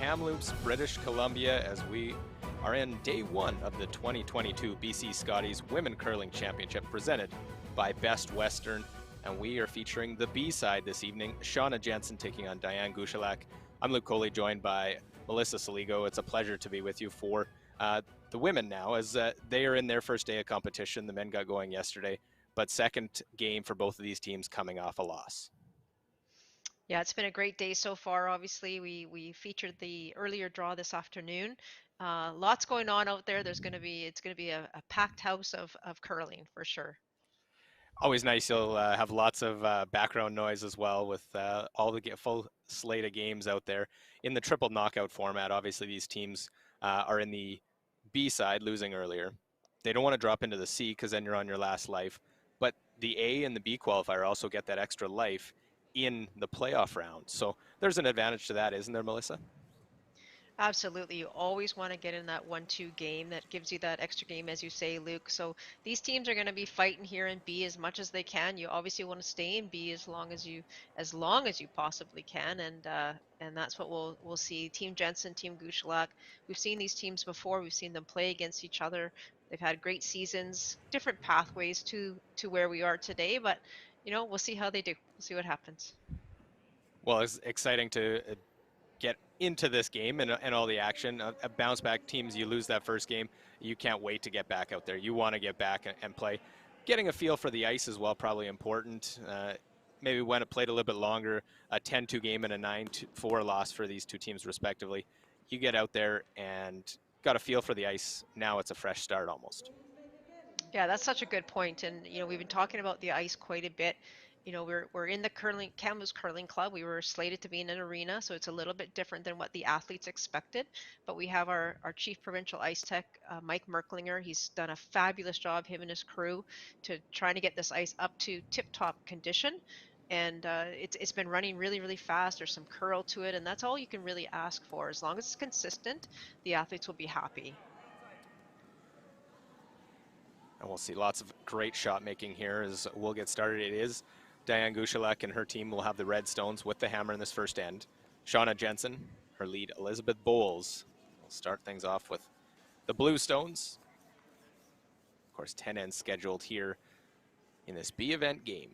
Kamloops, British Columbia, as we are in day one of the 2022 BC Scotties Women Curling Championship presented by Best Western. And we are featuring the B side this evening, Shauna Jensen taking on Diane Gushulak. I'm Luke Coley, joined by Melissa Saligo. It's a pleasure to be with you for the women now, as they are in their first day of competition. The men got going yesterday, but second game for both of these teams coming off a loss. Yeah, it's been a great day so far. Obviously, we featured the earlier draw this afternoon. Lots going on out there. It's gonna be a packed house of curling for sure. Always nice. You'll have lots of background noise as well with all the full slate of games out there in the triple knockout format. Obviously, these teams are in the B side, losing earlier. They don't want to drop into the C because then you're on your last life. But the A and the B qualifier also get that extra life in the playoff round. So there's an advantage to that, isn't there, Melissa? Absolutely. You always want to get in that 1-2 game that gives you that extra game, as you say, Luke. So these teams are going to be fighting here in B as much as they can. You obviously want to stay in B as long as you possibly can, and that's what we'll see. Team Jensen, Team Gushulak. We've seen these teams before. We've seen them play against each other. They've had great seasons, different pathways to where we are today, but we'll see how they do. We'll see what happens. Well, it's exciting to get into this game and all the action. Bounce back teams, you lose that first game, you can't wait to get back out there. You want to get back and play. Getting a feel for the ice as well, probably important. Maybe when it played a little bit longer, a 10-2 game and a 9-4 loss for these two teams respectively. You get out there and got a feel for the ice. Now it's a fresh start almost. Yeah, that's such a good point. And we've been talking about the ice quite a bit. We're in the Kamloops Curling Club. We were slated to be in an arena, so it's a little bit different than what the athletes expected. But we have our chief provincial ice tech, Mike Merklinger. He's done a fabulous job, him and his crew, to trying to get this ice up to tip-top condition. And it's been running really, really fast. There's some curl to it, and that's all you can really ask for. As long as it's consistent, the athletes will be happy. And we'll see lots of great shot making here as we'll get started. It is Diane Gushulak and her team will have the red stones with the hammer in this first end. Shauna Jensen, her lead, Elizabeth Bowles, will start things off with the blue stones. Of course, 10 ends scheduled here in this B event game.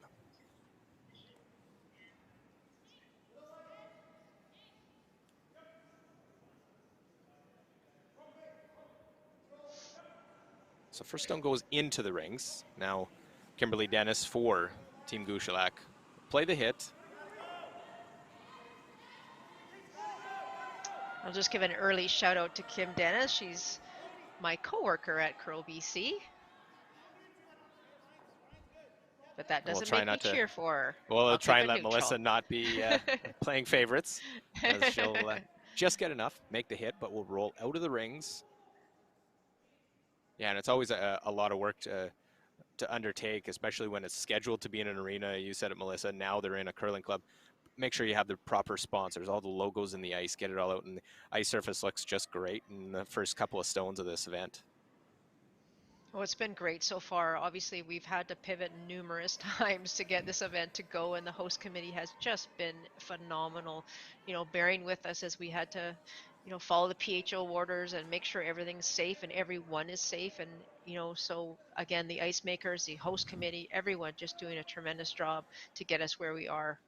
So first stone goes into the rings. Now Kimberly Dennis for Team Gushulak. Play the hit. I'll just give an early shout out to Kim Dennis. She's my coworker at Curl BC. But that doesn't make me cheer for her. We'll I'll try keep and it let neutral. Melissa not be playing favorites, as she'll just get enough, make the hit, but will roll out of the rings. Yeah, and it's always a lot of work to undertake, especially when it's scheduled to be in an arena. You said it, Melissa. Now they're in a curling club. Make sure you have the proper sponsors, all the logos in the ice, get it all out, and the ice surface looks just great in the first couple of stones of this event. Well, it's been great so far. Obviously, we've had to pivot numerous times to get this event to go, and the host committee has just been phenomenal, bearing with us as we had to, follow the PHO orders and make sure everything's safe and everyone is safe. And, so again, the ice makers, the host committee, everyone just doing a tremendous job to get us where we are.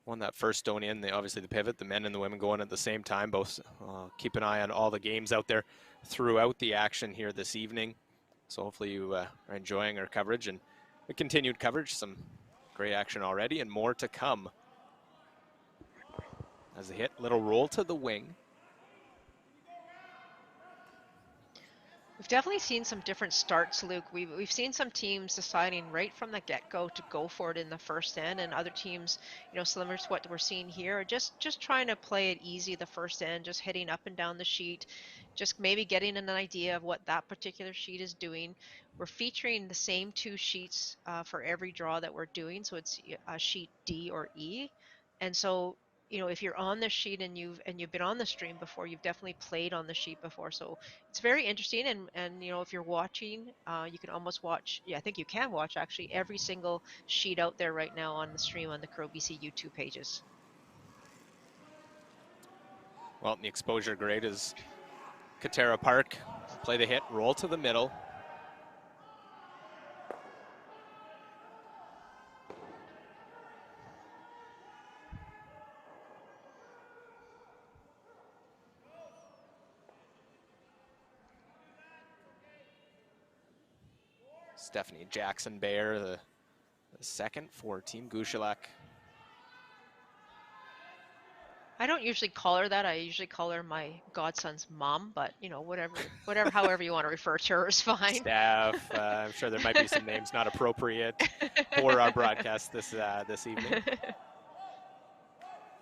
Won that first stone in, obviously the pivot, the men and the women going at the same time. Both keep an eye on all the games out there throughout the action here this evening. So hopefully you are enjoying our coverage and the continued coverage. Some great action already and more to come. As a hit, little roll to the wing. We've definitely seen some different starts, Luke. We've seen some teams deciding right from the get-go to go for it in the first end, and other teams, similar to what we're seeing here, are just trying to play it easy the first end, just hitting up and down the sheet, just maybe getting an idea of what that particular sheet is doing. We're featuring the same two sheets for every draw that we're doing, so it's sheet D or E, and so you know, if you're on the sheet and you've been on the stream before, you've definitely played on the sheet before. So it's very interesting. And you know, if you're watching, you can almost watch. Yeah, I think you can watch actually every single sheet out there right now on the stream on the Curl BC YouTube pages. Well, the exposure grade is Katera Park. Play the hit, roll to the middle. Stephanie Jackson Bear, the second for Team Gushulak. I don't usually call her that. I usually call her my godson's mom, but you know, however you want to refer to her is fine. Staff, I'm sure there might be some names not appropriate for our broadcast this evening.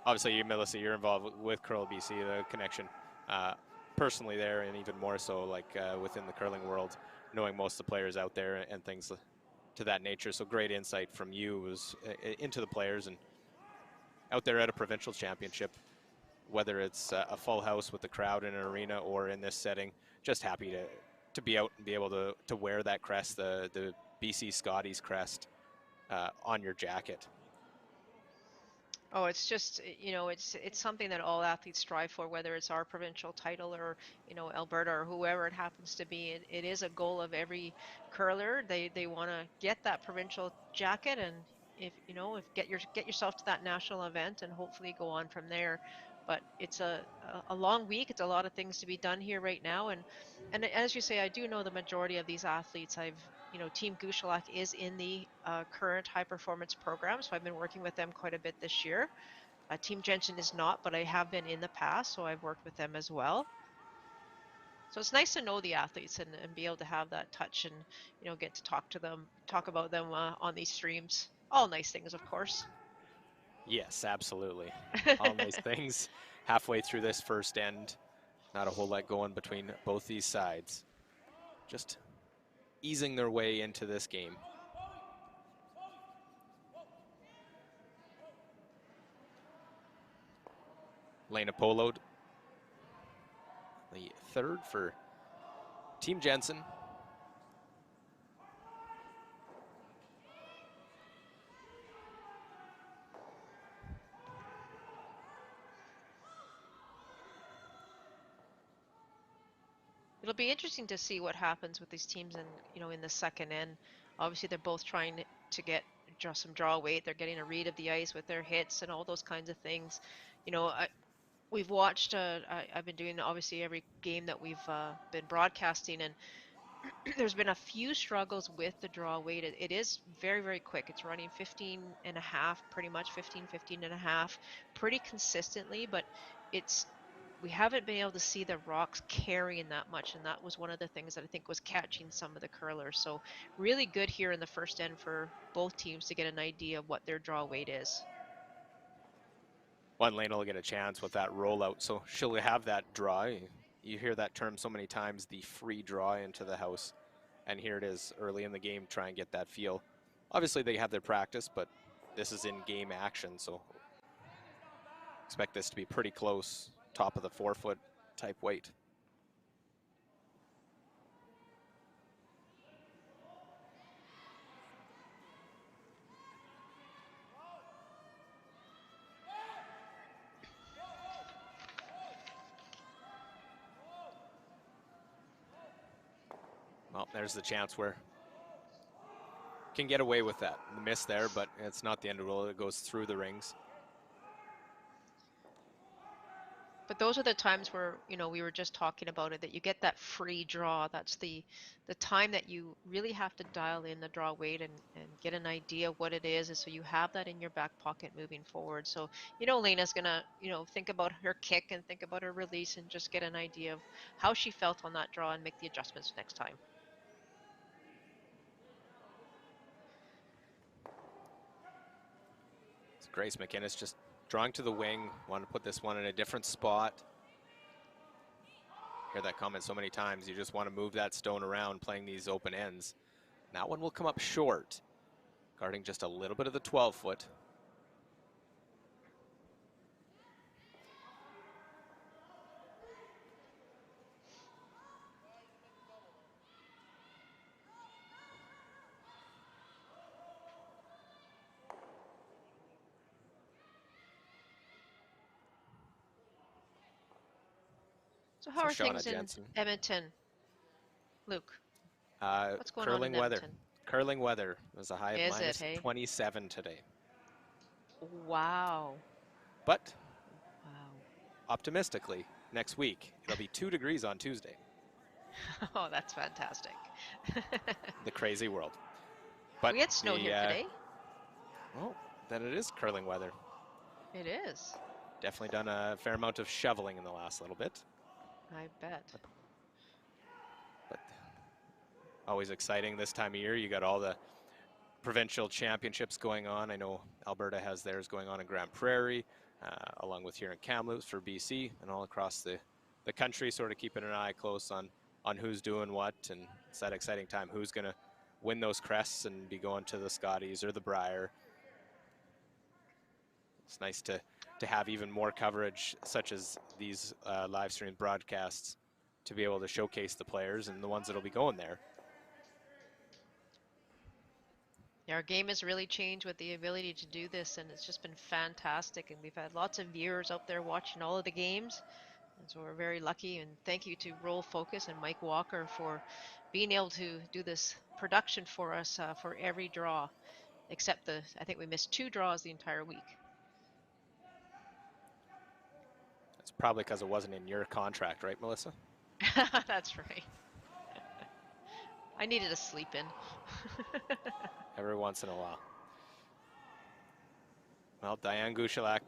Obviously, you, Melissa, you're involved with Curl BC, the connection personally there, and even more so like within the curling world, knowing most of the players out there and things to that nature. So great insight from you was into the players and out there at a provincial championship, whether it's a full house with the crowd in an arena or in this setting. Just happy to be out and be able to wear that crest, the BC Scotties crest on your jacket. Oh, it's just, you know, it's something that all athletes strive for, whether it's our provincial title or, you know, Alberta or whoever it happens to be. It is a goal of every curler. They want to get that provincial jacket, and if, you know, if get yourself to that national event and hopefully go on from there. But it's a long week. It's a lot of things to be done here right now, and as you say, I do know the majority of these athletes. You know, Team Gushulak is in the current high performance program, so I've been working with them quite a bit this year. Team Jensen is not, but I have been in the past, so I've worked with them as well. So it's nice to know the athletes and be able to have that touch and, you know, get to talk to them, talk about them on these streams. All nice things, of course. Yes, absolutely. All nice things. Halfway through this first end, not a whole lot going between both these sides. Just easing their way into this game. Lena Polo, the third for Team Jensen. It'll be interesting to see what happens with these teams in, you know, in the second end. Obviously, they're both trying to get just some draw weight. They're getting a read of the ice with their hits and all those kinds of things. You know, we've watched. I've been doing obviously every game that we've been broadcasting, and there's been a few struggles with the draw weight. It is very, very quick. It's running 15 and a half, pretty much 15 and a half, pretty consistently, but it's we haven't been able to see the rocks carrying that much, and that was one of the things that I think was catching some of the curlers. So really good here in the first end for both teams to get an idea of what their draw weight is. One lane will get a chance with that rollout, so she'll have that draw. You hear that term so many times, the free draw into the house. And here it is early in the game, try and get that feel. Obviously they have their practice, but this is in game action, so expect this to be pretty close, top of the 4-foot type weight. Well, there's the chance where can get away with that. The miss there, but it's not the end of the world. It goes through the rings. But those are the times where, you know, we were just talking about it, that you get that free draw. That's the time that you really have to dial in the draw weight and get an idea of what it is, and so you have that in your back pocket moving forward. So, you know, Lena's gonna, you know, think about her kick and think about her release and just get an idea of how she felt on that draw and make the adjustments next time. So Grace McInnes just drawing to the wing, want to put this one in a different spot. Hear that comment so many times. You just want to move that stone around playing these open ends. And that one will come up short, guarding just a little bit of the 12-foot. So how So are Shauna things in Jensen. Edmonton, Luke? What's going on in Curling weather. Edmonton? Curling weather. There's a high of Is it, minus hey? 27 today. Wow. But Wow. optimistically, next week, it'll be 2 degrees on Tuesday. Oh, that's fantastic. The crazy world. But We had snow here today. well, then it is curling weather. It is. Definitely done a fair amount of shoveling in the last little bit. I bet. But always exciting this time of year. You got all the provincial championships going on. I know Alberta has theirs going on in Grand Prairie, along with here in Kamloops for BC, and all across the country, sort of keeping an eye close on who's doing what, and it's that exciting time. Who's going to win those crests and be going to the Scotties or the Brier. It's nice to have even more coverage, such as these live stream broadcasts, to be able to showcase the players and the ones that'll be going there. Yeah, our game has really changed with the ability to do this, and it's just been fantastic. And we've had lots of viewers out there watching all of the games, and so we're very lucky. And thank you to Roll Focus and Mike Walker for being able to do this production for us for every draw, except I think we missed 2 draws the entire week. It's probably because it wasn't in your contract, right, Melissa? That's right. I needed a sleep in. Every once in a while. Well, Diane Gushulak,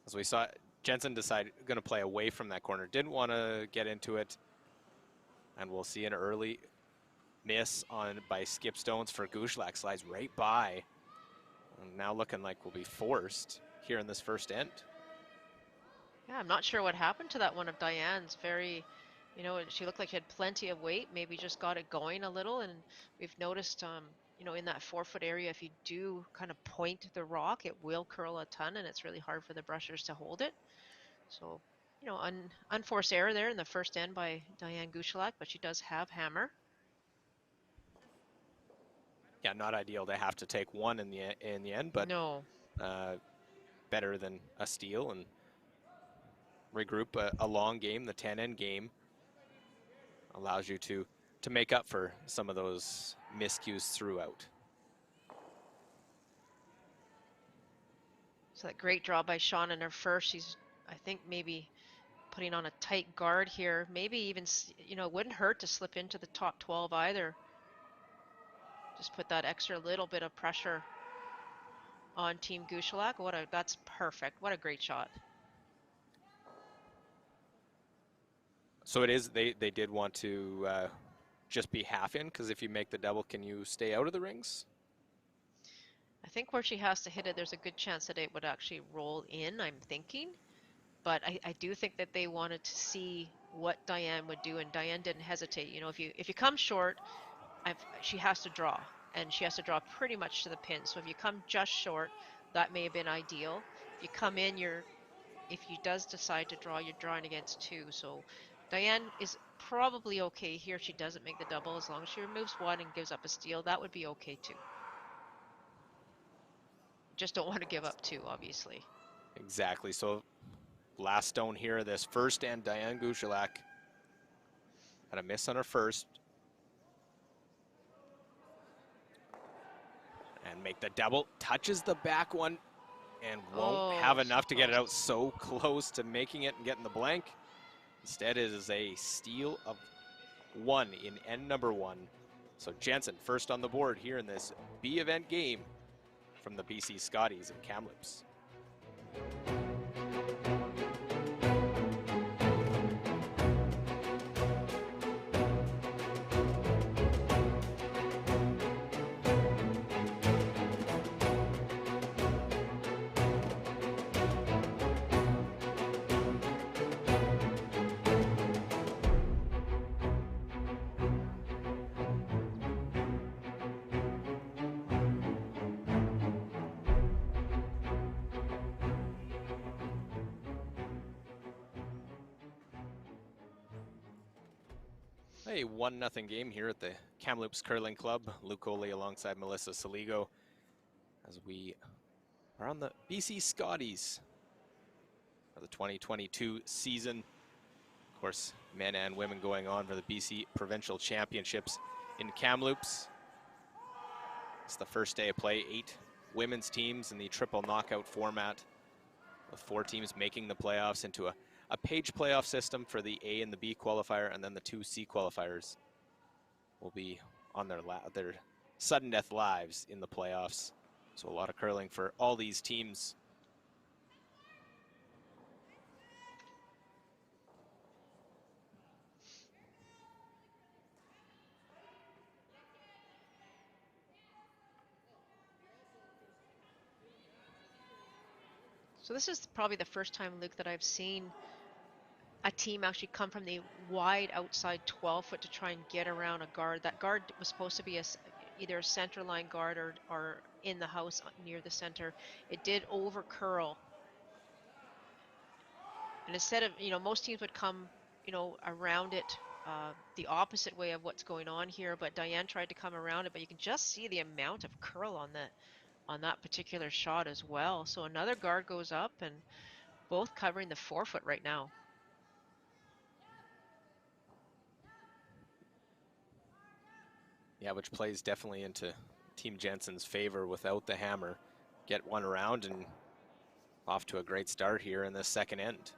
as we saw, Jensen decided going to play away from that corner. Didn't want to get into it. And we'll see an early miss by skip stones for Gushulak. Slides right by. And now looking like we'll be forced here in this first end. Yeah, I'm not sure what happened to that one of Diane's. Very, she looked like she had plenty of weight, maybe just got it going a little. And we've noticed, in that 4-foot area, if you do kind of point the rock, it will curl a ton, and it's really hard for the brushers to hold it. So, unforced error there in the first end by Diane Gushulak, but she does have hammer. Yeah, not ideal to have to take one in the end, but No. better than a steal and regroup. A long game, the 10-end game, allows you to make up for some of those miscues throughout. So that great draw by Sean in her first. She's, I think, maybe putting on a tight guard here. Maybe even, it wouldn't hurt to slip into the top 12 either. Just put that extra little bit of pressure on Team Gushulak. That's perfect. What a great shot. So it is, they did want to just be half in, because if you make the double, can you stay out of the rings? I think where she has to hit it, there's a good chance that it would actually roll in, I'm thinking. But I do think that they wanted to see what Diane would do, and Diane didn't hesitate. If you come short, she has to draw, and she has to draw pretty much to the pin. So if you come just short, that may have been ideal. If you come in, if you does decide to draw, you're drawing against 2. So Diane is probably okay here if she doesn't make the double. As long as she removes 1 and gives up a steal, that would be okay too. Just don't want to give up 2, obviously. Exactly. So last stone here, this first end, Diane Gushulak had a miss on her first. And make the double, touches the back one, and won't have enough to get it out. So close to making it and getting the blank. Instead, it is a steal of 1 in end number 1. So Jensen first on the board here in this B event game from the BC Scotties in Kamloops. A 1-0 game here at the Kamloops Curling Club. Luke Oley alongside Melissa Saligo as we are on the BC Scotties, or the 2022 season. Of course, men and women going on for the BC Provincial Championships in Kamloops. It's the first day of play, 8 women's teams in the triple knockout format, with 4 teams making the playoffs into a page playoff system for the A and the B qualifier, and then the 2 C qualifiers will be on their sudden death lives in the playoffs. So a lot of curling for all these teams. So this is probably the first time, Luke, that I've seen a team actually come from the wide outside 12 foot to try and get around a guard. That guard was supposed to be either a center line guard or in the house near the center. It did over curl. And instead of, most teams would come, around it the opposite way of what's going on here, but Diane tried to come around it, but you can just see the amount of curl on that particular shot as well. So another guard goes up, and both covering the 4 foot right now. Yeah, which plays definitely into Team Jensen's favor without the hammer. Get one around and off to a great start here in the second end.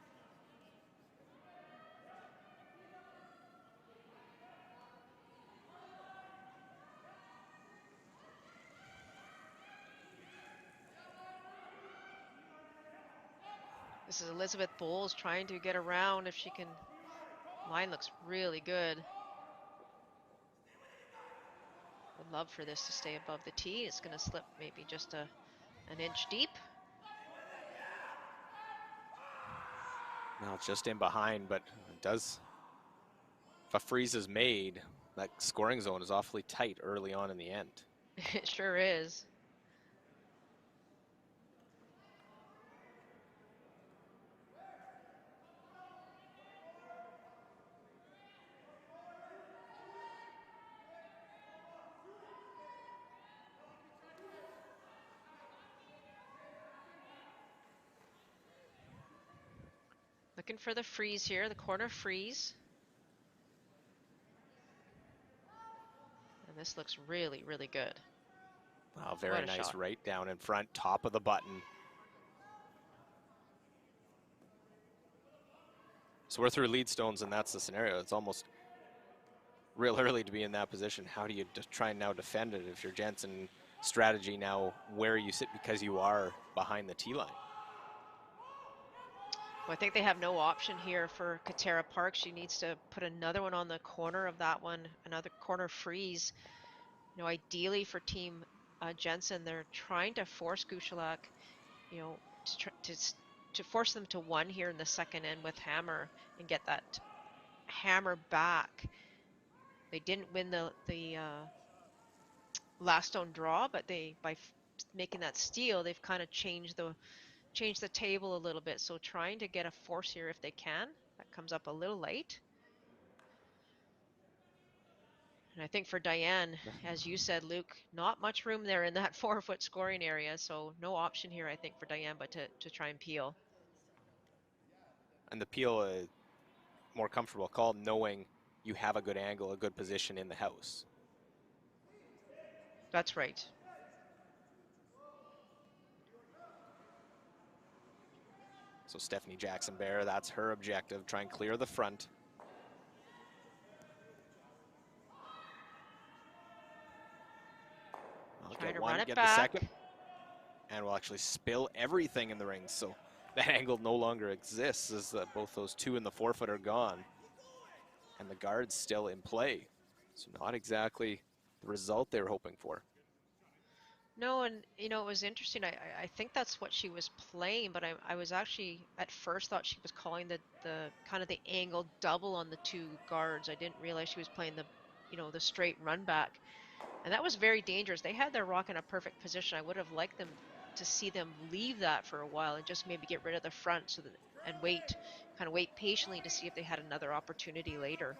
This is Elizabeth Bowles trying to get around if she can. Line looks really good. Would love for this to stay above the tee. It's going to slip maybe just an inch deep. Now it's just in behind, but it does. If a freeze is made, that scoring zone is awfully tight early on in the end. It sure is. Looking for the freeze here, the corner freeze. And this looks really, really good. Wow, very nice shot. right down in front, top of the button. So we're through lead stones, and that's the scenario. It's almost real early to be in that position. How do you try and now defend it if your Jensen strategy now where you sit because you are behind the tee line? Well, I think they have no option here for Katera Park. She needs to put another one on the corner of that one, another corner freeze. Ideally for Team Jensen, they're trying to force Gushulak, to force them to one here in the second end with hammer and get that hammer back. They didn't win the last stone draw, but by making that steal, they've kind of changed the table a little bit. So trying to get a force here if they can. That comes up a little late. And I think for Diane, as you said, Luke, not much room there in that 4 foot scoring area. So no option here, I think, for Diane, but to try and peel. And the peel, more comfortable call, knowing you have a good angle, a good position in the house. That's right. So Stephanie Jackson-Bear, that's her objective, try and clear the front. I'll Trying get to one, run it get back. the second, and we'll actually spill everything in the ring. So that angle no longer exists as both those 2 in the 4 foot are gone. And the guard's still in play. So not exactly the result they were hoping for. No, and it was interesting. I think that's what she was playing, but I was actually at first thought she was calling the kind of the angle double on the 2 guards. I didn't realize she was playing the straight run back, and that was very dangerous. They had their rock in a perfect position. I would have liked them to see them leave that for a while and just maybe get rid of the front and wait patiently to see if they had another opportunity later.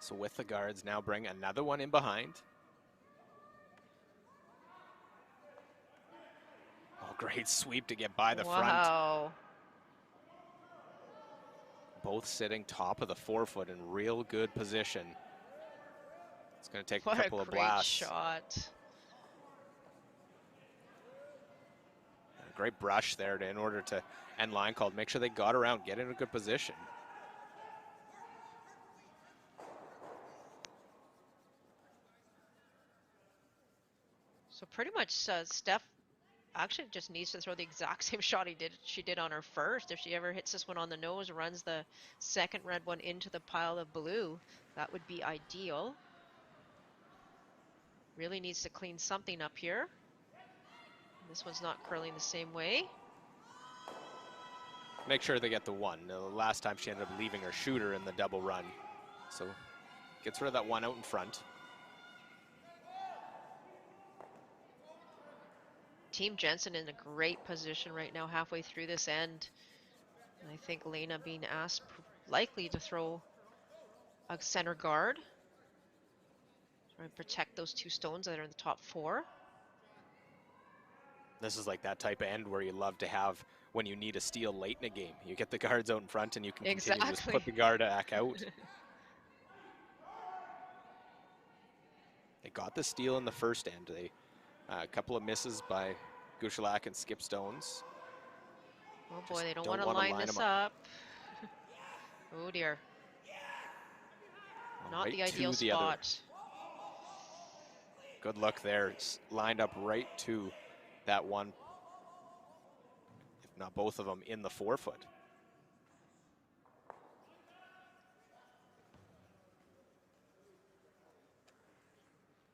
So with the guards, now bring another one in behind. Oh, great sweep to get by the front. Wow. Both sitting top of the forefoot in real good position. It's going to take What a couple a of great blasts. shot. A great brush there in order to end line called. Make sure they got around, get in a good position. So pretty much Steph actually just needs to throw the exact same shot she did on her first. If she ever hits this one on the nose, runs the second red one into the pile of blue, that would be ideal. Really needs to clean something up here. This one's not curling the same way. Make sure they get the one. The last time she ended up leaving her shooter in the double run. So gets rid of that one out in front. Team Jensen in a great position right now halfway through this end. And I think Lena being asked likely to throw a center guard. Try and protect those two stones that are in the top four. This is like that type of end where you love to have when you need a steal late in a game. You get the guards out in front and you can continue to just put the guard back out. They got the steal in the first end. A couple of misses by Gushulak and Skip Stones. Oh boy, they don't want to line this up. Oh dear. Not the ideal spot. Good luck there. It's lined up right to that one, if not both of them, in the forefoot.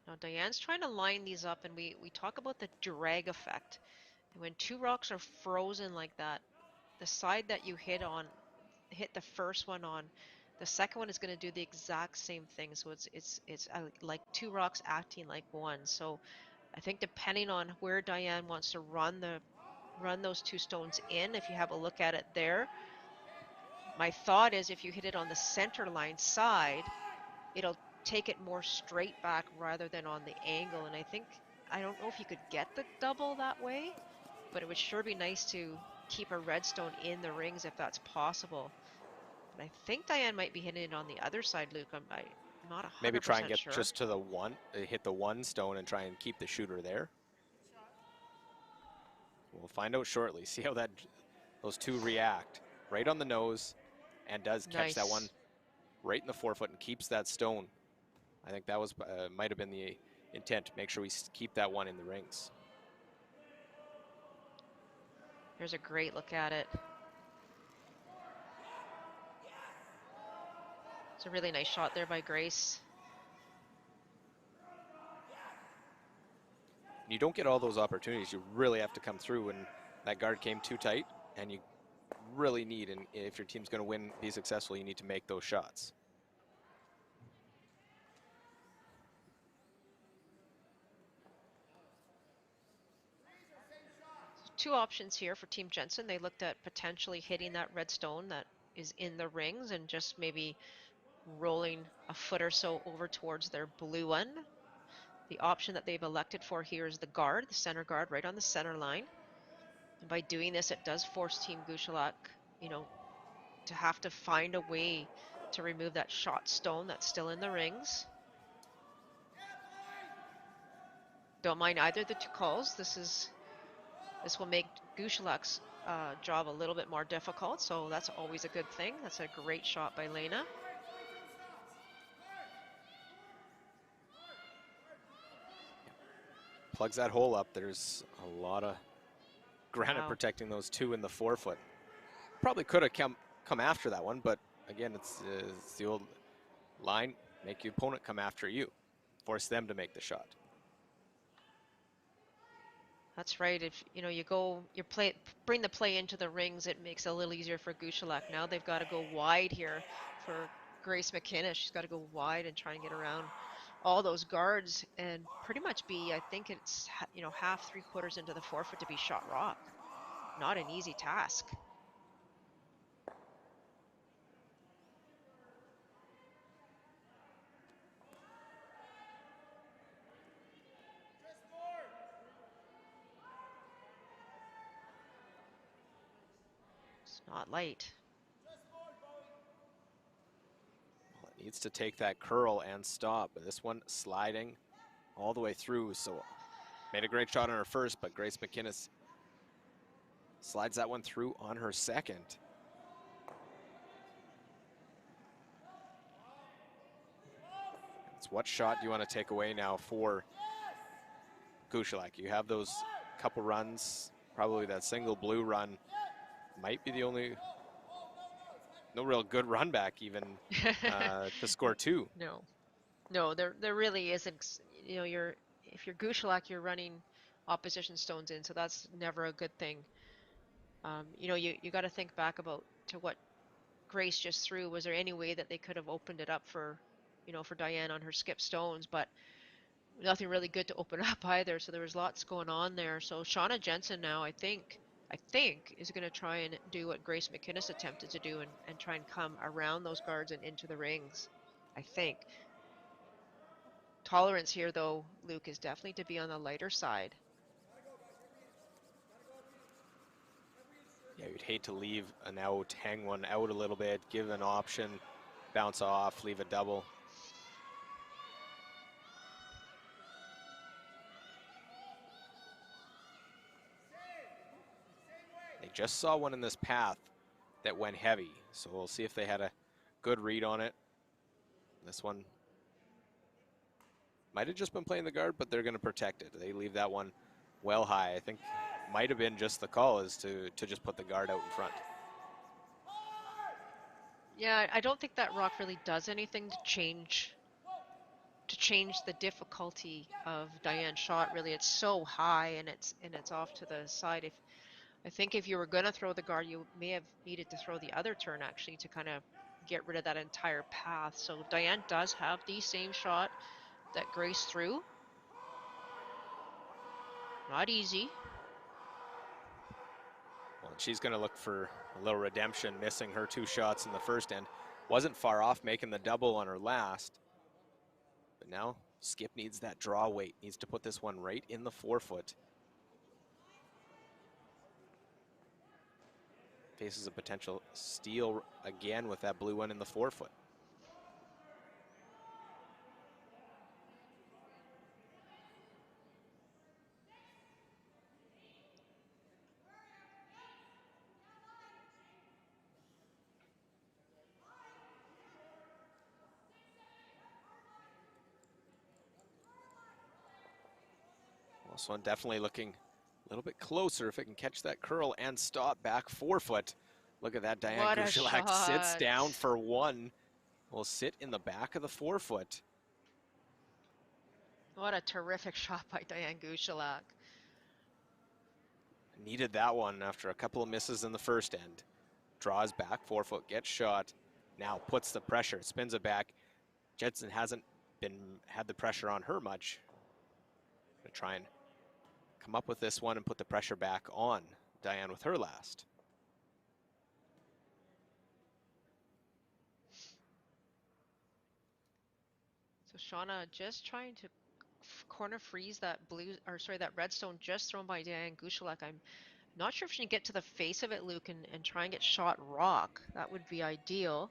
Now Diane's trying to line these up, and we talk about the drag effect. And when two rocks are frozen like that, the side that you hit the first one on, the second one is going to do the exact same thing. So it's like two rocks acting like one. So I think depending on where Diane wants to run those two stones in, if you have a look at it there, my thought is if you hit it on the center line side, it'll take it more straight back rather than on the angle. And I don't know if you could get the double that way, but it would sure be nice to keep a redstone in the rings if that's possible. But I think Diane might be hitting it on the other side, Luke. I'm not 100% sure. Maybe try and get just to the one, hit the one stone and try and keep the shooter there. We'll find out shortly. See how those two react. Right on the nose, and does catch that one right in the forefoot and keeps that stone. I think that was might have been the intent. Make sure we keep that one in the rings. Here's a great look at it. It's a really nice shot there by Grace. You don't get all those opportunities. You really have to come through, and that guard came too tight, and you really need, and if your team's going to be successful, you need to make those shots. Two options here for Team Jensen. They looked at potentially hitting that red stone that is in the rings and just maybe rolling a foot or so over towards their blue one. The option that they've elected for here is the guard, the center guard, right on the center line. And by doing this, it does force Team Gushulak, to have to find a way to remove that shot stone that's still in the rings. Don't mind either of the two calls. This will make Gushulak's job a little bit more difficult, so that's always a good thing. That's a great shot by Lena. Plugs that hole up. There's a lot of granite protecting those two in the forefoot. Probably could have come after that one, but again, it's the old line, make your opponent come after you. Force them to make the shot. That's right. If bring the play into the rings, it makes it a little easier for Gushulak. Now they've got to go wide here for Grace McKinnis. She's got to go wide and try and get around all those guards and pretty much be, I think it's, half, 3/4 into the forefoot to be shot rock. Not an easy task. Not light. Well, it needs to take that curl and stop, but this one sliding all the way through. So made a great shot on her first, but Grace McInnes slides that one through on her second. It's what shot do you want to take away now for Gushulak? You have those couple runs, probably that single blue run might be the only, no real good run back even to score two. No, no, there really isn't. You know, if you're Gushulak, you're running opposition stones in, so that's never a good thing. You know, you got to think back about to what Grace just threw. Was there any way that they could have opened it up for, you know, for Diane on her skip stones? But nothing really good to open up either. So there was lots going on there. So Shauna Jensen now, I think is going to try and do what Grace McInnes attempted to do and try and come around those guards and into the rings. I think. Tolerance here, though, Luke, is definitely to be on the lighter side. Yeah, you'd hate to leave an out, hang one out a little bit, give an option, bounce off, leave a double. They just saw one in this path that went heavy, so we'll see if they had a good read on it. This one might have just been playing the guard, but they're going to protect it. They leave that one well high. I think might have been just the call is to just put the guard out in front. Yeah, I don't think that rock really does anything to change the difficulty of Diane's shot. Really, it's so high and it's off to the side. I think if you were going to throw the guard, you may have needed to throw the other turn actually to kind of get rid of that entire path. So Diane does have the same shot that Grace threw. Not easy. Well, she's going to look for a little redemption, missing her two shots in the first end. Wasn't far off making the double on her last. But now Skip needs that draw weight, needs to put this one right in the forefoot. Faces a potential steal again with that blue one in the forefoot. This one definitely looking a little bit closer if it can catch that curl and stop back forefoot. Look at that, Diane What a Gushulak sits shot. down for one. Will sit in the back of the forefoot. What a terrific shot by Diane Gushulak. Needed that one after a couple of misses in the first end. Draws back, forefoot, gets shot. Now puts the pressure, spins it back. Jensen hasn't had the pressure on her much. Gonna try and come up with this one and put the pressure back on Diane with her last. So Shauna just trying to corner freeze that that redstone just thrown by Diane Gushulak. I'm not sure if she can get to the face of it, Luke, and try and get shot rock. That would be ideal.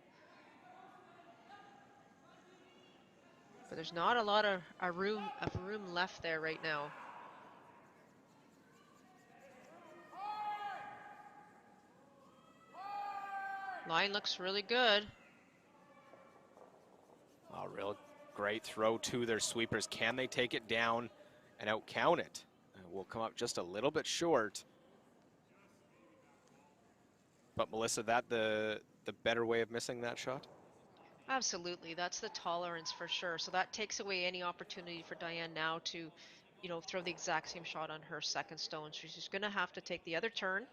But there's not a lot of room left there right now. Line looks really good. Oh, real great throw to their sweepers. Can they take it down and out count it? Will come up just a little bit short. But Melissa, that the better way of missing that shot? Absolutely, that's the tolerance for sure. So that takes away any opportunity for Diane now to, you know, throw the exact same shot on her second stone. She's just going to have to take the other turn.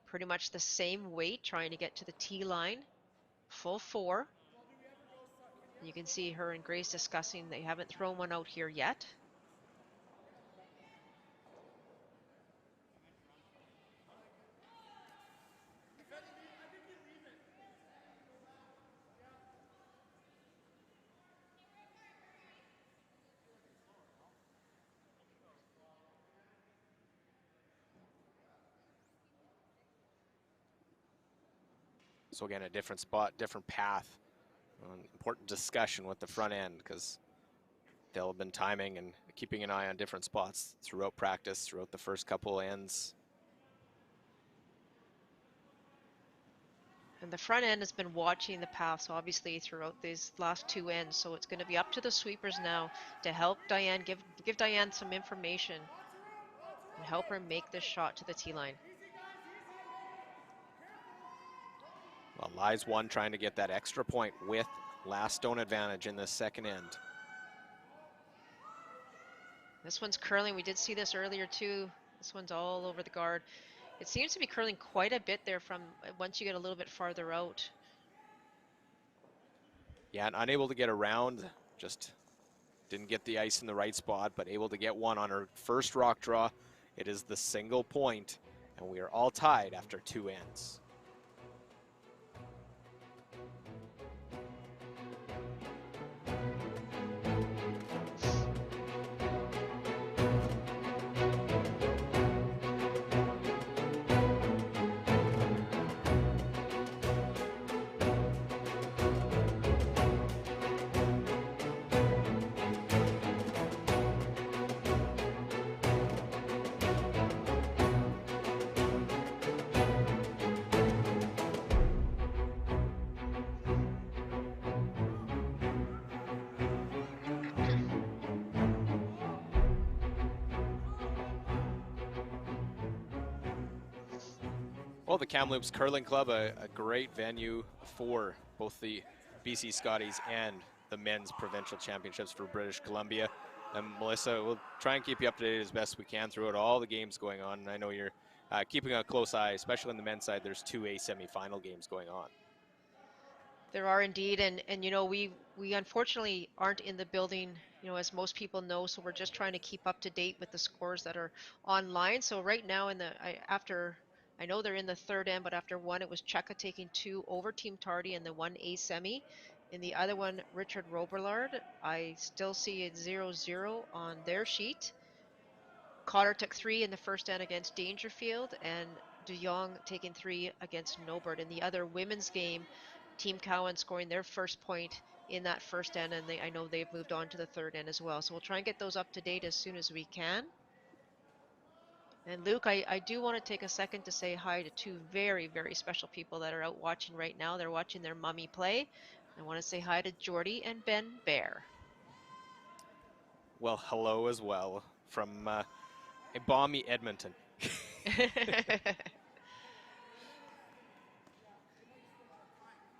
Pretty much the same weight, trying to get to the tee line. Full four. You can see her and Grace discussing they haven't thrown one out here yet. So again, a different spot, different path. Important discussion with the front end because they'll have been timing and keeping an eye on different spots throughout practice, throughout the first couple ends. And the front end has been watching the paths, obviously, throughout these last 2 ends. So it's going to be up to the sweepers now to help Diane, give Diane some information and help her make this shot to the tee line. Well, lies one trying to get that extra point with last stone advantage in the second end. This one's curling. We did see this earlier too. This one's all over the guard. It seems to be curling quite a bit there from once you get a little bit farther out. Yeah, and unable to get around, just didn't get the ice in the right spot, but able to get one on her first rock draw. It is the single point, and we are all tied after 2 ends. Well, the Kamloops Curling Club, a great venue for both the BC Scotties and the men's provincial championships for British Columbia. And Melissa, we'll try and keep you up to date as best we can throughout all the games going on. And I know you're keeping a close eye, especially on the men's side. There's 2 A semifinal games going on. There are indeed, and you know we unfortunately aren't in the building, you know, as most people know. So we're just trying to keep up to date with the scores that are online. So right now after I know they're in the third end, but after one it was Cheka taking 2 over Team Tardy and the 1 A semi. In the other one, Richard Robillard, I still see it 0-0 on their sheet. Cotter took 3 in the first end against Dangerfield, and De Jong taking 3 against Nobert. In the other women's game, Team Cowan scoring their first point in that first end, and I know they've moved on to the third end as well. So we'll try and get those up to date as soon as we can. And Luke, I do want to take a second to say hi to 2 very, very special people that are out watching right now. They're watching their mummy play. I want to say hi to Jordy and Ben Bear. Well, hello as well from a balmy Edmonton.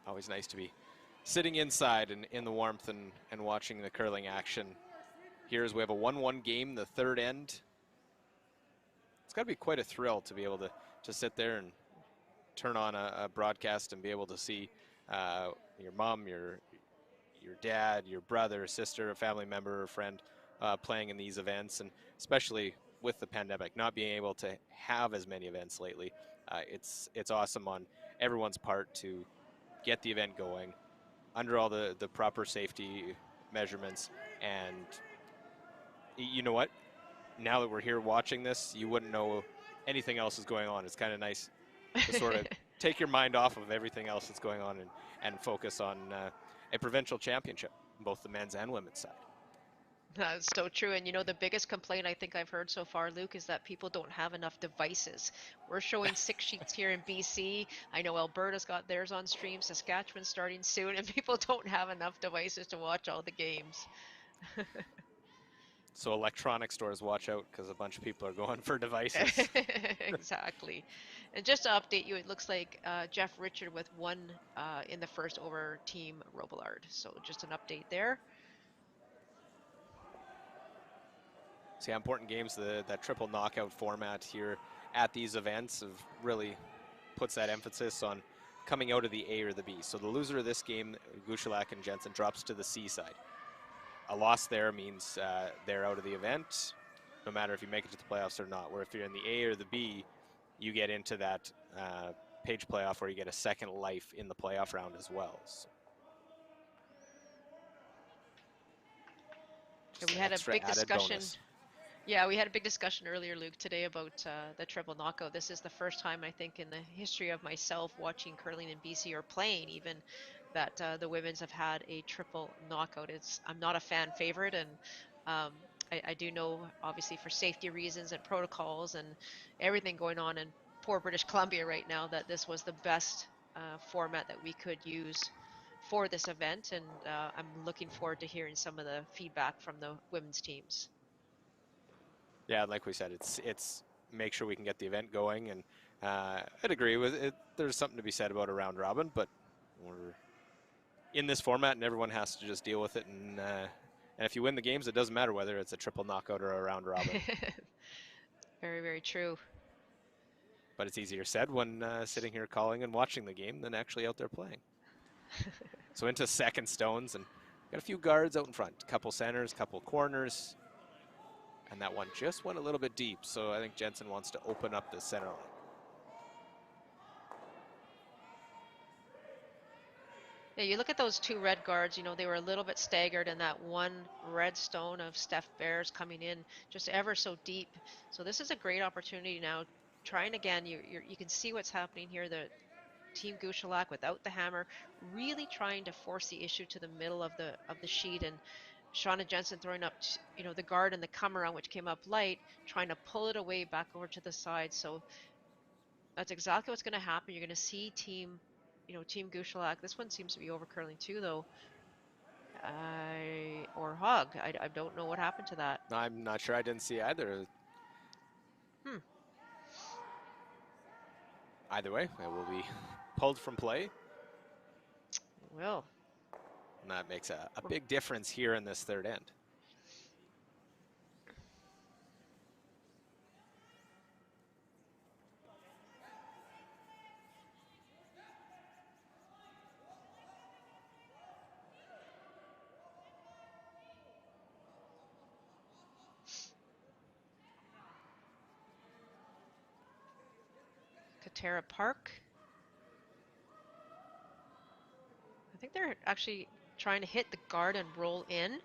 Always nice to be sitting inside and in the warmth and watching the curling action. Here's we have a 1-1 game, the third end. It's got to be quite a thrill to be able to sit there and turn on a broadcast and be able to see your mom, your dad, your brother, sister, a family member, or friend playing in these events, and especially with the pandemic, not being able to have as many events lately. It's awesome on everyone's part to get the event going under all the proper safety measurements. And you know what? Now that we're here watching this, you wouldn't know anything else is going on. It's kind of nice to sort of take your mind off of everything else that's going on and focus on a provincial championship, both the men's and women's side. That's so true. And you know, the biggest complaint I think I've heard so far, Luke, is that people don't have enough devices. We're showing 6 sheets here in BC. I know Alberta's got theirs on stream, Saskatchewan's starting soon, and people don't have enough devices to watch all the games. So electronic stores, watch out, because a bunch of people are going for devices. Exactly. And just to update you, it looks like Jeff Richard with 1 in the first over Team Robillard. So just an update there. See how important games, that triple knockout format here at these events of really puts that emphasis on coming out of the A or the B. So the loser of this game, Gushulak and Jensen, drops to the C side. A loss there means they're out of the event, no matter if you make it to the playoffs or not. Where if you're in the A or the B, you get into that page playoff where you get a second life in the playoff round as well. So we had a big discussion. bonus. Yeah, we had a big discussion earlier, Luke, today about the triple knockout. This is the first time, I think, in the history of myself watching curling in BC or playing even that the women's have had a triple knockout. I'm not a fan favorite, and um, I do know, obviously, for safety reasons and protocols and everything going on in poor British Columbia right now, that this was the best format that we could use for this event, and I'm looking forward to hearing some of the feedback from the women's teams. Yeah, like we said, it's make sure we can get the event going, and I'd agree with it. There's something to be said about a round robin, but we're in this format, and everyone has to just deal with it. And if you win the games, it doesn't matter whether it's a triple knockout or a round robin. Very, very true. But it's easier said when sitting here calling and watching the game than actually out there playing. So into second stones, and got a few guards out in front, a couple centers, couple corners, and that one just went a little bit deep. So I think Jensen wants to open up the center line. Yeah, you look at those two red guards, they were a little bit staggered, and that one red stone of Steph Bears coming in just ever so deep. So this is a great opportunity now. Trying again, you can see what's happening here. The Team Gushulak without the hammer, really trying to force the issue to the middle of the sheet, and Shauna Jensen throwing up, the guard and the come around, which came up light, trying to pull it away back over to the side. So that's exactly what's going to happen. You're going to see Team Gushulak. This one seems to be over curling too, though. Or hug. I don't know what happened to that. I'm not sure. I didn't see either. Hmm. Either way, it will be pulled from play. Well, And that makes a big difference here in this third end. Katara Park. I think they're actually trying to hit the guard and roll in.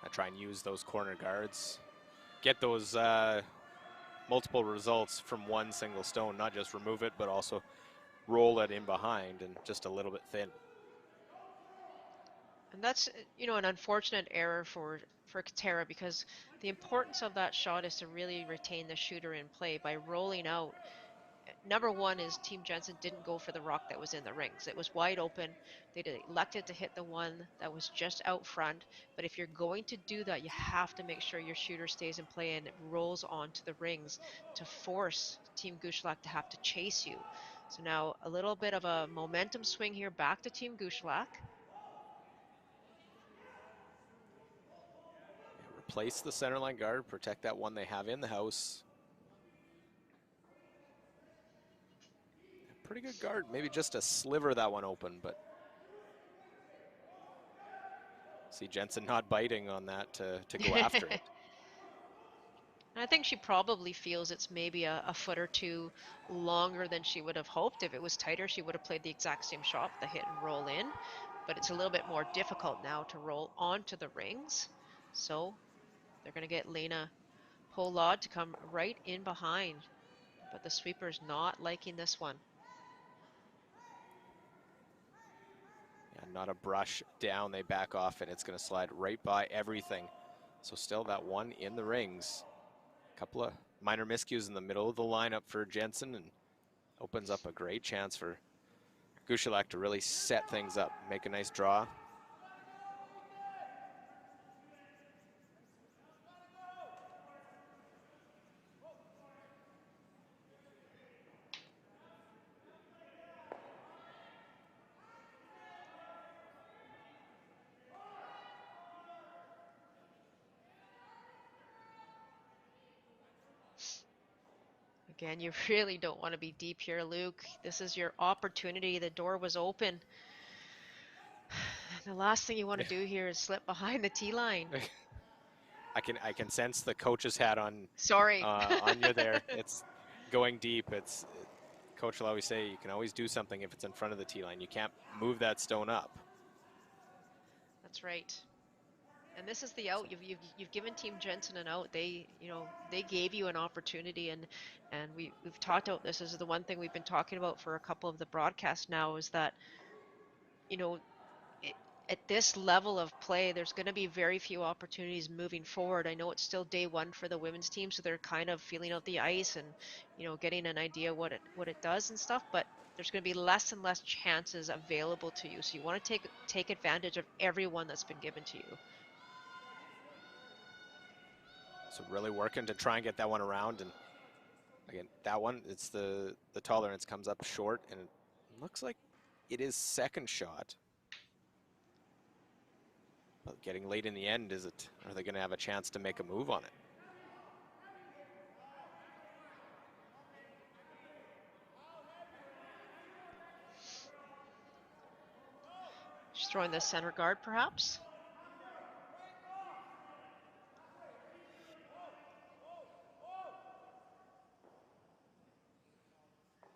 I try and use those corner guards. Get those multiple results from one single stone, not just remove it, but also roll it in behind and just a little bit thin. And that's, an unfortunate error for Katera, because the importance of that shot is to really retain the shooter in play by rolling out. Number one is Team Jensen didn't go for the rock that was in the rings. It was wide open. They elected to hit the one that was just out front. But if you're going to do that, you have to make sure your shooter stays in play and it rolls onto the rings to force Team Gushulak to have to chase you. So now a little bit of a momentum swing here back to Team Gushulak. Yeah, replace the centerline guard, protect that one they have in the house. Pretty good guard, maybe just a sliver that one open, but see Jensen not biting on that to go after it. I think she probably feels it's maybe a foot or two longer than she would have hoped. If it was tighter, she would have played the exact same shot, the hit and roll in. But it's a little bit more difficult now to roll onto the rings. So they're going to get Lena Polad to come right in behind. But the sweeper's not liking this one. Yeah, not a brush down, they back off, and it's going to slide right by everything. So still that one in the rings. A couple of minor miscues in the middle of the lineup for Jensen, and opens up a great chance for Gushulak to really set things up, make a nice draw. Again, you really don't want to be deep here, Luke. This is your opportunity. The door was open. The last thing you want to do here is slip behind the tee line. I can sense the coach's hat Sorry. on you there. It's going deep. Coach will always say you can always do something if it's in front of the tee line. You can't move that stone up. That's right. And this is the So out. You've given Team Jensen an out. They gave you an opportunity, and we've talked about this. This is the one thing we've been talking about for a couple of the broadcasts now is that you know it, at this level of play, there's going to be very few opportunities moving forward. I know it's still day one for the women's team, so they're kind of feeling out the ice and getting an idea what it does and stuff. But there's going to be less and less chances available to you, so you want to take advantage of everyone that's been given to you. really working to try and get that one around. And again, that one, it's the tolerance comes up short, and it looks like it is second shot. But getting late in the end, are they going to have a chance to make a move on it? She's throwing the center guard, perhaps.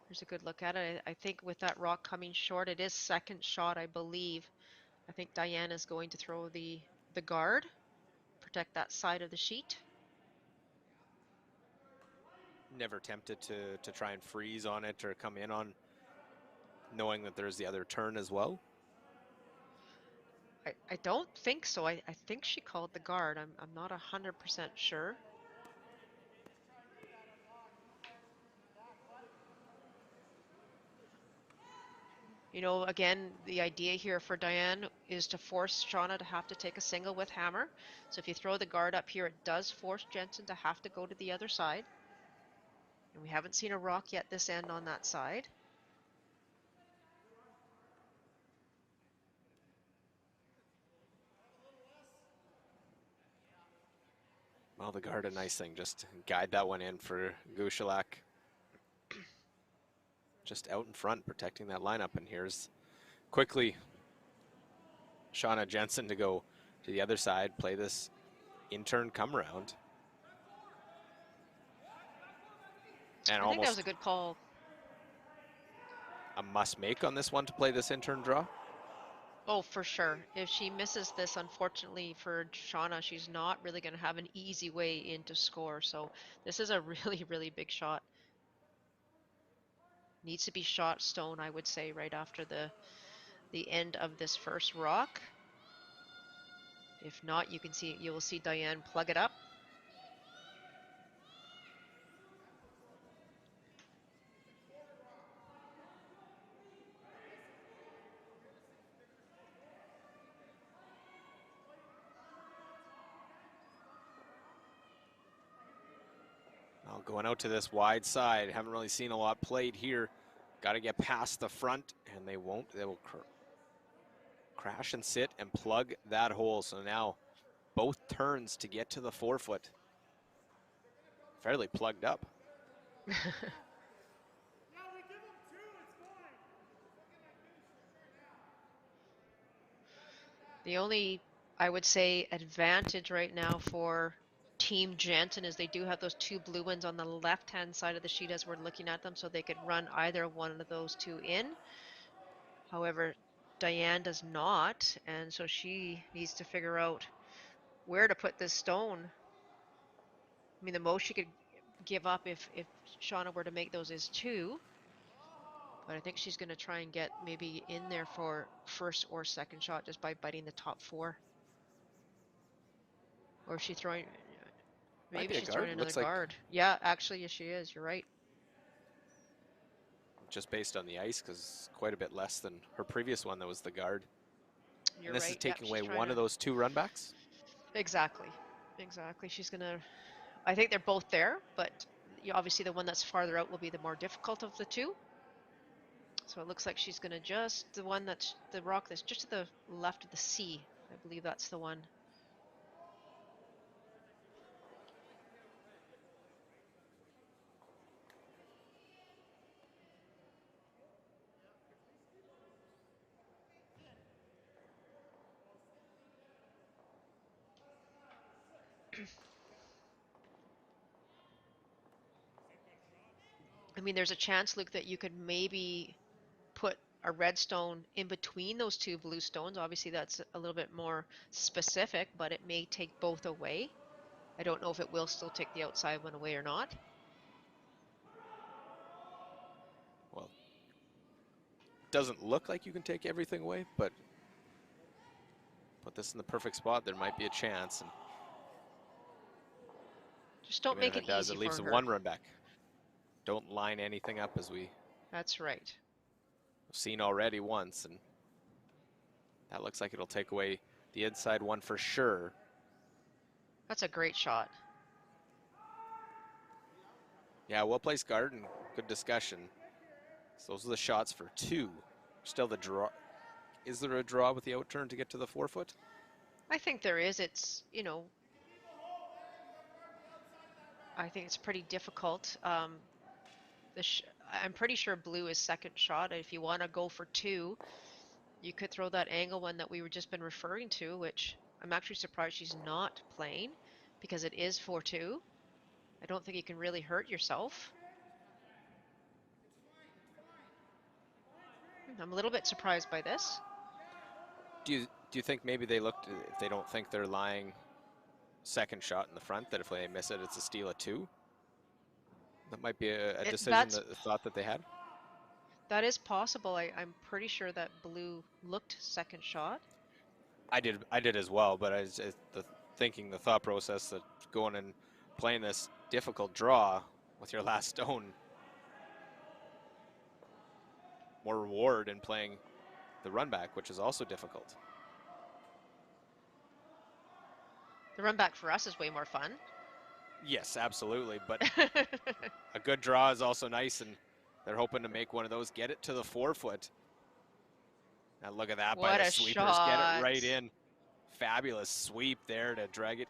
Here's a good look at it. I think with that rock coming short, it is second shot, I believe. I think Diane is going to throw the guard, protect that side of the sheet. Never tempted to try and freeze on it or come in on knowing that there's the other turn as well? I don't think so. I think she called the guard. I'm not 100% sure. Again, the idea here for Diane is to force Shauna to have to take a single with hammer. So if you throw the guard up here, it does force Jensen to have to go to the other side. And we haven't seen a rock yet this end on that side. Well, the guard, a nice thing, just guide that one in for Gushulak. Just out in front, protecting that lineup. And here's quickly Shauna Jensen to go to the other side, play this in-turn come around. And I think that was almost a good call. a must make on this one to play this in-turn draw. Oh, for sure. If she misses this, unfortunately for Shauna, she's not really going to have an easy way in to score. So this is a really, really big shot. Needs to be shot stone, I would say, right after the end of this first rock. If not, you will see Diane plug it up. Well, going out to this wide side, haven't really seen a lot played here. Got to get past the front, and they won't. They will crash and sit and plug that hole. So now both turns to get to the forefoot. Fairly plugged up. The only, I would say, advantage right now for Team Jensen is they do have those two blue ones on the left-hand side of the sheet as we're looking at them, so they could run either one of those two in. However, Diane does not, and so she needs to figure out where to put this stone. I mean, the most she could give up if Shauna were to make those is two, but I think she's going to try and get maybe in there for first or second shot just by biting the top four. Or is she throwing? Might Maybe be a she's throwing guard. another Looks like guard. Yeah, actually, yes, she is. You're right. just based on the ice, because quite a bit less than her previous one that was the guard. You're And this is right. Yeah, taking she's away trying one of to. those two runbacks. Exactly. Exactly. She's gonna. I think they're both there, but obviously the one that's farther out will be the more difficult of the two. So it looks like she's gonna just the one that's the rock that's just to the left of the C. I believe that's the one. I mean, there's a chance, Luke, that you could maybe put a red stone in between those two blue stones. Obviously, that's a little bit more specific, but it may take both away. I don't know if it will still take the outside one away or not. Well, it doesn't look like you can take everything away, but put this in the perfect spot, there might be a chance. And just don't make it does, easy it leaves for her. one run back. Don't line anything up, as we That's right. have seen already once, and that looks like it'll take away the inside one for sure. That's a great shot. Yeah, well-placed guard and good discussion. So those are the shots for 2. Still the draw. Is there a draw with the outturn to get to the 4-foot? I think there is. It's, I think it's pretty difficult. I'm pretty sure blue is second shot. If you want to go for 2, you could throw that angle one that we were just been referring to, which I'm actually surprised she's not playing because it is 4-2. I don't think you can really hurt yourself. I'm a little bit surprised by this. Do you think maybe they looked, if they don't think they're lying second shot in the front, that if they miss it, it's a steal of 2? That might be a decision, a thought that they had. That is possible. I'm pretty sure that blue looked second shot. I did as well, but the thought process that going and playing this difficult draw with your last stone, more reward in playing the run back, which is also difficult. The run back for us is way more fun. Yes, absolutely, but a good draw is also nice, and they're hoping to make one of those, get it to the 4-foot. Now look at that by the sweepers, shot. get it right in. Fabulous sweep there to drag it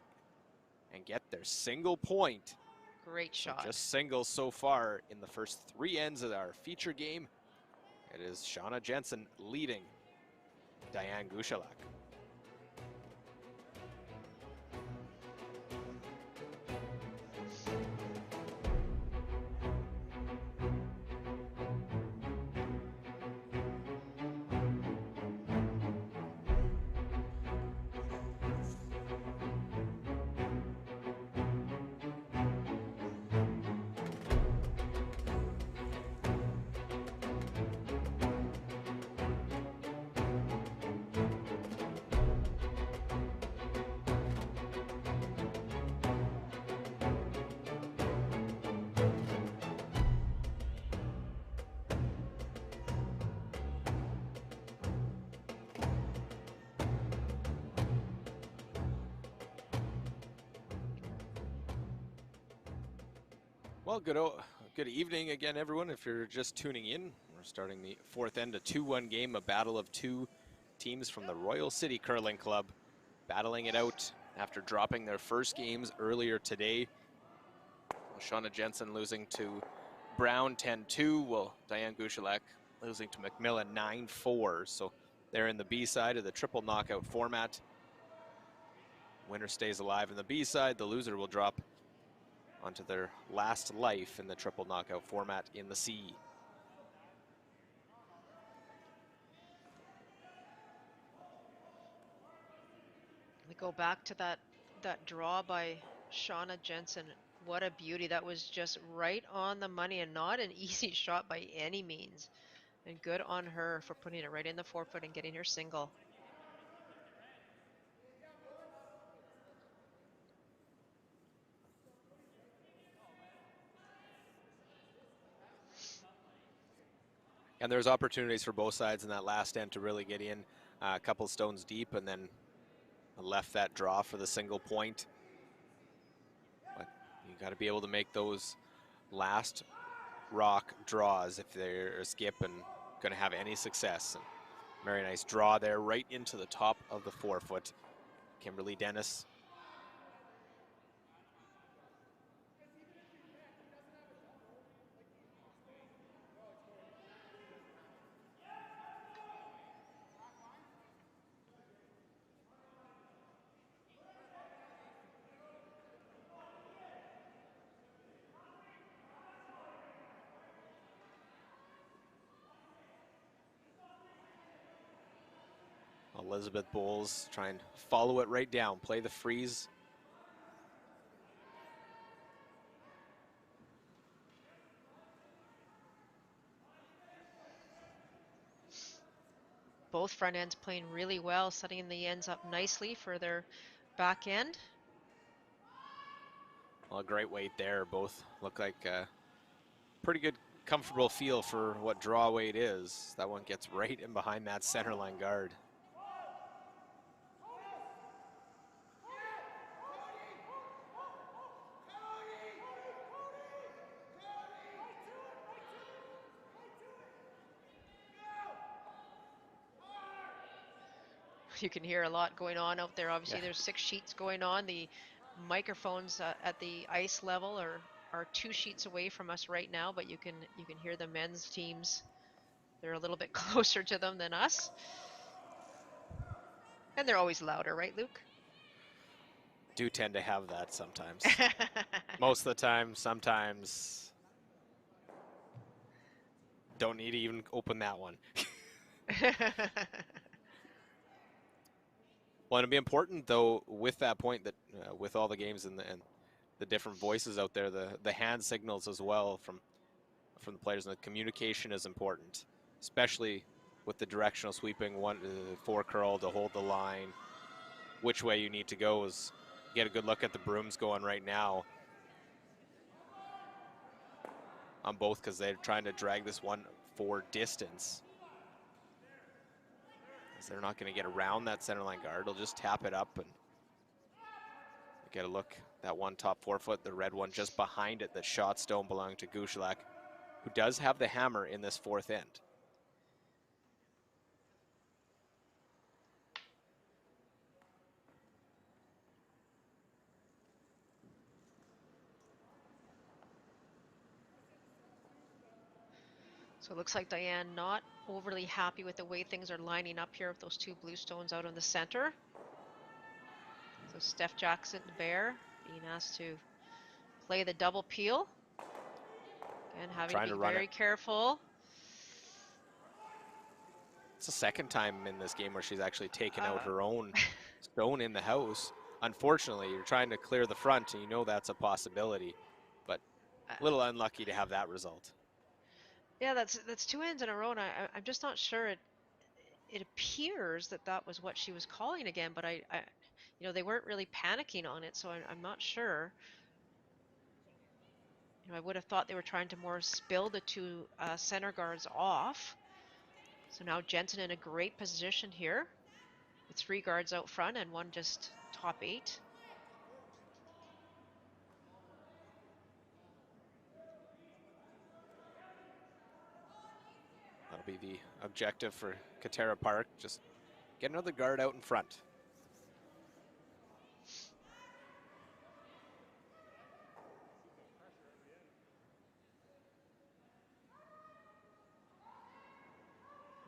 and get their single point. Great shot. Just singles so far in the first 3 ends of our feature game. It is Shauna Jensen leading Diane Gushulak. Well, good evening again, everyone. If you're just tuning in, we're starting the 4th end, a 2-1 game, a battle of 2 teams from the Royal City Curling Club, battling it out after dropping their first games earlier today. Shauna Jensen losing to Brown 10-2, while Diane Gushulak losing to McMillan 9-4. So they're in the B side of the triple knockout format. Winner stays alive in the B side. The loser will drop onto their last life in the triple knockout format in the C. We go back to that draw by Shauna Jensen. What a beauty. That was just right on the money and not an easy shot by any means. And good on her for putting it right in the 4-foot and getting her single. And there's opportunities for both sides in that last end to really get in a couple stones deep, and then left that draw for the single point. But you got to be able to make those last rock draws if they're a skip and going to have any success. And very nice draw there right into the top of the 4-foot. Kimberly Dennis. Elizabeth Bowles try and follow it right down, play the freeze. Both front ends playing really well, setting the ends up nicely for their back end. Well, a great weight there. Both look like a pretty good, comfortable feel for what draw weight is. That one gets right in behind that center line guard. You can hear a lot going on out there. Obviously, Yeah. there's 6 sheets going on. The microphones at the ice level are 2 sheets away from us right now, but you can hear the men's teams. They're a little bit closer to them than us, and they're always louder, right, Luke? Do tend to have that sometimes. Most of the time, sometimes don't need to even open that one. Well, it'll be important though with that point that with all the games and the different voices out there, the hand signals as well from the players, and the communication is important, especially with the directional sweeping one, 4 curl to hold the line. Which way you need to go is get a good look at the brooms going right now on both, because they're trying to drag this one for distance. As they're not going to get around that center line guard. They'll just tap it up and get a look. That one top 4 foot, the red one just behind it, that shot stone belonging to Gushulak, who does have the hammer in this 4th end. So it looks like Diane not overly happy with the way things are lining up here with those 2 blue stones out in the center. So Steph Jackson Bear being asked to play the double peel. Again, having to be very careful. It's the 2nd time in this game where she's actually taken out her own stone in the house. Unfortunately, you're trying to clear the front, and you know that's a possibility, but a little unlucky to have that result. Yeah, that's 2 ends in a row, and I'm just not sure. It appears that was what she was calling again, but I they weren't really panicking on it, so I'm not sure. I would have thought they were trying to more spill the 2 center guards off. So now Jensen in a great position here with 3 guards out front and 1 just top 8. That'll be the objective for Katera Park. Just get another guard out in front.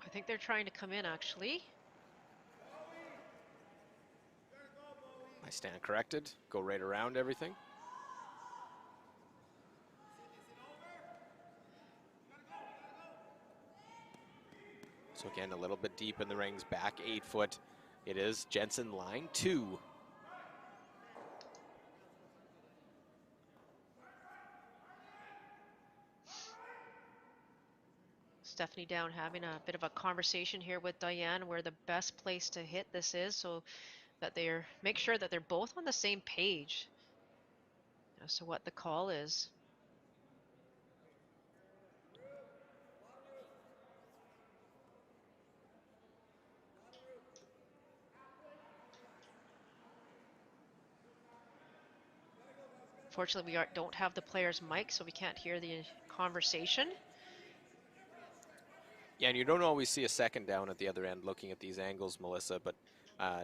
I think they're trying to come in, actually. I stand corrected. Go right around everything. So again, a little bit deep in the rings, back 8 foot. It is Jensen, line 2. Stephanie Down having a bit of a conversation here with Diane where the best place to hit this is, so that make sure that they're both on the same page as to what the call is. Fortunately, we don't have the player's mic, so we can't hear the conversation. Yeah, and you don't always see a second down at the other end looking at these angles, Melissa, but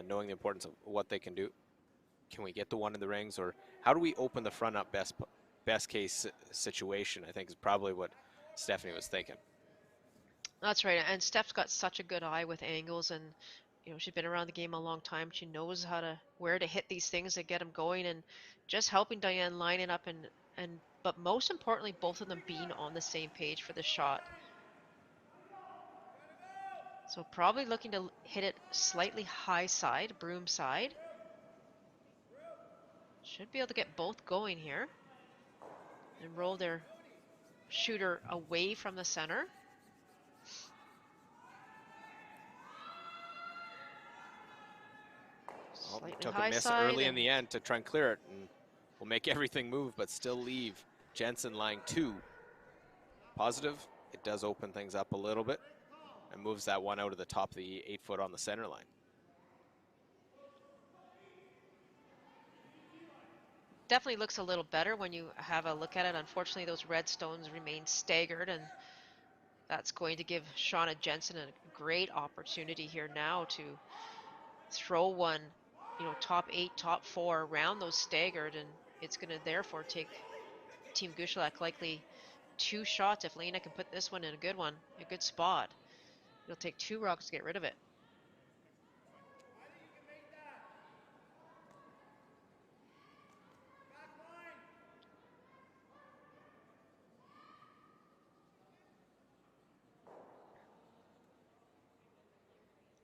knowing the importance of what they can do. Can we get the one in the rings, or how do we open the front up best case situation, I think is probably what Stephanie was thinking. That's right, and Steph's got such a good eye with angles, and she's been around the game a long time. She knows where to hit these things to get them going, and just helping Diane line it up, but most importantly, both of them being on the same page for the shot. So probably looking to hit it slightly high side, broom side. Should be able to get both going here. And roll their shooter away from the center. Well, Slightly took a high miss side early in and the end to try and clear it, and will make everything move, but still leave Jensen lying 2. Positive, it does open things up a little bit and moves that one out of the top of the 8 foot on the center line. definitely looks a little better when you have a look at it. Unfortunately, those red stones remain staggered, and that's going to give Shauna Jensen a great opportunity here now to throw one, top 8, top 4 around those staggered, and it's going to therefore take Team Gushulak likely 2 shots. If Lena can put this one in a good spot, it'll take 2 rocks to get rid of it.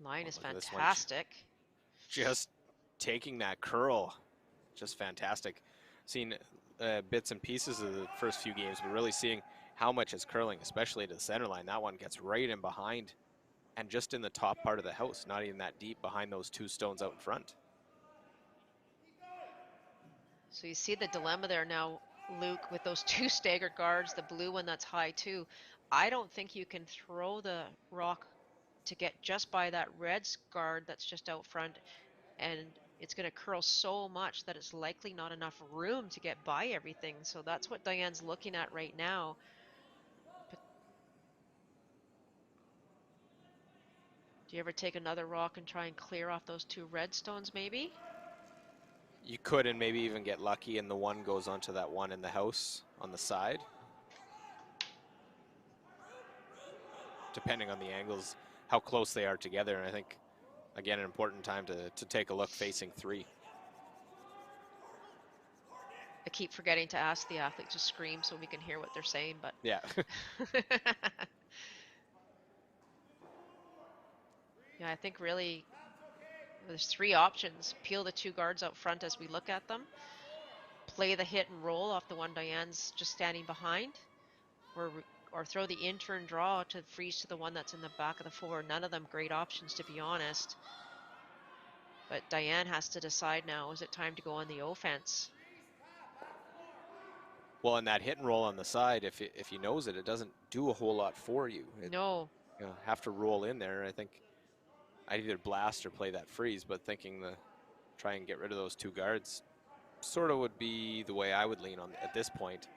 Line is Look at this one. fantastic. Just taking that curl, just fantastic. Seen bits and pieces of the first few games, but really seeing how much is curling, especially to the center line. That one gets right in behind and just in the top part of the house, not even that deep behind those 2 stones out in front. So you see the dilemma there now, Luke, with those 2 staggered guards, the blue one that's high too. I don't think you can throw the rock to get just by that red guard that's just out front, and it's going to curl so much that it's likely not enough room to get by everything. So that's what Diane's looking at right now. But do you ever take another rock and try and clear off those 2 red stones maybe? You could, and maybe even get lucky, and the one goes onto that one in the house on the side. Depending on the angles, how close they are together. And I think, again, an important time to take a look facing 3. I keep forgetting to ask the athlete to scream so we can hear what they're saying, but Yeah. yeah, I think really there's 3 options. Peel the 2 guards out front as we look at them. Play the hit and roll off the one Diane's just standing behind. Or throw the in-turn draw to freeze to the one that's in the back of the 4. None of them great options, to be honest. But Diane has to decide now, is it time to go on the offense? Well, and that hit and roll on the side, if he knows it, it doesn't do a whole lot for you. No. You know, have to roll in there. I think I'd either blast or play that freeze, but thinking try and get rid of those 2 guards sort of would be the way I would lean on at this point.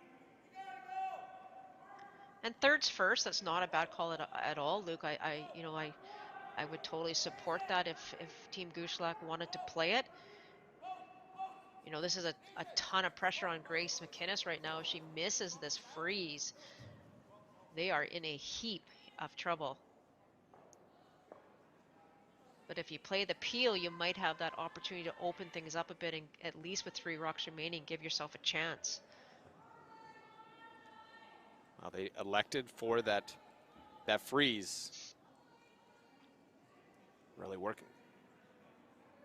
And thirds first, that's not a bad call at all, Luke. I would totally support that if Team Gushulak wanted to play it. This is a ton of pressure on Grace McInnes right now. If she misses this freeze, they are in a heap of trouble. But if you play the peel, you might have that opportunity to open things up a bit, and at least with 3 rocks remaining, give yourself a chance. Well, they elected for that freeze. Really working.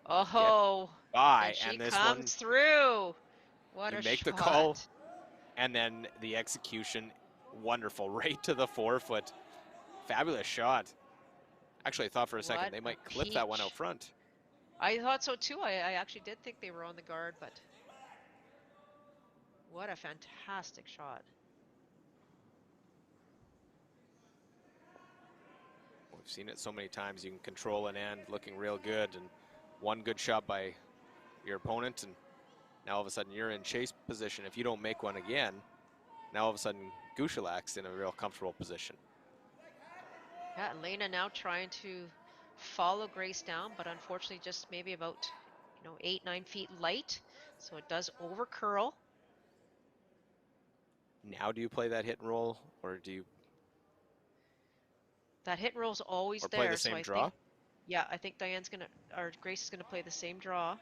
Oh, By, and she and this comes one, through. What you a make shot. the call, and then the execution, wonderful, right to the 4 foot. Fabulous shot. Actually, I thought for a second they might clip that one out front. I thought so too. I actually did think they were on the guard, but what a fantastic shot. We've seen it so many times. You can control an end looking real good, and one good shot by your opponent, and now all of a sudden you're in chase position. If you don't make one again, now all of a sudden Gushulak's in a real comfortable position. Yeah, Elena now trying to follow Grace down, but unfortunately just maybe about 8-9 feet light, so it does over curl. Now do you play that hit and roll, or do you? That hit and roll's always or there. play the same draw? Yeah, I think Grace is gonna play the same draw.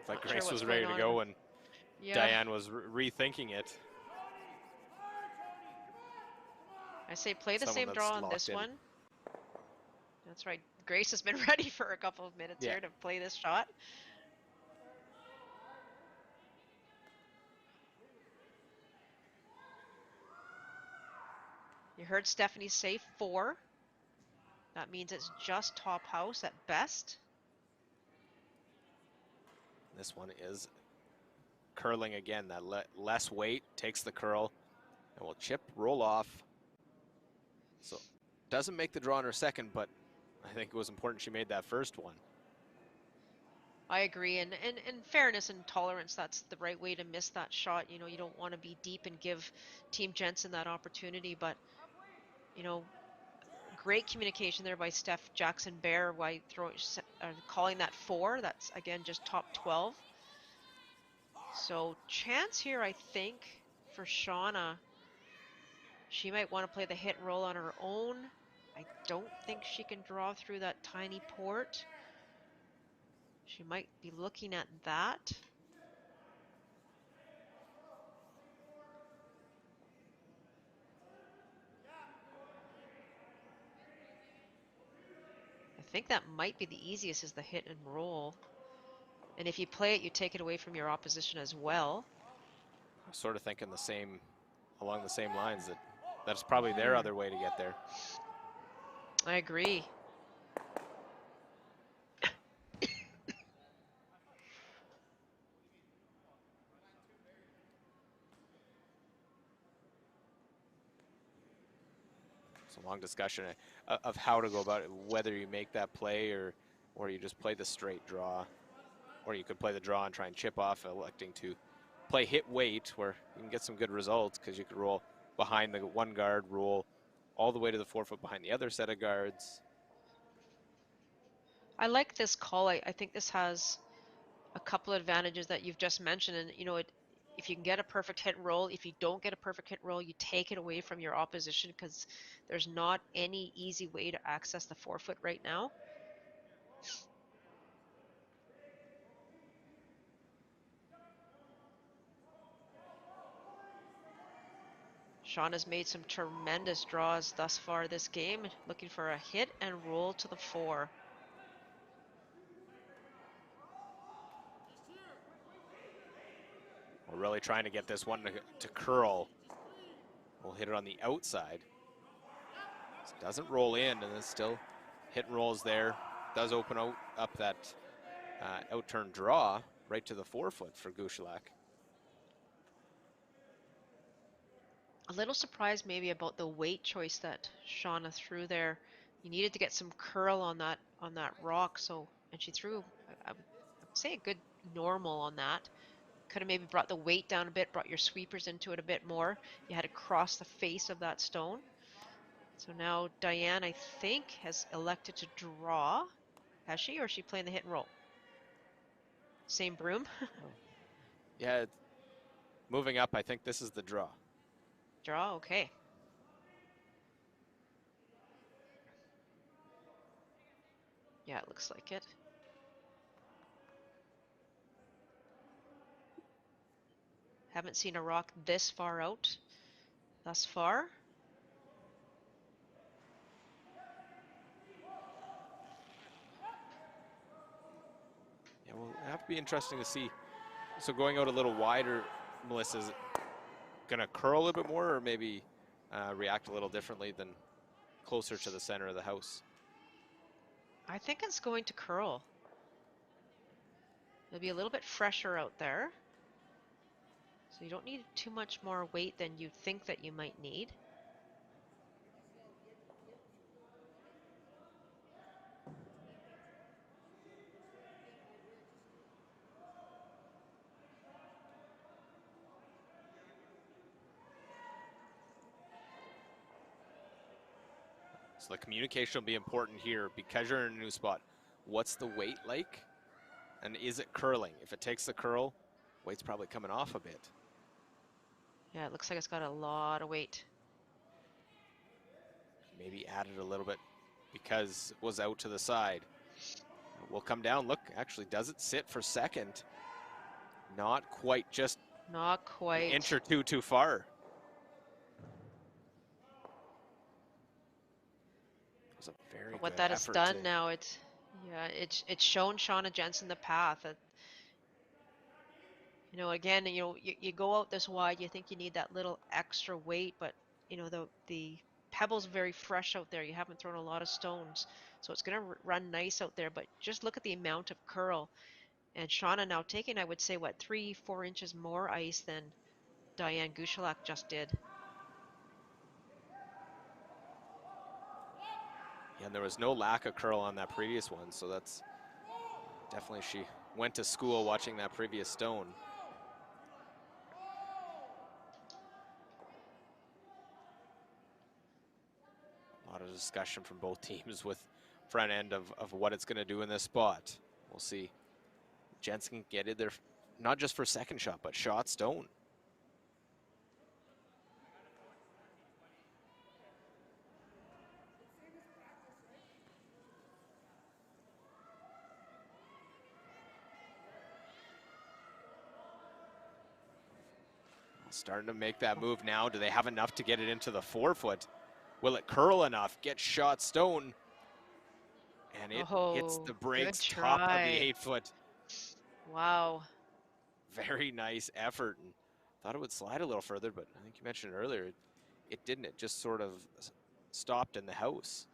Like Grace was ready to go, and Yeah. Diane was rethinking it. I say play the Someone same that's draw on locked this in. one. That's right. Grace has been ready for a couple of minutes Yeah. here to play this shot. You heard Stephanie say 4. That means it's just top house at best. This one is curling again. That less weight takes the curl and will chip, roll off. So doesn't make the draw in her second, but I think it was important she made that first one. I agree, and in fairness and tolerance, that's the right way to miss that shot. You know, you don't want to be deep and give Team Jensen that opportunity, but you know, great communication there by Steph Jackson Bear by calling that 4. That's again just top 12. So chance here, I think, for Shauna. She might want to play the hit and roll on her own. I don't think she can draw through that tiny port. She might be looking at that. I think that might be the easiest, is the hit and roll. And if you play it, you take it away from your opposition as well. I was sort of thinking along the same lines, that that's probably their other way to get there. I agree. It's a long discussion of how to go about it, whether you make that play or you just play the straight draw, or you could play the draw and try and chip off, electing to play hit weight, where you can get some good results because you could roll behind the one guard, roll all the way to the 4 foot behind the other set of guards. I like this call. I think this has a couple of advantages that you've just mentioned. And, you know, if you can get a perfect hit and roll, if you don't get a perfect hit and roll, you take it away from your opposition, because there's not any easy way to access the 4 foot right now. Shauna's made some tremendous draws thus far this game, looking for a hit and roll to the 4. We're really trying to get this one to curl. We'll hit it on the outside. This doesn't roll in, and then still hit and rolls there. Does open up that out-turn draw right to the 4 foot for Gushulak. A little surprised maybe about the weight choice that Shauna threw there. You needed to get some curl on that rock, so, and she threw, I would say, a good normal on that. Could have maybe brought the weight down a bit, brought your sweepers into it a bit more. You had to cross the face of that stone. So now Diane, I think, has elected to draw. Has she, or is she playing the hit and roll? Same broom? Yeah, moving up, I think this is the draw. Draw, okay. Yeah, it looks like it. Haven't seen a rock this far out thus far. Yeah, well, it'll have to be interesting to see. So going out a little wider, Melissa, is it gonna curl a little bit more, or maybe react a little differently than closer to the center of the house? I think it's going to curl. It'll be a little bit fresher out there. So you don't need too much more weight than you think that you might need. So the communication will be important here because you're in a new spot. What's the weight like? And is it curling? If it takes the curl, weight's probably coming off a bit. Yeah, it looks like it's got a lot of weight. Maybe added a little bit because it was out to the side. We'll come down. Look, actually, does it sit for second? Not quite, just Not An inch quite. or two too far. It was a very But what good that has effort to. done now, it's shown Shauna Jensen the path. That, again, you go out this wide, you think you need that little extra weight, but the pebble's very fresh out there. You haven't thrown a lot of stones, so it's going to run nice out there. But just look at the amount of curl. And Shauna now taking, I would say, what, 3-4 inches more ice than Diane Gushulak just did. Yeah, and there was no lack of curl on that previous one, so that's definitely, she went to school watching that previous stone. A lot of discussion from both teams with front end of what it's going to do in this spot. We'll see. Jensen can get it there, not just for second shot, but shot stone. Starting to make that move now. Do they have enough to get it into the 4-foot? Will it curl enough? Get shot stone. And it hits Oh, the good brakes top of the try. 8-foot. Wow. Very nice effort. And thought it would slide a little further, but I think you mentioned earlier, it didn't. It just sort of stopped in the house.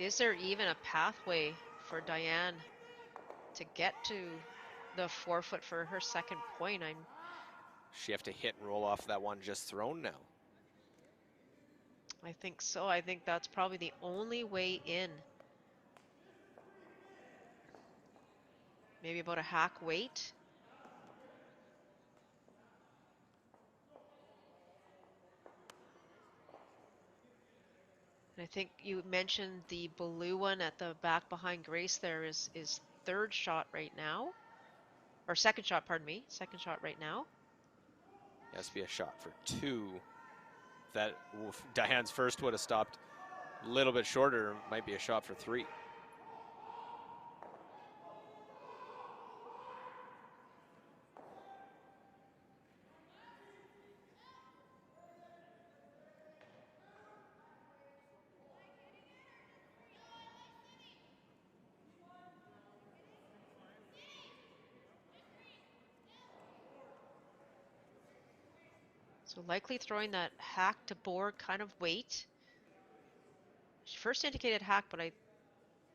Is there even a pathway for Diane to get to the 4-foot for her second point? She have to hit and roll off that one just thrown now. I think so. I think that's probably the only way in. Maybe about a hack weight. And I think you mentioned the blue one at the back behind Grace there is third shot right now. Or second shot, pardon me. Second shot right now. It has to be a shot for 2. That Diane's first would have stopped a little bit shorter, might be a shot for 3. So likely throwing that hack to board kind of weight. She first indicated hack, but I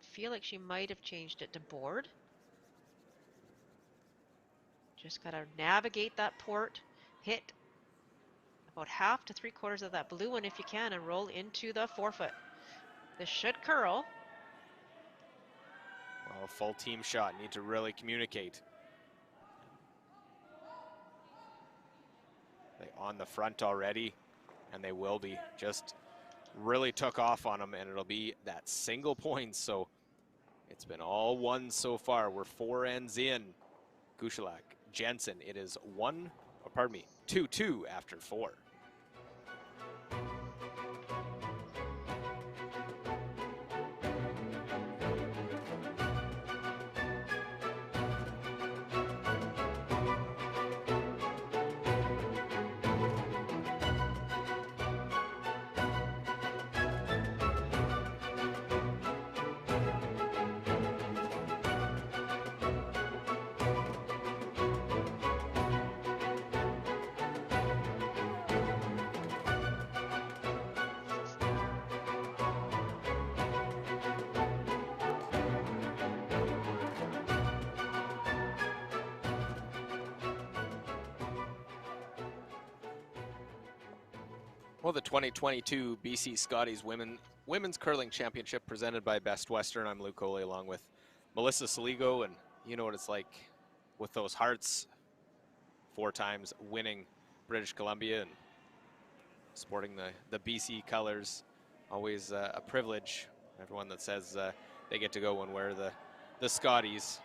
feel like she might have changed it to board. Just got to navigate that port, hit about half to 3/4 of that blue one if you can, and roll into the 4-foot. This should curl. Well, a full team shot, need to really communicate. They on the front already, and they will be. Just really took off on them, and it'll be that single point. So it's been all one so far. We're 4 ends in. Gushulak, Jensen, it is 2-2 after 4. Well, the 2022 BC Scotties Women's Curling Championship presented by Best Western. I'm Luke Coley along with Melissa Saligo, and you know what it's like with those hearts. 4 times winning British Columbia and sporting the BC colors. Always a privilege. Everyone that says they get to go and wear the Scotties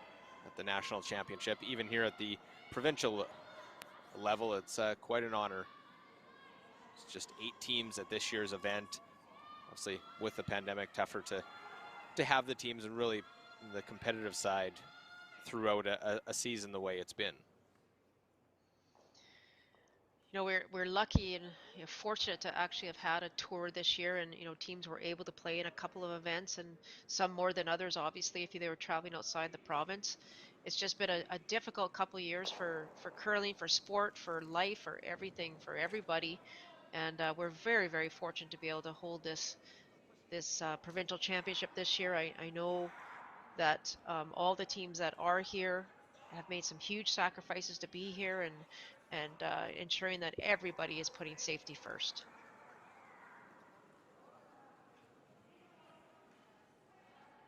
at the national championship. Even here at the provincial level, it's quite an honor. It's just 8 teams at this year's event. Obviously, with the pandemic, tougher to have the teams and really the competitive side throughout a season the way it's been. You know, we're lucky and fortunate to actually have had a tour this year, and teams were able to play in a couple of events, and some more than others. Obviously, if they were traveling outside the province, it's just been a difficult couple of years for curling, for sport, for life, for everything, for everybody. And we're very fortunate to be able to hold this provincial championship this year. I know that all the teams that are here have made some huge sacrifices to be here, and ensuring that everybody is putting safety first.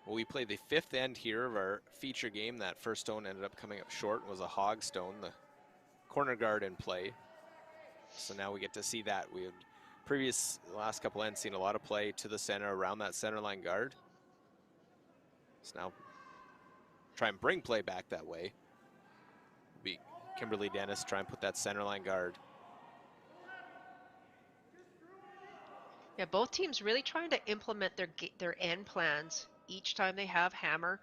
Well, we played the 5th end here of our feature game. That first stone ended up coming up short. It was a hog stone, the corner guard in play. So now we get to see that. We had last couple ends seen a lot of play to the center around that center line guard. So now try and bring play back that way. Be Kimberly Dennis try and put that center line guard. Yeah, both teams really trying to implement their end plans each time they have hammer,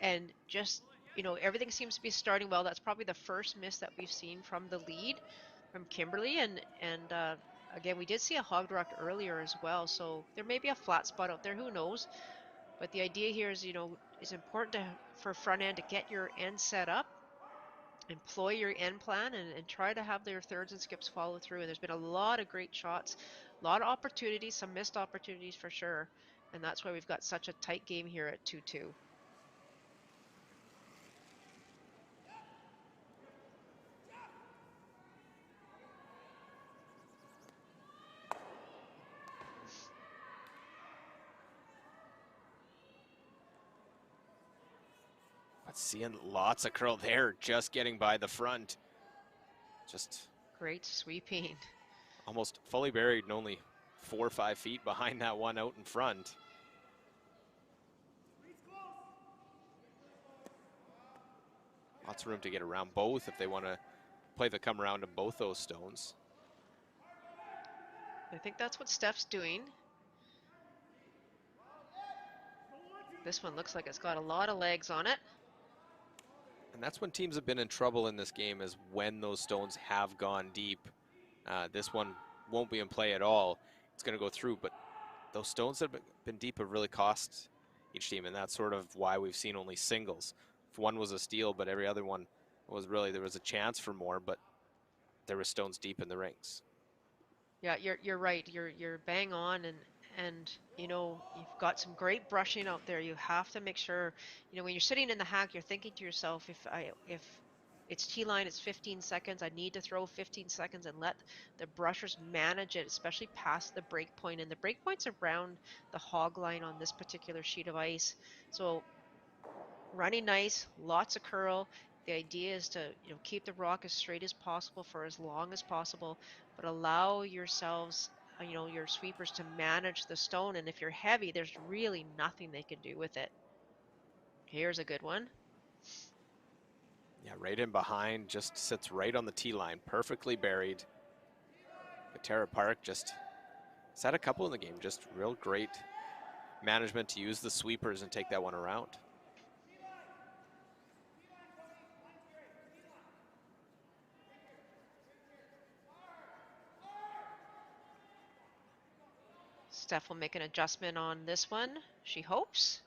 and just everything seems to be starting well. That's probably the first miss that we've seen from the lead from Kimberly, and again, we did see a hog direct earlier as well, so there may be a flat spot out there, who knows. But the idea here is, it's important for front end to get your end set up, employ your end plan, and try to have their thirds and skips follow through. And there's been a lot of great shots, a lot of opportunities, some missed opportunities for sure. And that's why we've got such a tight game here at 2-2. But seeing lots of curl there, just getting by the front. Just great sweeping. Almost fully buried and only 4 or 5 feet behind that one out in front. Lots of room to get around both if they want to play the come around to both those stones. I think that's what Steph's doing. This one looks like it's got a lot of legs on it. And that's when teams have been in trouble in this game, is when those stones have gone deep. This one won't be in play at all. It's going to go through, but those stones that have been deep have really cost each team, and that's sort of why we've seen only singles. If one was a steal, but every other one was really, there was a chance for more, but there were stones deep in the rings. Yeah, you're right. You're bang on, and you've got some great brushing out there. You have to make sure, when you're sitting in the hack, you're thinking to yourself, if it's T-line, it's 15 seconds, I need to throw 15 seconds and let the brushers manage it, especially past the break point. And the break point's around the hog line on this particular sheet of ice. So running nice, lots of curl. The idea is to keep the rock as straight as possible for as long as possible, but allow yourselves, your sweepers, to manage the stone. And if you're heavy, there's really nothing they can do with it. Here's a good one. Yeah, right in behind, just sits right on the tee line, perfectly buried. Tara Park just has had a couple in the game, just real great management to use the sweepers and take that one around. Steph will make an adjustment on this one, she hopes.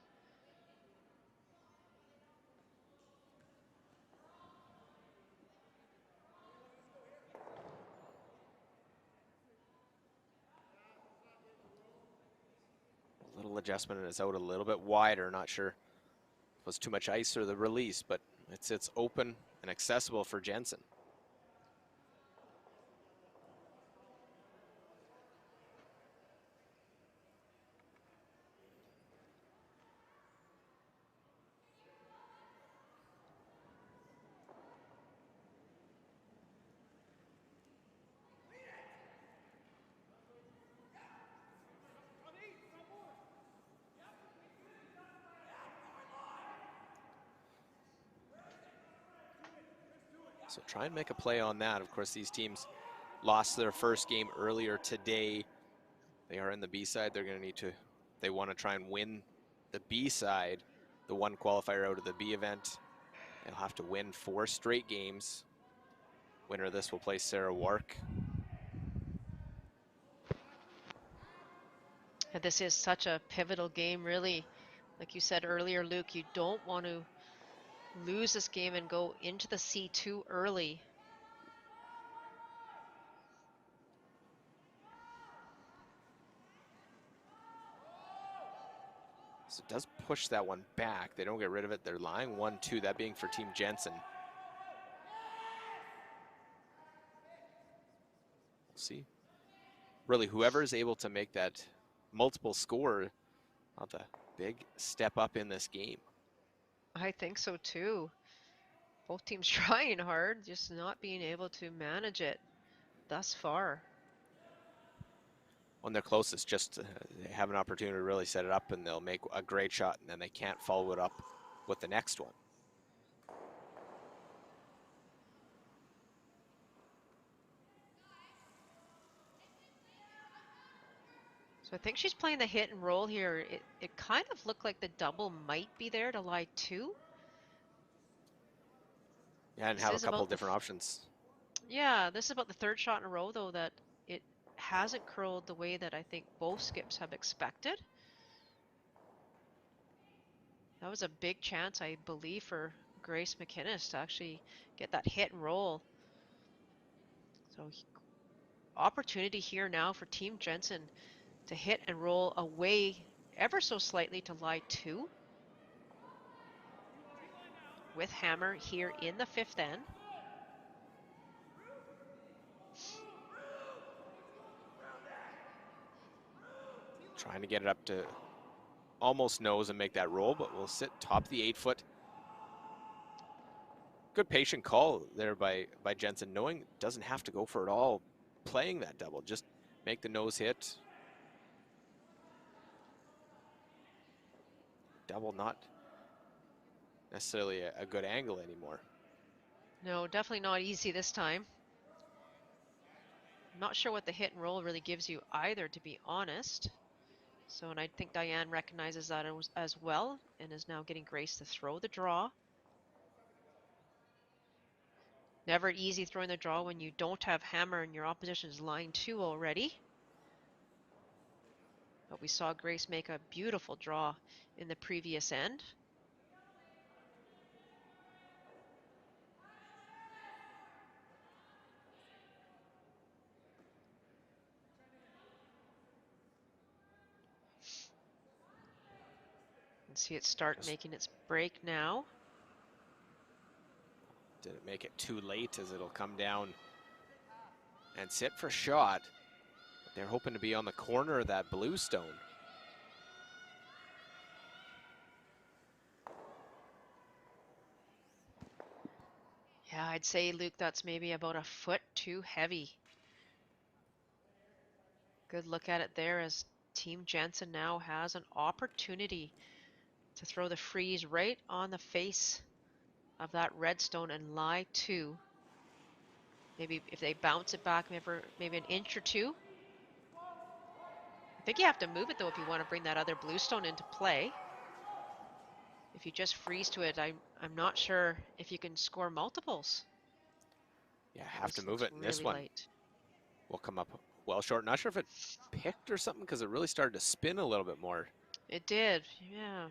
A little adjustment and it's out a little bit wider. Not sure if it was too much ice or the release, but it's open and accessible for Jensen. So try and make a play on that. Of course, these teams lost their first game earlier today. They are in the B side. They're going to need to, they want to try and win the B side, the one qualifier out of the B event. They'll have to win 4 straight games. Winner of this will play Sarah Wark. And this is such a pivotal game, really. Like you said earlier, Luke, you don't want to lose this game and go into the C too early. So it does push that one back. They don't get rid of it. They're lying 1-2, that being for Team Jensen. We'll see. Really, whoever is able to make that multiple score, the big step up in this game. I think so too. Both teams trying hard, just not being able to manage it thus far. When they're closest, just they have an opportunity to really set it up, and they'll make a great shot, and then they can't follow it up with the next one. So I think she's playing the hit and roll here. It kind of looked like the double might be there to lie 2. Yeah, and This have a is couple about different options. Yeah, this is about the 3rd shot in a row, though, that it hasn't curled the way that I think both skips have expected. That was a big chance, I believe, for Grace McInnes to actually get that hit and roll. So opportunity here now for Team Jensen to hit and roll away ever so slightly to lie 2 with hammer here in the 5th end. Trying to get it up to almost nose and make that roll, but we'll sit top the 8-foot. Good patient call there by Jensen, knowing it doesn't have to go for it all, playing that double, just make the nose hit. Double not necessarily a good angle anymore. No, definitely not easy this time. I'm not sure what the hit and roll really gives you either, to be honest. So, and I think Diane recognizes that as well and is now getting Grace to throw the draw. Never easy throwing the draw when you don't have hammer and your opposition is line 2 already. But we saw Grace make a beautiful draw in the previous end. And see it start making its break now. Didn't make it too late, as it'll come down and sit for shot. They're hoping to be on the corner of that blue stone. Yeah, I'd say, Luke, that's maybe about a foot too heavy. Good look at it there as Team Jensen now has an opportunity to throw the freeze right on the face of that redstone and lie 2. Maybe if they bounce it back maybe an inch or 2. I think you have to move it, though, if you want to bring that other bluestone into play. If you just freeze to it, I'm not sure if you can score multiples. Yeah, have to move it. And this one light. will come up well short. Not sure if it picked or something, because it really started to spin a little bit more. It did, yeah.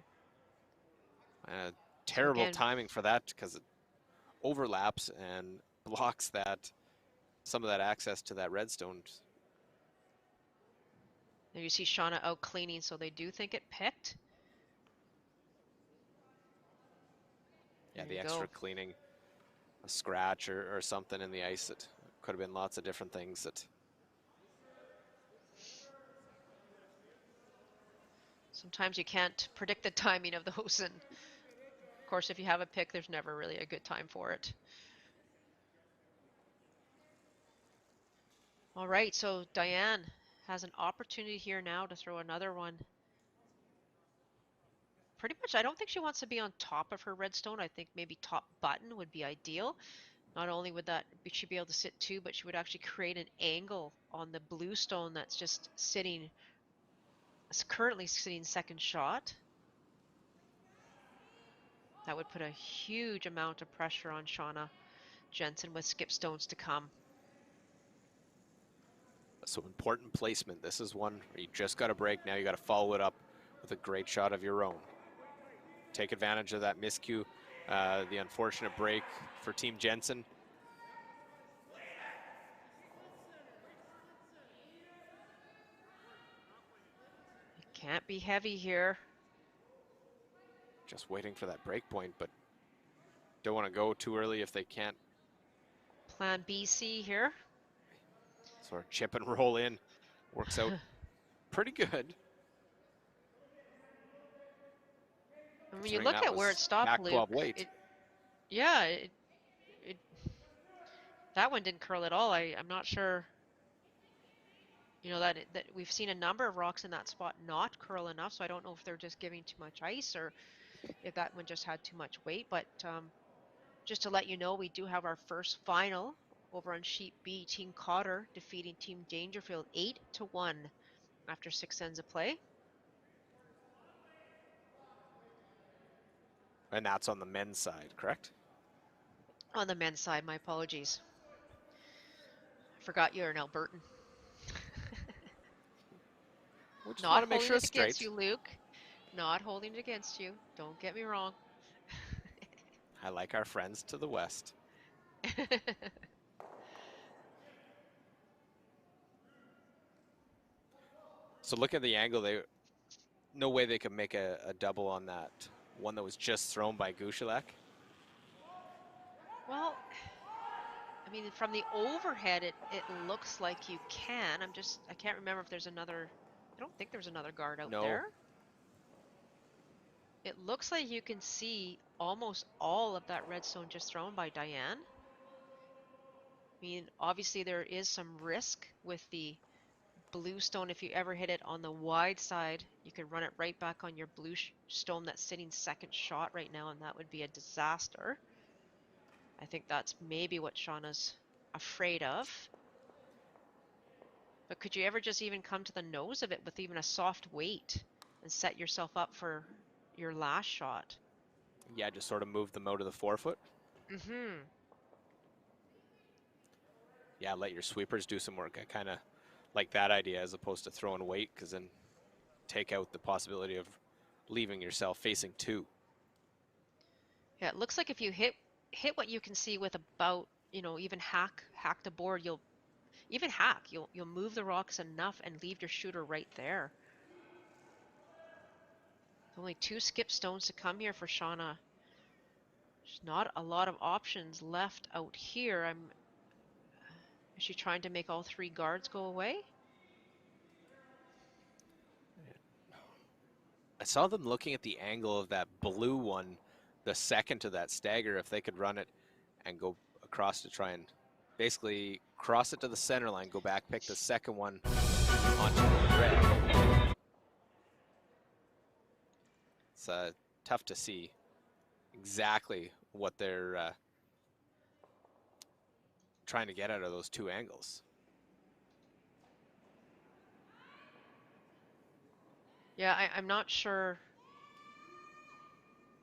Terrible timing for that, because it overlaps and blocks that some of that access to that redstone. There you see Shauna out cleaning, so they do think it picked. Yeah, the extra cleaning, a scratch or something in the ice. It could have been lots of different things that. Sometimes you can't predict the timing of those, and of course, if you have a pick, there's never really a good time for it. All right, so Diane has an opportunity here now to throw another one. Pretty much, I don't think she wants to be on top of her redstone. I think maybe top button would be ideal. Not only would she be able to sit two, but she would actually create an angle on the blue stone that's just sitting, currently sitting second shot. That would put a huge amount of pressure on Shauna Jensen with skip stones to come. So important placement. This is one where you just got to break. Now you got to follow it up with a great shot of your own. Take advantage of that miscue, the unfortunate break for Team Jensen. You can't be heavy here. Just waiting for that break point, but don't want to go too early if they can't. Plan BC here. Sort of chip and roll in. Works out pretty good. And when you look at where it stopped, back 12 Luke, weight. it that one didn't curl at all. I'm not sure. You know that we've seen a number of rocks in that spot not curl enough, so I don't know if they're just giving too much ice or if that one just had too much weight. But just to let you know, we do have our first final over on Sheet B. Team Cotter defeating Team Dangerfield 8-1 after 6 ends of play. And that's on the men's side, correct? On the men's side, my apologies. I forgot you're an Albertan. We just Not want to make holding sure it it's against straight. you, Luke. Not holding it against you. Don't get me wrong. I like our friends to the west. So look at the angle. No way they could make a double on that one that was just thrown by Gushulak. Well, I mean, from the overhead, it looks like you can. I can't remember if there's another. I don't think there's another guard out there. It looks like you can see almost all of that redstone just thrown by Diane. I mean, obviously there is some risk with the blue stone. If you ever hit it on the wide side, you could run it right back on your blue stone that's sitting second shot right now, and that would be a disaster. I think that's maybe what Shauna's afraid of. But could you ever just even come to the nose of it with even a soft weight and set yourself up for your last shot? Yeah, just sort of move them out of the forefoot. Mm-hmm. Yeah, let your sweepers do some work. I kind of like that idea as opposed to throwing weight, because then take out the possibility of leaving yourself facing two. Yeah, it looks like if you hit what you can see with about, even hack the board, you'll move the rocks enough and leave your shooter right there. Only 2 skip stones to come here for Shauna. There's not a lot of options left out here. Is she trying to make all 3 guards go away? I saw them looking at the angle of that blue one, the second to that stagger, if they could run it and go across to try and basically cross it to the center line, go back, pick the second one onto the red. It's tough to see exactly what they're trying to get out of those 2 angles. Yeah, I'm not sure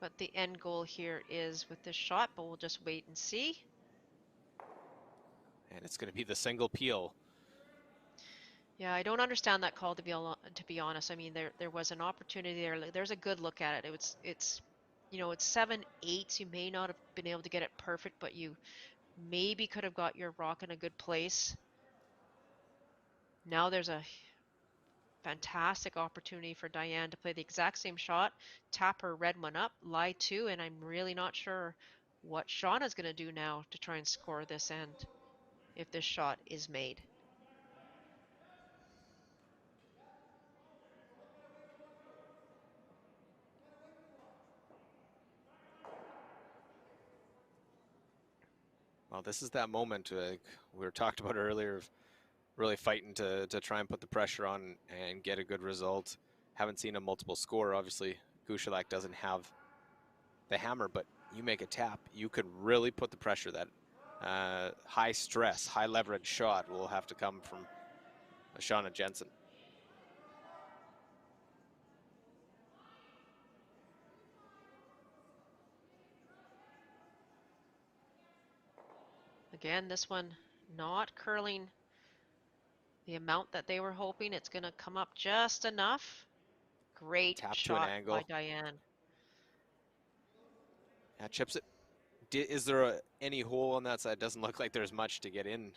what the end goal here is with this shot, but we'll just wait and see. And it's going to be the single peel. Yeah, I don't understand that call, to be honest. I mean, there was an opportunity there. There's a good look at it. It's 7/8. You may not have been able to get it perfect, but you maybe could have got your rock in a good place. Now there's a fantastic opportunity for Diane to play the exact same shot, tap her red one up, lie 2, and I'm really not sure what Shauna's going to do now to try and score this end if this shot is made. Well, this is that moment we were talked about earlier of really fighting to try and put the pressure on and get a good result. Haven't seen a multiple score. Obviously, Gushulak doesn't have the hammer, but you make a tap, you could really put the pressure that high stress, high leverage shot will have to come from Shauna Jensen. Again, this one not curling the amount that they were hoping. It's going to come up just enough. Great Tap to an shot by angle. Diane. Yeah, chips it. Is there any hole on that side? Doesn't look like there's much to get in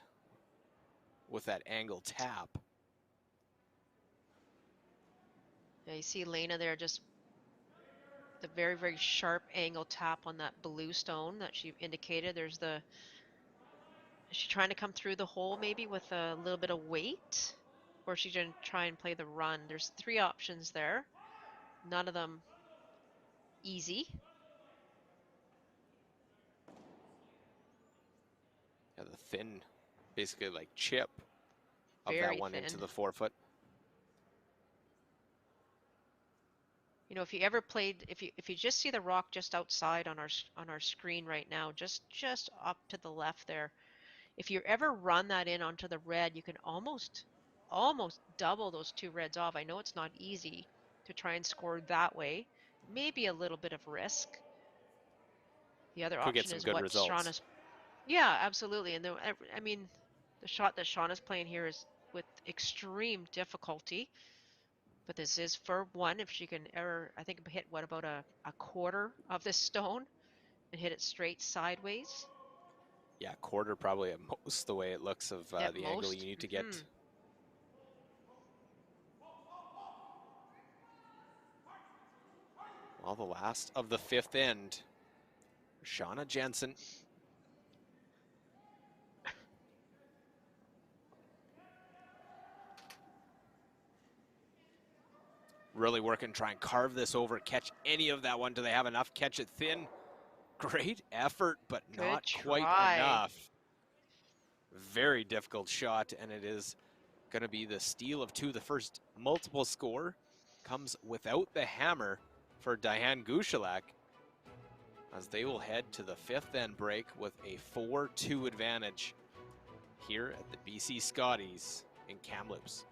with that angle tap. Yeah, you see Lena there, just the very, very sharp angle tap on that blue stone that she indicated. There's the, is she trying to come through the hole maybe with a little bit of weight? Or is she going to try and play the run? There's 3 options there. None of them easy. Yeah, the thin, basically like chip of that Very one thin. into the 4-foot. You know, if you ever played, if you just see the rock just outside on our screen right now, just up to the left there, if you ever run that in onto the red, you can almost double those 2 reds off. I know it's not easy to try and score that way. Maybe a little bit of risk. The other Could get option some is good what results. Shauna's. Yeah, absolutely. And I mean, the shot that Shauna's playing here is with extreme difficulty. But this is for 1. If she can ever, I think, hit what about a quarter of this stone and hit it straight sideways. Yeah, quarter probably at most the way it looks of At the angle most. you need to get. Well, the last of the 5th end, Shauna Jensen. Really working, try and carve this over, catch any of that one. Do they have enough? Catch it thin. Great effort, but Good not quite try. enough. Very difficult shot, and it is going to be the steal of 2. The first multiple score comes without the hammer for Diane Gushulak, as they will head to the 5th end break with a 4-2 advantage here at the BC Scotties in Kamloops.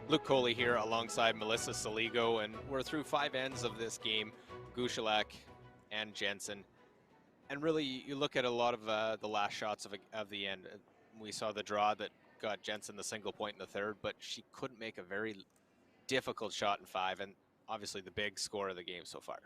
Luke Coley here alongside Melissa Saligo, and we're through 5 ends of this game, Gushulak and Jensen. And really, you look at a lot of the last shots of the end. We saw the draw that got Jensen the single point in the third, but she couldn't make a very difficult shot in 5, and obviously the big score of the game so far.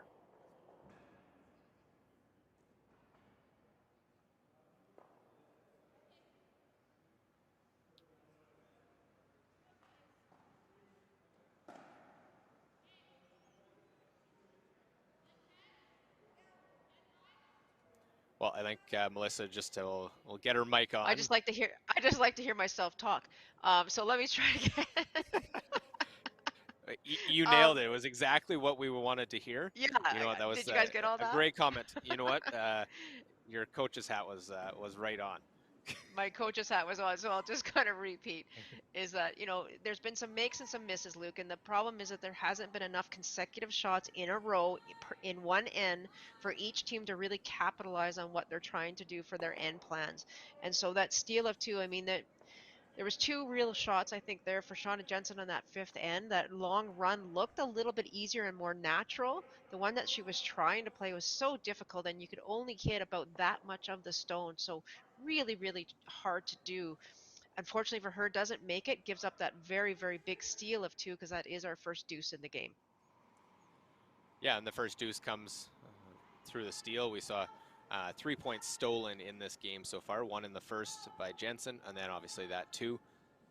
Well, I think Melissa just will get her mic I on. just like to hear I just like to hear myself talk. So let me try again. You um, nailed it. It was exactly what we wanted to hear. yeah, You know what? That was did you guys get all a that? great comment. You know what? Your coach's hat was right on. My coach's hat was on, so I'll just kind of repeat is that, there's been some makes and some misses, Luke, and the problem is that there hasn't been enough consecutive shots in a row in one end for each team to really capitalize on what they're trying to do for their end plans. And so that steal of two, I mean, that there was two real shots, I think, there for Shauna Jensen on that fifth end. That long run looked a little bit easier and more natural. The one that she was trying to play was so difficult, and you could only hit about that much of the stone. So really, really hard to do. Unfortunately for her, doesn't make it. Gives up that very, very big steal of two because that is our first deuce in the game. Yeah, and the first deuce comes through the steal. We saw 3 points stolen in this game so far. One in the first by Jensen, and then obviously that two.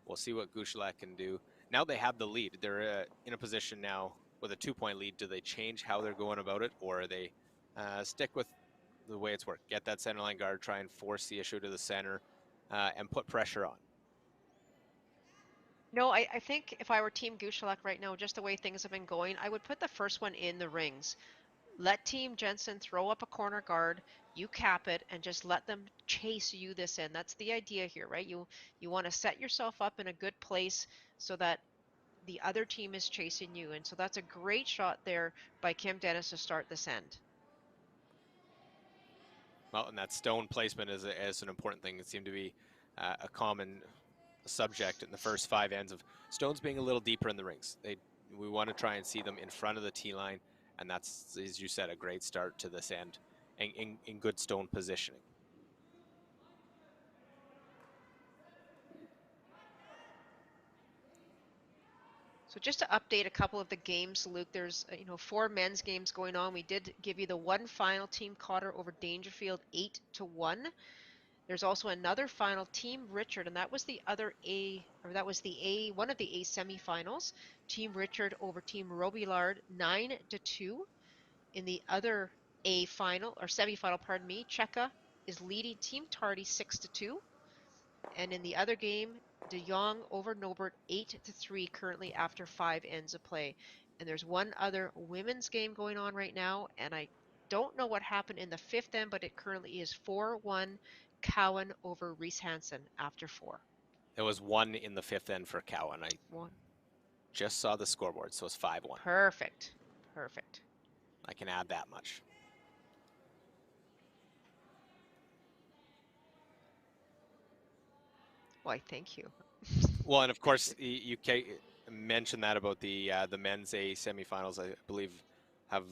We'll see what Gushulak can do. Now they have the lead. They're in a position now with a 2-point lead. Do they change how they're going about it, or they stick with the way it's worked? Get that centerline guard, try and force the issue to the center, and put pressure on. No, I think if I were Team Gushulak right now, just the way things have been going, I would put the first one in the rings. Let Team Jensen throw up a corner guard, you cap it, and just let them chase you this in. That's the idea here, right? You want to set yourself up in a good place so that the other team is chasing you. And so that's a great shot there by Kim Dennis to start this end. Well, and that stone placement is an important thing. It seemed to be a common subject in the first 5 ends of stones being a little deeper in the rings. We want to try and see them in front of the tee line, and that's, as you said, a great start to this end in good stone positioning. So just to update a couple of the games, Luke, there's 4 men's games going on. We did give you the one final, Team Cotter over Dangerfield 8-1. There's also another final, Team Richard, and that was the other A, or that was the A, one of the A semifinals. Team Richard over Team Robillard 9-2. In the other A final, or semifinal, pardon me, Cheka is leading Team Tardy 6-2. And in the other game, De Jong over Nobert 8-3 currently after 5 ends of play. And there's one other women's game going on right now, and I don't know what happened in the fifth end, but it currently is 4-1 Cowan over Reese Hansen after 4. There was one in the fifth end for Cowan. I One. just saw the scoreboard, so it's 5-1. Perfect. Perfect. I can add that much. Why, thank you. Well, and of course, you mentioned that about the men's A semifinals. I believe have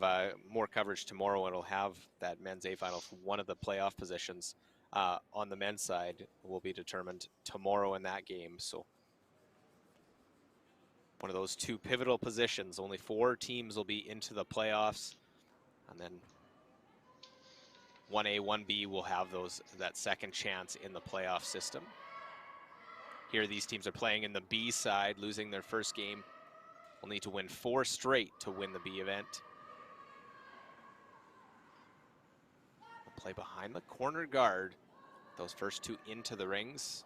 more coverage tomorrow, and it'll have that men's A final for one of the playoff positions on the men's side will be determined tomorrow in that game. So one of those two pivotal positions. Only 4 teams will be into the playoffs, and then 1A, 1B will have that second chance in the playoff system. Here, these teams are playing in the B side, losing their first game. Will need to win 4 straight to win the B event. We'll play behind the corner guard. Those first 2 into the rings.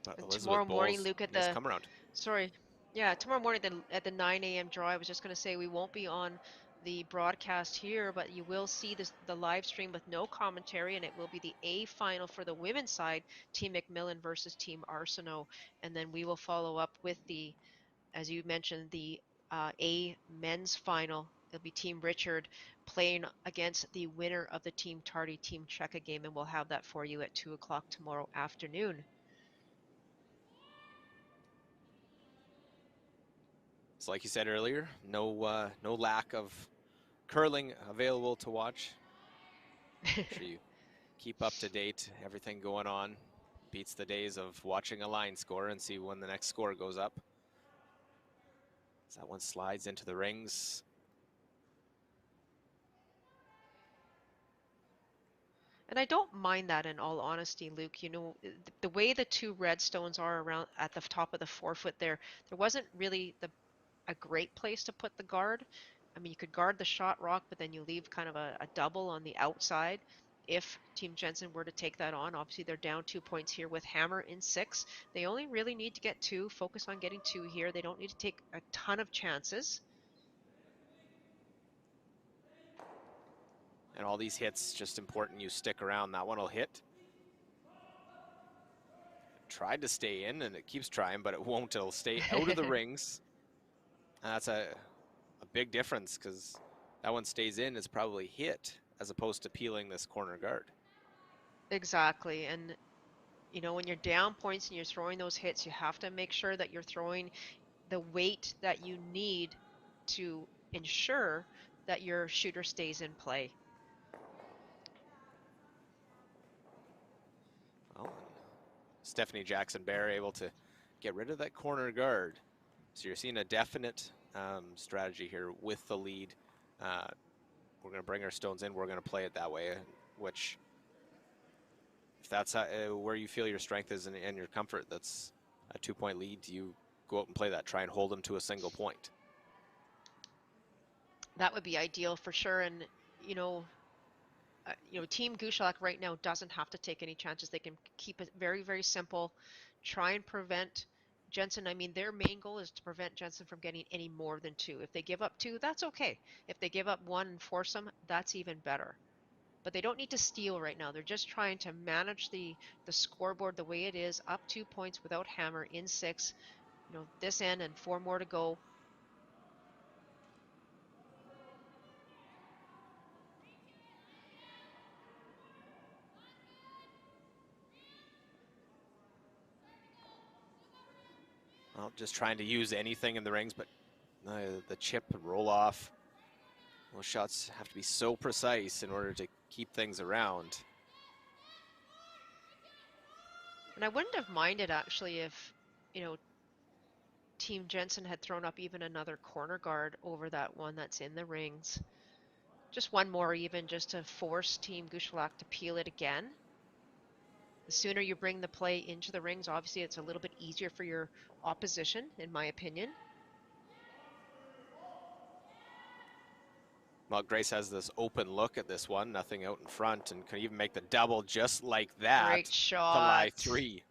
But And Elizabeth tomorrow morning, Bowles Luke, at in this the come around. sorry, yeah, tomorrow morning at the 9 a.m. draw, I was just going to say we won't be on the broadcast here, but you will see the live stream with no commentary, and it will be the A final for the women's side, Team McMillan versus Team Arsenault, and then we will follow up with the, as you mentioned, the A men's final. It'll be Team Richard playing against the winner of the Team Tardy Team Cheka game, and we'll have that for you at 2 o'clock tomorrow afternoon. So like you said earlier, no lack of curling available to watch. Make sure you keep up to date, everything going on. Beats the days of watching a line score and see when the next score goes up. As that one slides into the rings. And I don't mind that, in all honesty, Luke. You know, the way the two red stones are around at the top of the forefoot there wasn't really a great place to put the guard. I mean, you could guard the shot rock, but then you leave kind of a double on the outside. If Team Jensen were to take that on, obviously they're down 2 points here with hammer in 6. They only really need to get 2, focus on getting 2 here. They don't need to take a ton of chances. And all these hits, just important you stick around. That one will hit. Tried to stay in, and it keeps trying, but it won't. It'll stay out of the rings. And that's a big difference, because that one stays in, it's probably hit, as opposed to peeling this corner guard. Exactly. And, you know, when you're down points and you're throwing those hits, you have to make sure that you're throwing the weight that you need to ensure that your shooter stays in play. Well, Stephanie Jackson-Bear able to get rid of that corner guard. So you're seeing a definite strategy here with the lead. We're going to bring our stones in. We're going to play it that way, which, if that's where you feel your strength is and your comfort, that's a 2-point lead. You go out and play that. Try and hold them to a single point. That would be ideal for sure. And, you know, Team Gushulak right now doesn't have to take any chances. They can keep it very, very simple. Try and prevent Jensen. I mean, their main goal is to prevent Jensen from getting any more than 2. If they give up 2, that's okay. If they give up 1 and force them, that's even better. But they don't need to steal right now. They're just trying to manage the scoreboard the way it is, up 2 points without hammer in 6. You know, this end and 4 more to go. Well, just trying to use anything in the rings, but the chip and roll off. Those shots have to be so precise in order to keep things around. And I wouldn't have minded actually if, you know, Team Jensen had thrown up even another corner guard over that one that's in the rings. Just one more even, just to force Team Gushulak to peel it again. The sooner you bring the play into the rings, obviously it's a little bit easier for your opposition, in my opinion. Well, Grace has this open look at this one, nothing out in front, and can even make the double just like that Great to lie shot. 3.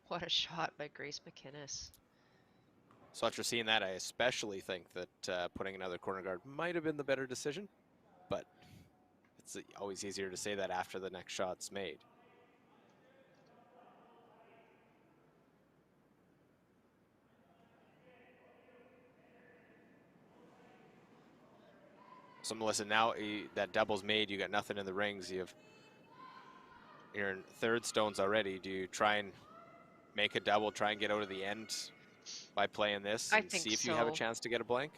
What a shot by Grace McInnes. So after seeing that, I especially think that putting another corner guard might have been the better decision, but it's always easier to say that after the next shot's made. So Melissa, now that double's made, you got nothing in the rings. You're in third stones already. Do you try and make a double, try and get out of the end by playing this I and think see if you have a so. chance to get a blank?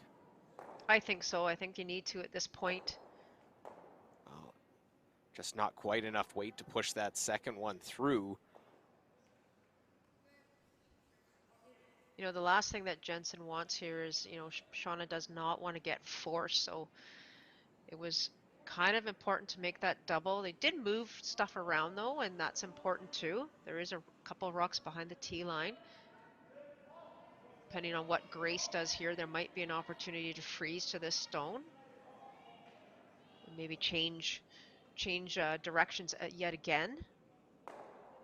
I think so. I think you need to at this point. Well, just not quite enough weight to push that second one through. You know, the last thing that Jensen wants here is, you know, Shauna does not want to get forced, so it was kind of important to make that double. They did move stuff around though, and that's important too. There is a couple rocks behind the tee line. Depending on what Grace does here, there might be an opportunity to freeze to this stone. And maybe change directions yet again.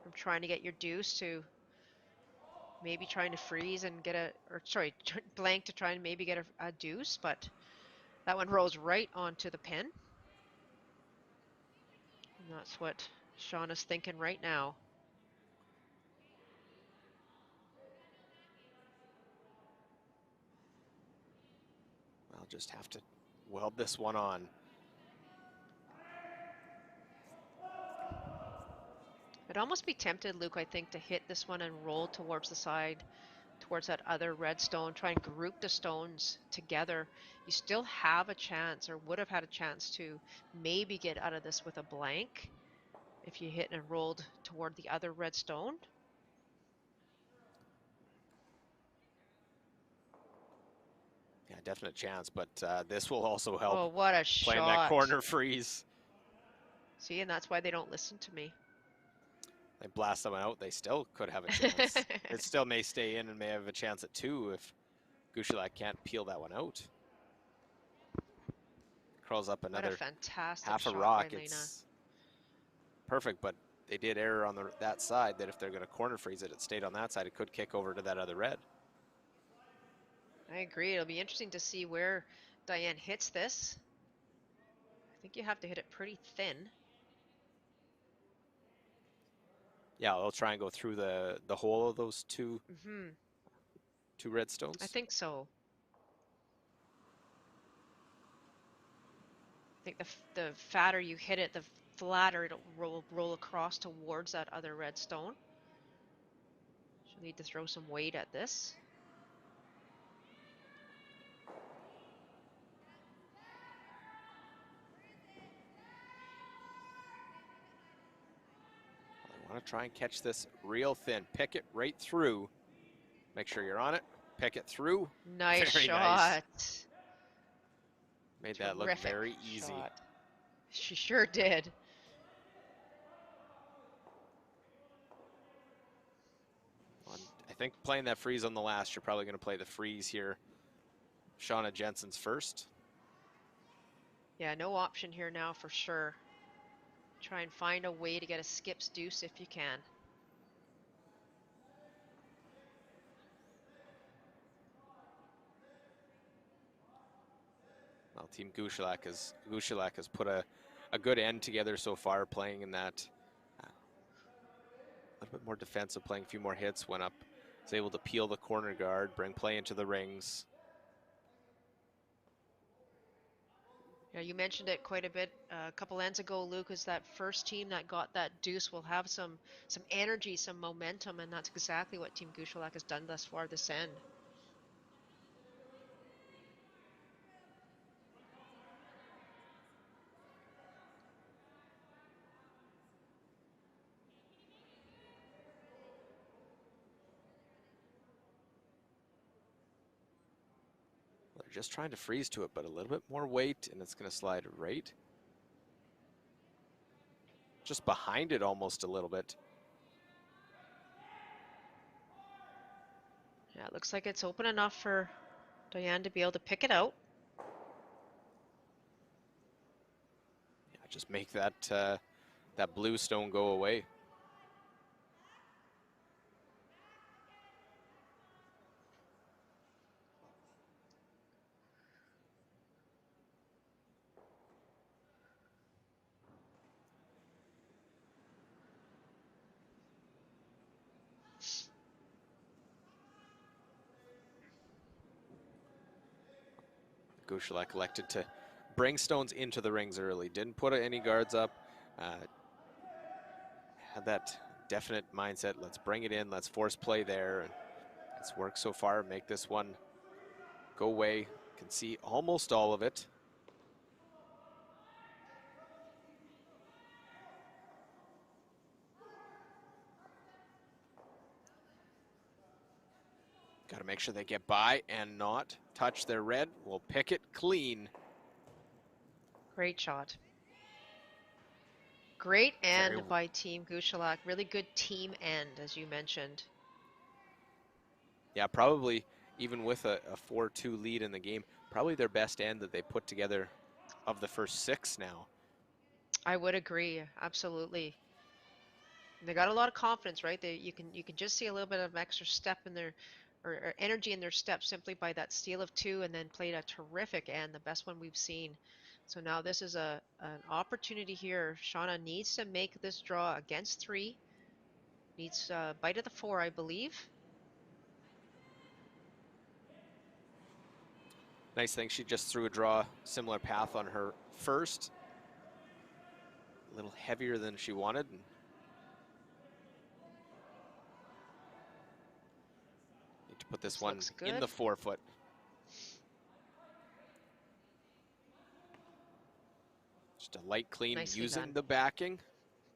From trying to get your deuce to maybe trying to freeze and get blank to try and maybe get a deuce, but that one rolls right onto the pin. And that's what Shauna's thinking right now. I'll just have to weld this one on. I'd almost be tempted, Luke, I think, to hit this one and roll towards the side towards that other red stone. Try and group the stones together. You still have a chance, or would have had a chance, to maybe get out of this with a blank if you hit and rolled toward the other red stone. Yeah, definite chance, but this will also help Oh, what a playing that shot. corner freeze. See, and that's why they don't listen to me. They blast them out, they still could have a chance. It still may stay in and may have a chance at 2 if Gushulak can't peel that one out. Curls up What a another fantastic half a shot by rock. Lena. It's perfect, but they did error on that side, that if they're going to corner freeze it, it stayed on that side. It could kick over to that other red. I agree. It'll be interesting to see where Diane hits this. I think you have to hit it pretty thin. Yeah, they'll try and go through the hole of those two red stones. I think so. I think the fatter you hit it, the flatter it'll roll across towards that other red stone. She'll need to throw some weight at this. I want to try and catch this real thin. Pick it right through. Make sure you're on it. Pick it through. Nice Very shot. nice. Made Terrific that look very easy. shot. She sure did. I think playing that freeze on the last, you're probably going to play the freeze here. Shauna Jensen's first. Yeah, no option here now for sure. Try and find a way to get a skips deuce if you can. Well, Team Gushulak has put a good end together so far, playing in that a little bit more defensive, playing a few more hits, went up, was able to peel the corner guard, bring play into the rings. Yeah, you mentioned it quite a bit a couple ends ago, Luke, is that first team that got that deuce will have some energy, some momentum, and that's exactly what Team Gushulak has done thus far this end. They're just trying to freeze to it, but a little bit more weight, and it's going to slide right just behind it almost a little bit. Yeah, it looks like it's open enough for Diane to be able to pick it out. Yeah, just make that that blue stone go away. Gushulak elected to bring stones into the rings early. Didn't put any guards up. Had that definite mindset. Let's bring it in. Let's force play there. And it's worked so far. Make this one go away. Can see almost all of it. Got to make sure they get by and not touch their red. We'll pick it clean. Great shot. Great end by Team Gushulak. Really good team end, as you mentioned. Yeah, probably even with a 4-2 lead in the game, probably their best end that they put together of the first 6 now. I would agree, absolutely. They got a lot of confidence, right? You can just see a little bit of extra step in their or energy in their step simply by that steal of 2, and then played a terrific end, the best one we've seen. So now this is an opportunity here. Shauna needs to make this draw against 3. Needs a bite of the 4, I believe. Nice thing, she just threw a draw similar path on her first. A little heavier than she wanted. Need to Put this This one looks in good. the forefoot. Just a light clean Nicely using done. the backing.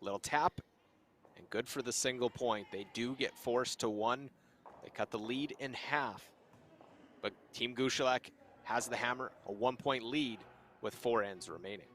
Little tap, and good for the single point. They do get forced to one. They cut the lead in half. But Team Gushulak has the hammer, a 1-point lead with 4 ends remaining.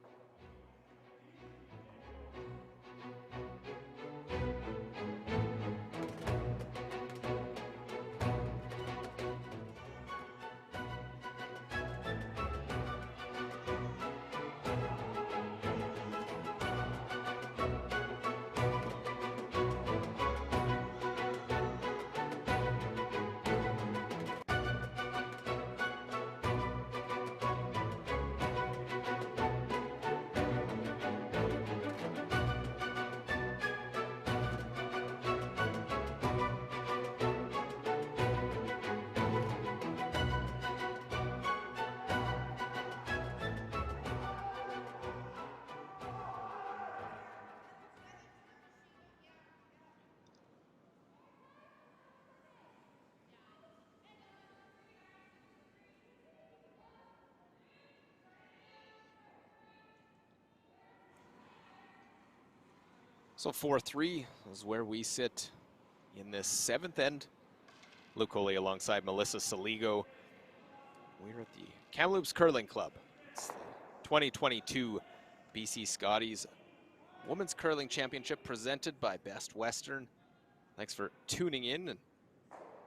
So 4-3 is where we sit in this 7th end. Luke Coley alongside Melissa Saligo. We're at the Kamloops Curling Club. It's the 2022 BC Scotties Women's Curling Championship presented by Best Western. Thanks for tuning in. And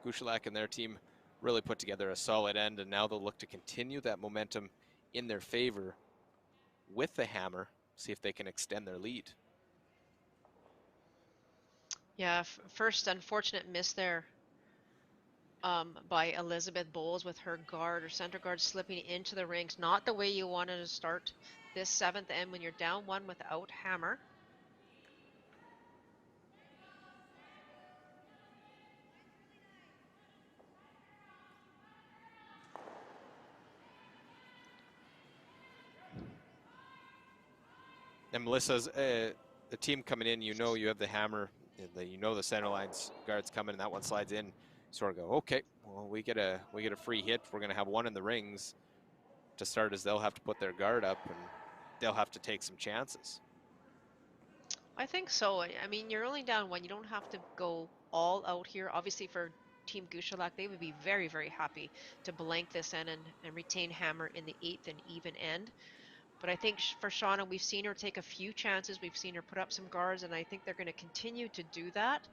Gushulak and their team really put together a solid end, and now they'll look to continue that momentum in their favor with the hammer, see if they can extend their lead. Yeah, first unfortunate miss there by Elizabeth Bowles with her guard or center guard slipping into the rings. Not the way you wanted to start this 7th end when you're down 1 without hammer. And Melissa's the team coming in, you know you have the hammer, you know the center line's guard's coming, and that one slides in. Sort of go, okay, well we get a free hit. We're gonna have one in the rings to start, as they'll have to put their guard up and they'll have to take some chances. I think so. I mean, you're only down 1. You don't have to go all out here. Obviously, for Team Gushulak, they would be very, very happy to blank this end and retain hammer in the 8th and even end. But I think for Shauna, we've seen her take a few chances. We've seen her put up some guards, and I think they're going to continue to do that.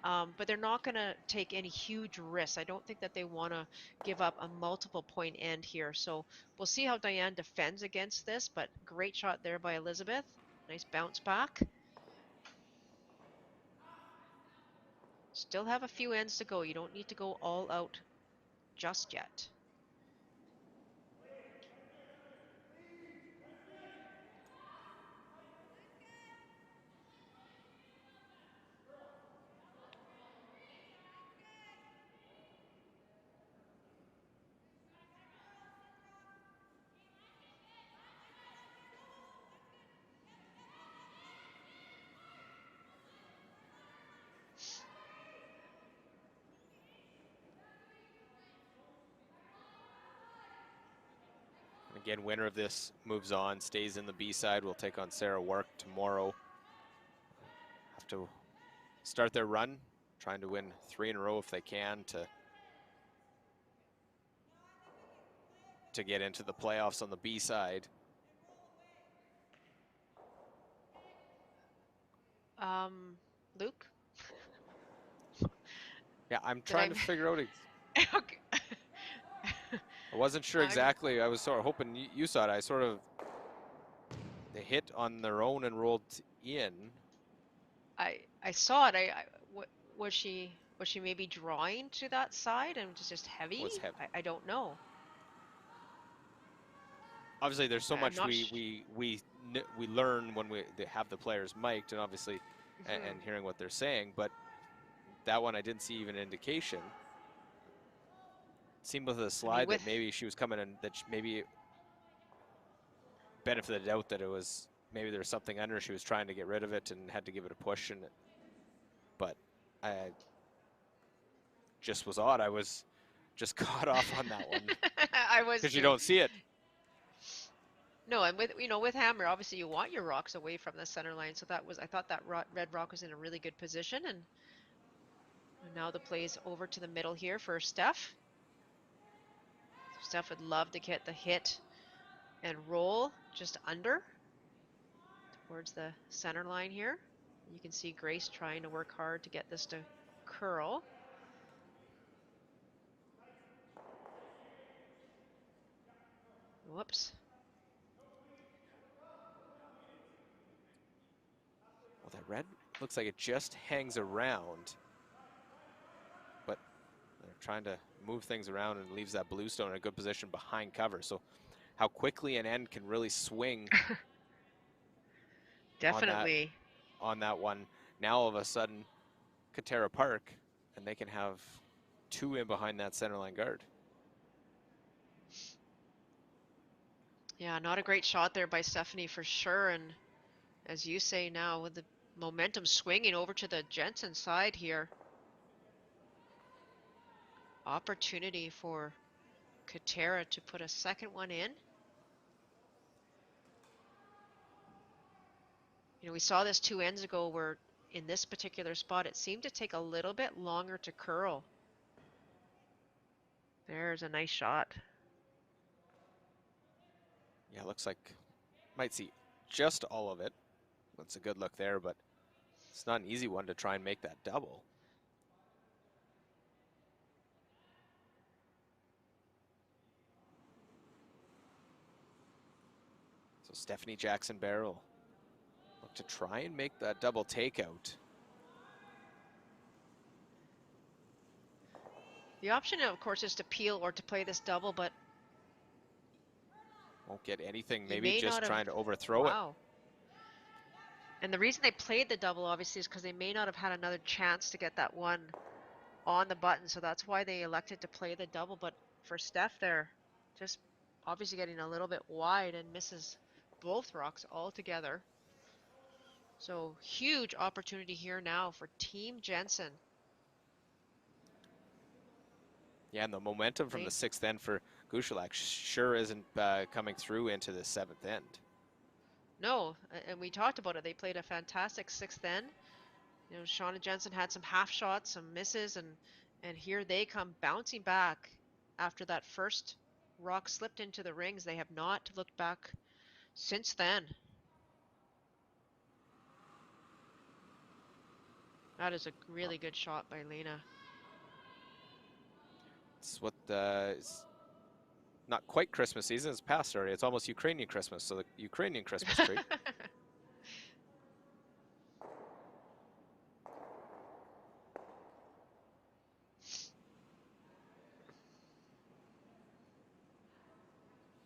But they're not going to take any huge risks. I don't think that they want to give up a multiple point end here. So we'll see how Diane defends against this, but great shot there by Elizabeth. Nice bounce back. Still have a few ends to go. You don't need to go all out just yet. Again, winner of this moves on, stays in the B side. We'll take on Sarah Work tomorrow. Have to start their run, trying to win 3 in a row if they can to get into the playoffs on the B side. Luke? Yeah, I'm Did trying to figure out. Okay. I wasn't sure exactly. I was sort of hoping you saw it. I sort of, they hit on their own and rolled in. I saw it. Was she maybe drawing to that side and just heavy? Was heavy. I don't know. Obviously, there's so I'm much not. we learn when they have the players mic'd, and obviously, and hearing what they're saying. But that one, I didn't see even an indication. Seemed with the slide that maybe she was coming in, that maybe benefit of the doubt that it was, maybe there was something under, she was trying to get rid of it and had to give it a push, and but I just was odd. I was just caught off on that one. I was Because too. you don't see it. No, and with hammer, obviously you want your rocks away from the center line. So I thought that red rock was in a really good position, and now the play's over to the middle here for Steph. Steph would love to get the hit and roll just under towards the center line here. You can see Grace trying to work hard to get this to curl. Whoops. Well, that red looks like it just hangs around, but they're trying to move things around and leaves that blue stone in a good position behind cover. So how quickly an end can really swing Definitely. on that one. Now all of a sudden, Katera Park, and they can have two in behind that center line guard. Yeah, not a great shot there by Stephanie for sure. And as you say now, with the momentum swinging over to the Jensen side here, opportunity for Katera to put a second one in. We saw this 2 ends ago where in this particular spot, it seemed to take a little bit longer to curl. There's a nice shot. Yeah, looks like might see just all of it. That's a good look there, but it's not an easy one to try and make that double. So Stephanie Jackson-Bear will look to try and make that double takeout. The option, of course, is to peel or to play this double, but Won't get anything, you maybe may just not have. trying to overthrow it. Wow. And the reason they played the double, obviously, is because they may not have had another chance to get that one on the button. So that's why they elected to play the double. But for Steph there, just obviously getting a little bit wide and misses both rocks altogether. So huge opportunity here now for Team Jensen. Yeah, and the momentum from the 6th end for Gushulak sure isn't coming through into the 7th end. No, and we talked about it. They played a fantastic 6th end. Shauna Jensen had some half shots, some misses, and here they come bouncing back after that first rock slipped into the rings. They have not looked back since then. That is a really good shot by Lena. It's what is not quite Christmas season. It's past already. It's almost Ukrainian Christmas, so the Ukrainian Christmas tree.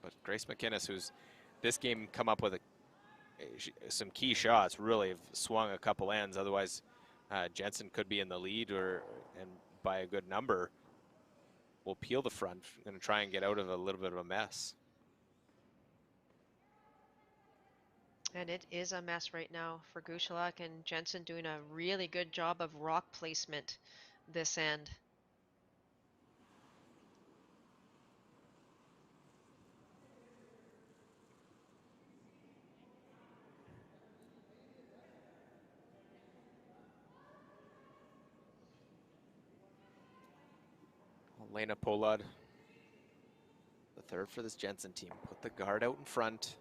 But Grace McInnes, who's this game come up with some key shots, really have swung a couple ends. Otherwise, Jensen could be in the lead and by a good number. Will peel the front. Going to try and get out of a little bit of a mess. And it is a mess right now for Gushulak, and Jensen doing a really good job of rock placement this end. Lena Polad, the third for this Jensen team. Put the guard out in front.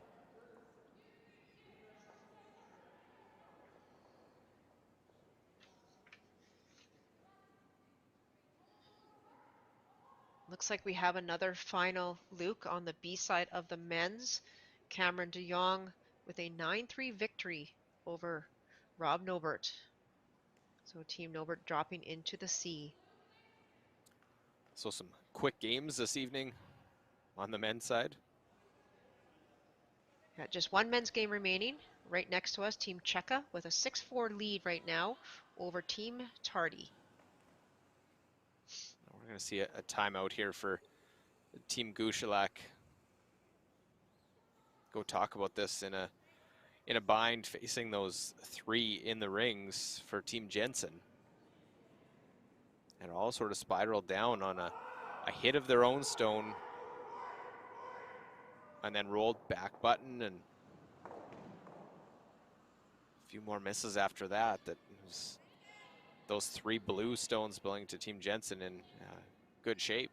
Looks like we have another final Luke on the B side of the men's. Cameron de Jong with a 9-3 victory over Rob Nobert. So Team Nobert dropping into the C. So some quick games this evening on the men's side. Got just one men's game remaining. Right next to us, Team Czechia with a 6-4 lead right now over Team Tardy. We're going to see a timeout here for Team Gushulak. Go talk about this in a bind, facing those three in the rings for Team Jensen. And all sort of spiraled down on a a hit of their own stone and then rolled back button, and a few more misses after that. That was those 3 blue stones belonging to Team Jensen in good shape.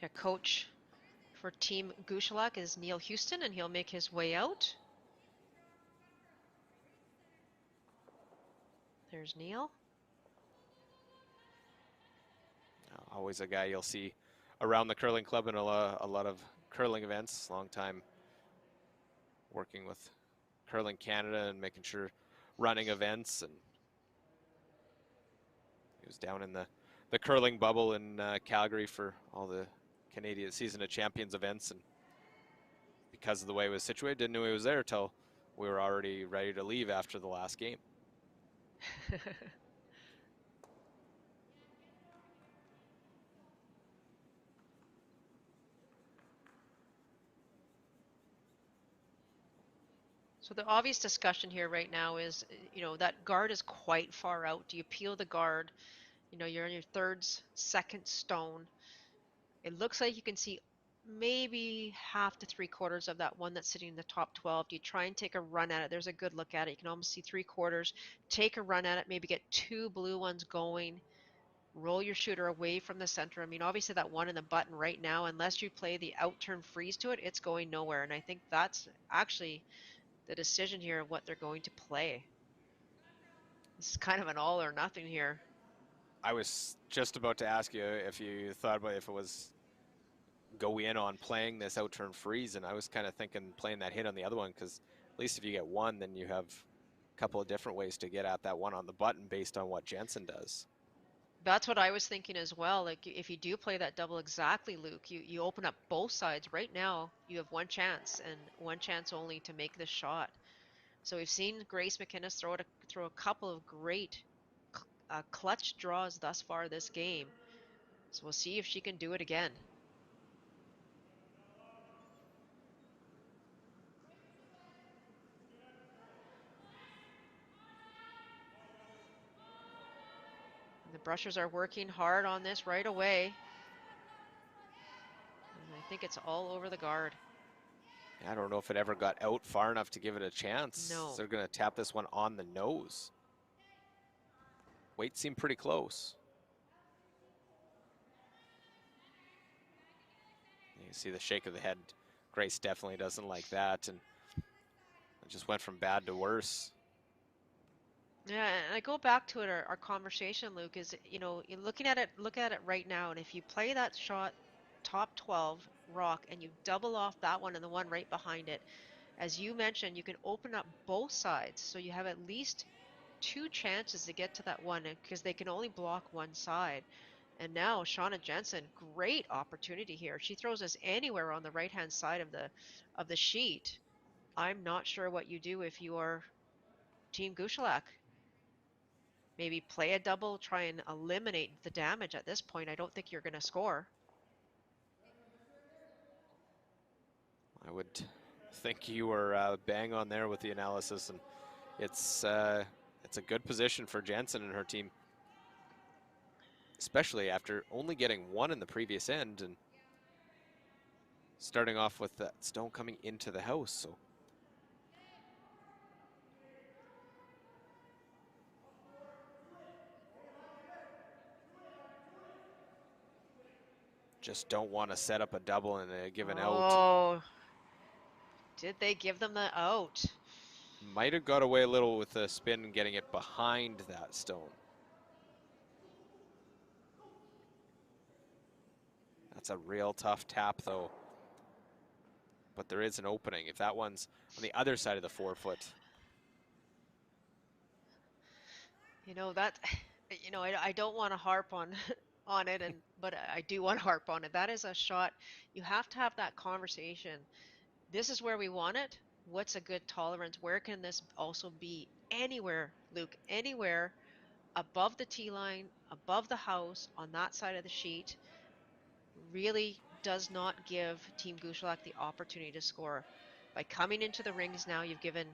Yeah, coach for Team Gushulak is Neil Houston, and he'll make his way out. There's Neil. Always a guy you'll see around the curling club and a lot of curling events. Long time working with Curling Canada and making sure running events, and he was down in the curling bubble in Calgary for all the Canadian Season of Champions events, and because of the way it was situated, didn't know he was there till we were already ready to leave after the last game. So the obvious discussion here right now is, that guard is quite far out. Do you peel the guard? You're on your third, second stone. It looks like you can see maybe half to 3/4 of that one that's sitting in the top 12. Do you try and take a run at it? There's a good look at it. You can almost see 3/4. Take a run at it, maybe get 2 blue ones going. Roll your shooter away from the center. I mean, obviously that one in the button right now, unless you play the out turn freeze to it, it's going nowhere. And I think that's actually the decision here of what they're going to play. This is kind of an all or nothing here. I was just about to ask you if you thought about if it was go in on playing this out turn freeze, and I was kind of thinking playing that hit on the other one, because at least if you get one, then you have a couple of different ways to get at that one on the button based on what Jensen does. That's what I was thinking as well. Like if you do play that double exactly, Luke, you open up both sides. Right now, you have one chance and one chance only to make this shot. So we've seen Grace McInnes throw a couple of great clutch draws thus far this game. So we'll see if she can do it again. And the brushers are working hard on this right away. And I think it's all over the guard. I don't know if it ever got out far enough to give it a chance. No. They're going to tap this one on the nose. Weight seemed pretty close. You see the shake of the head. Grace definitely doesn't like that, and it just went from bad to worse. Yeah, and I go back to it, our conversation, Luke, is, you're looking at it, look at it right now, and if you play that shot top 12 rock and you double off that one and the one right behind it, as you mentioned, you can open up both sides, so you have at least 2 chances to get to that one, because they can only block one side. And now Shauna Jensen, great opportunity here. She throws us anywhere on the right-hand side of the sheet. I'm not sure what you do if you are Team Gushulak. Maybe play a double, try and eliminate the damage at this point. I don't think you're going to score. I would think you were bang on there with the analysis, and it's a good position for Jensen and her team, especially after only getting one in the previous end and starting off with that stone coming into the house. So just don't want to set up a double and give an out. Oh, did they give them the out? Might have got away a little with the spin and getting it behind that stone. That's a real tough tap, though. But there is an opening. If that one's on the other side of the 4-foot. I don't want to harp on on it, but I do want to harp on it. That is a shot. You have to have that conversation. This is where we want it. What's a good tolerance? Where can this also be? Anywhere, Luke, anywhere above the tee line, above the house, on that side of the sheet, really does not give Team Gushulak the opportunity to score. By coming into the rings now, you've given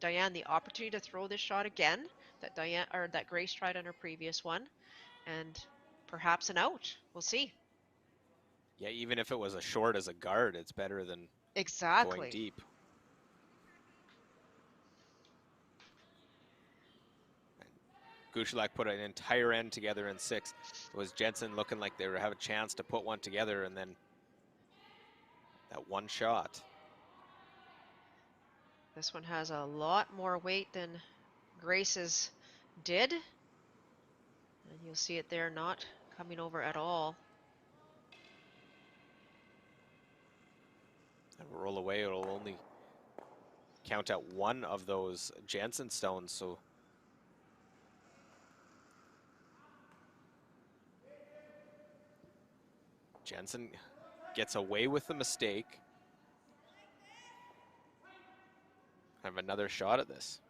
Diane the opportunity to throw this shot again that Grace tried on her previous one. and perhaps an out. We'll see. Yeah, even if it was a short as a guard, it's better than going Exactly. deep. Gushulak put an entire end together in 6. It was Jensen looking like they would have a chance to put one together, and then that one shot. This one has a lot more weight than Grace's did. And you'll see it there not coming over at all. And roll away, it'll only count at one of those Jensen stones, so Jensen gets away with the mistake. Have another shot at this.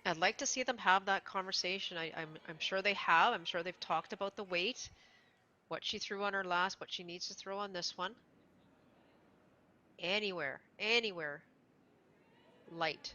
I'd like to see them have that conversation. I'm sure they have. I'm sure they've talked about the weight, what she threw on her last, what she needs to throw on this one. Anywhere, anywhere light.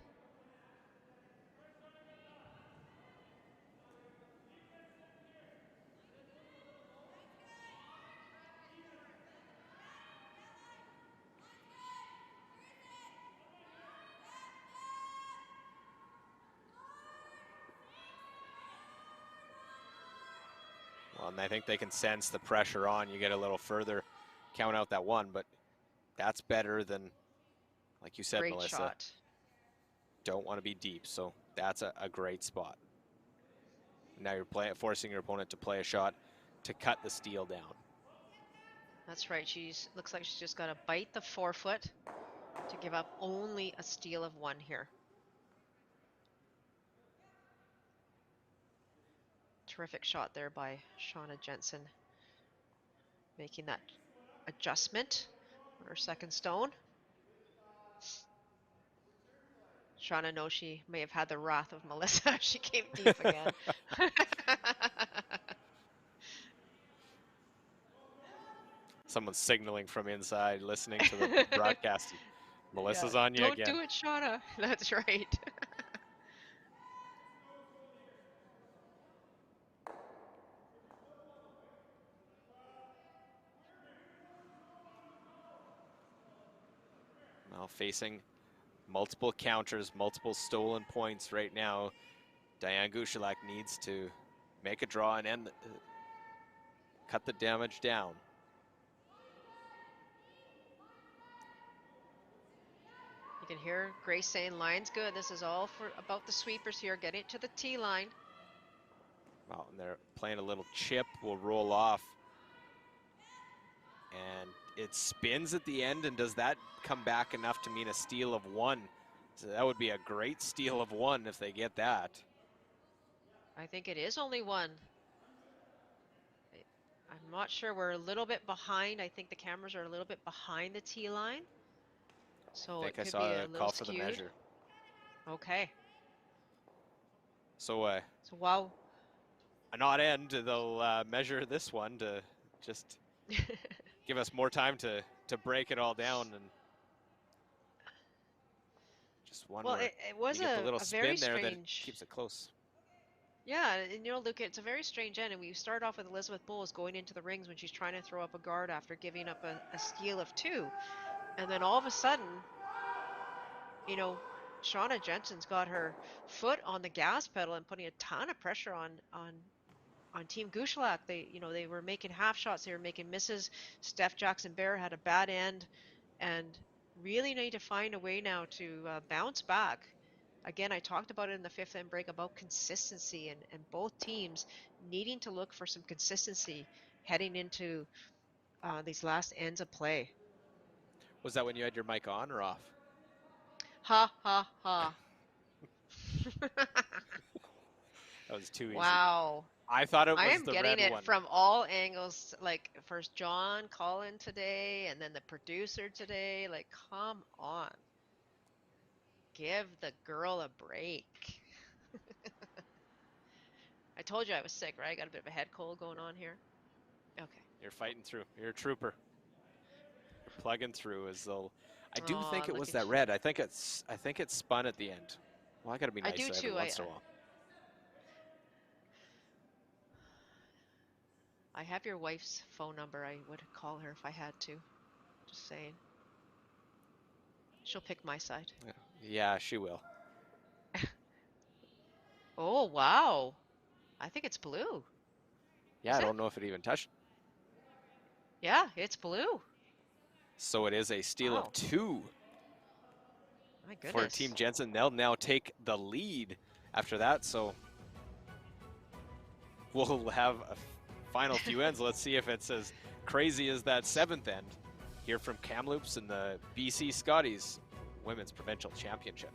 Well, and I think they can sense the pressure on. You get a little further, count out that one, but that's better than, like you said, Great Melissa, shot. don't want to be deep, so that's a great spot. Now you're forcing your opponent to play a shot to cut the steal down. That's right. Looks like she's just got to bite the forefoot to give up only a steal of one here. Terrific shot there by Shauna Jensen, making that adjustment on her second stone. Shauna knows she may have had the wrath of Melissa. She came deep again. Someone's signaling from inside, listening to the broadcast. Melissa's on you Don't again. do it, Shauna. That's right. Now facing multiple counters, multiple stolen points right now. Diane Gushulak needs to make a draw and cut the damage down. You can hear Grace saying, line's good. This is all for about the sweepers here. Get it to the tee line. Well, and they're playing a little chip, will roll off. And it spins at the end, and does that come back enough to mean a steal of one? So that would be a great steal of one if they get that. I think it is only one. I'm not sure. We're a little bit behind. I think the cameras are a little bit behind the tee line. So I it think I could be saw a a little call for the skewed. measure. Okay. So So while an odd end, they'll measure this one to just give us more time to break it all down. And just one well, where it was you get the little a very spin there that strange. keeps it close. Yeah, and Luke, it's a very strange end, and we start off with Elizabeth Bowles going into the rings when she's trying to throw up a guard after giving up a steal of two, and then all of a sudden, Shauna Jensen's got her foot on the gas pedal and putting a ton of pressure on Team Gushulak. They were making half shots, they were making misses. Steph Jackson Bear had a bad end, and really need to find a way now to bounce back. Again, I talked about it in the fifth end break about consistency and both teams needing to look for some consistency heading into these last ends of play. Was that when you had your mic on or off? Ha ha ha. That was too easy. Wow. I thought it I was am the getting red it one. from all angles. Like, first John calling today, and then the producer today. Like, come on. Give the girl a break. I told you I was sick, right? I got a bit of a head cold going on here. Okay. You're fighting through. You're a trooper. You're plugging through as they'll I do Oh, think it look was at that you. red. I think it spun at the end. Well, I got to be I nice do every too. once in a while. I have your wife's phone number. I would call her if I had to. Just saying. She'll pick my side. Yeah, she will. Oh, wow. I think it's blue. Yeah, Is I it? don't know if it even touched. Yeah, it's blue. So it is a steal of Wow. 2 My for Team goodness. Jensen. They'll now take the lead after that. So we'll have a final few ends. Let's see if it's as crazy as that 7th end here from Kamloops in the BC Scotties Women's Provincial Championship.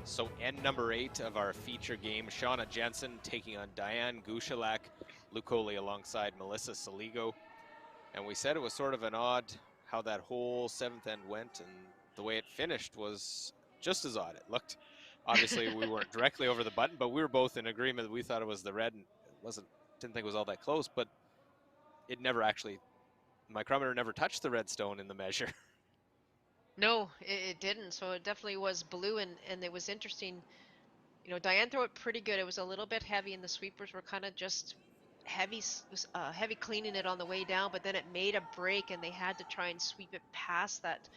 So end number 8 of our feature game, Shauna Jensen taking on Diane Gushulak, Lucoli alongside Melissa Saligo. And we said it was sort of an odd how that whole 7th end went, and the way it finished was just as odd. It looked, obviously we weren't directly over the button, but we were both in agreement that we thought it was the red, and didn't think it was all that close, but it never actually, the micrometer never touched the red stone in the measure. No, it didn't. So it definitely was blue, and it was interesting. You know, Diane threw it pretty good. It was a little bit heavy, and the sweepers were kind of just heavy cleaning it on the way down. But then it made a break, and they had to try and sweep it past that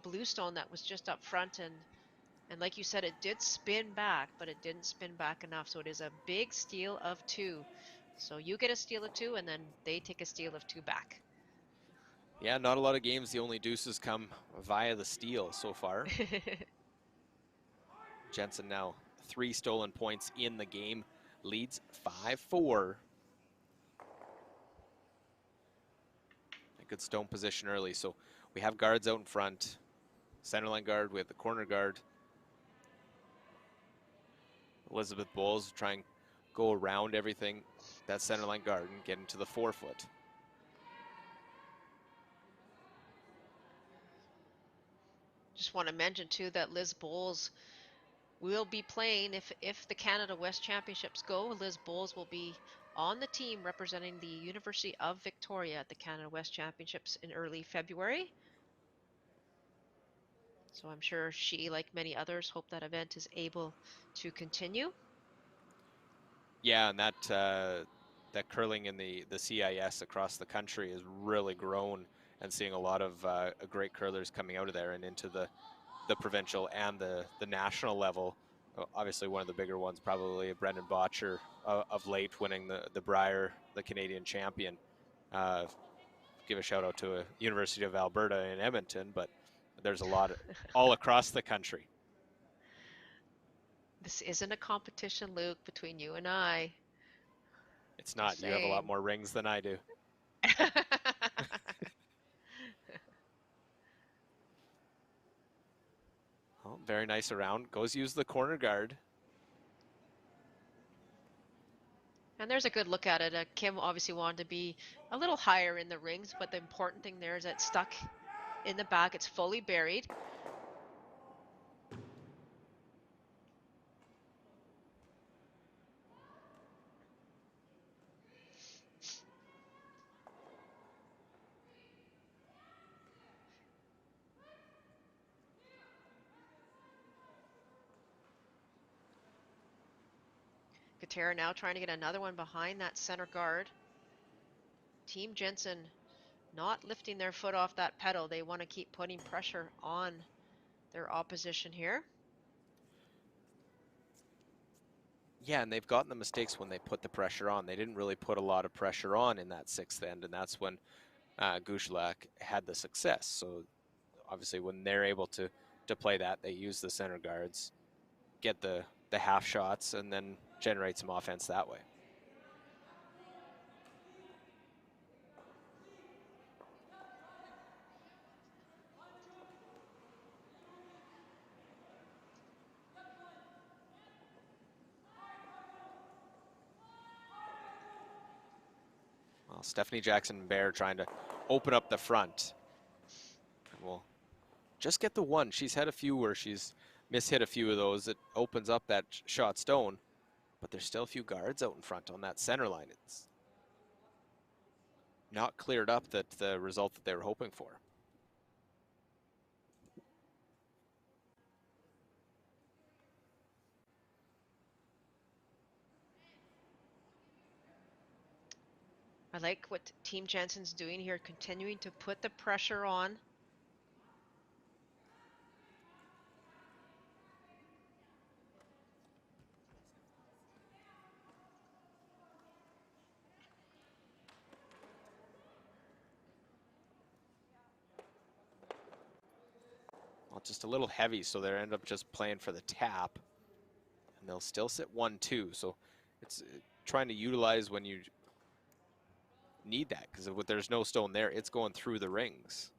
blue stone that was just up front. And like you said, it did spin back, but it didn't spin back enough. So it is a big steal of 2. So you get a steal of 2, and then they take a steal of 2 back. Yeah, not a lot of games. The only deuces come via the steal so far. Jensen now 3 stolen points in the game, leads 5-4. A good stone position early. So we have guards out in front. Centerline guard, we have the corner guard. Elizabeth Bowles try and go around everything. That centerline guard and get into the 4-foot. Just want to mention too that Liz Bowles will be playing if the Canada West Championships go. Liz Bowles will be on the team representing the University of Victoria at the Canada West Championships in early February. So I'm sure she, like many others, hope that event is able to continue. Yeah, and that curling in the CIS across the country has really grown, and seeing a lot of great curlers coming out of there and into the provincial and the national level. Obviously, one of the bigger ones, probably Brendan Botcher of late, winning the Brier, the Canadian champion. Give a shout out to University of Alberta in Edmonton, but there's a lot all across the country. This isn't a competition, Luke, between you and I. It's Just not. You have a lot saying. more rings than I do. Oh, very nice around. Goes use the corner guard. And there's a good look at it. Kim obviously wanted to be a little higher in the rings, but the important thing there is that it's stuck in the back. It's fully buried. Katera now trying to get another one behind that center guard. Team Jensen not lifting their foot off that pedal. They want to keep putting pressure on their opposition here. Yeah, and they've gotten the mistakes when they put the pressure on. They didn't really put a lot of pressure on in that 6th end, and that's when Gushulak had the success. So obviously when they're able to play that, they use the center guards, get the half shots, and then generate some offense that way. Well, Stephanie Jackson-Bear trying to open up the front. And we'll just get the one. She's had a few where she's mishit a few of those. It opens up that shot stone, but there's still a few guards out in front on that center line. It's not cleared up the result that they were hoping for. I like what Team Jensen's doing here, continuing to put the pressure on. Well, just a little heavy, so they end up just playing for the tap. And they'll still sit 1-2, so it's trying to utilize when you need that, because there's no stone there, it's going through the rings.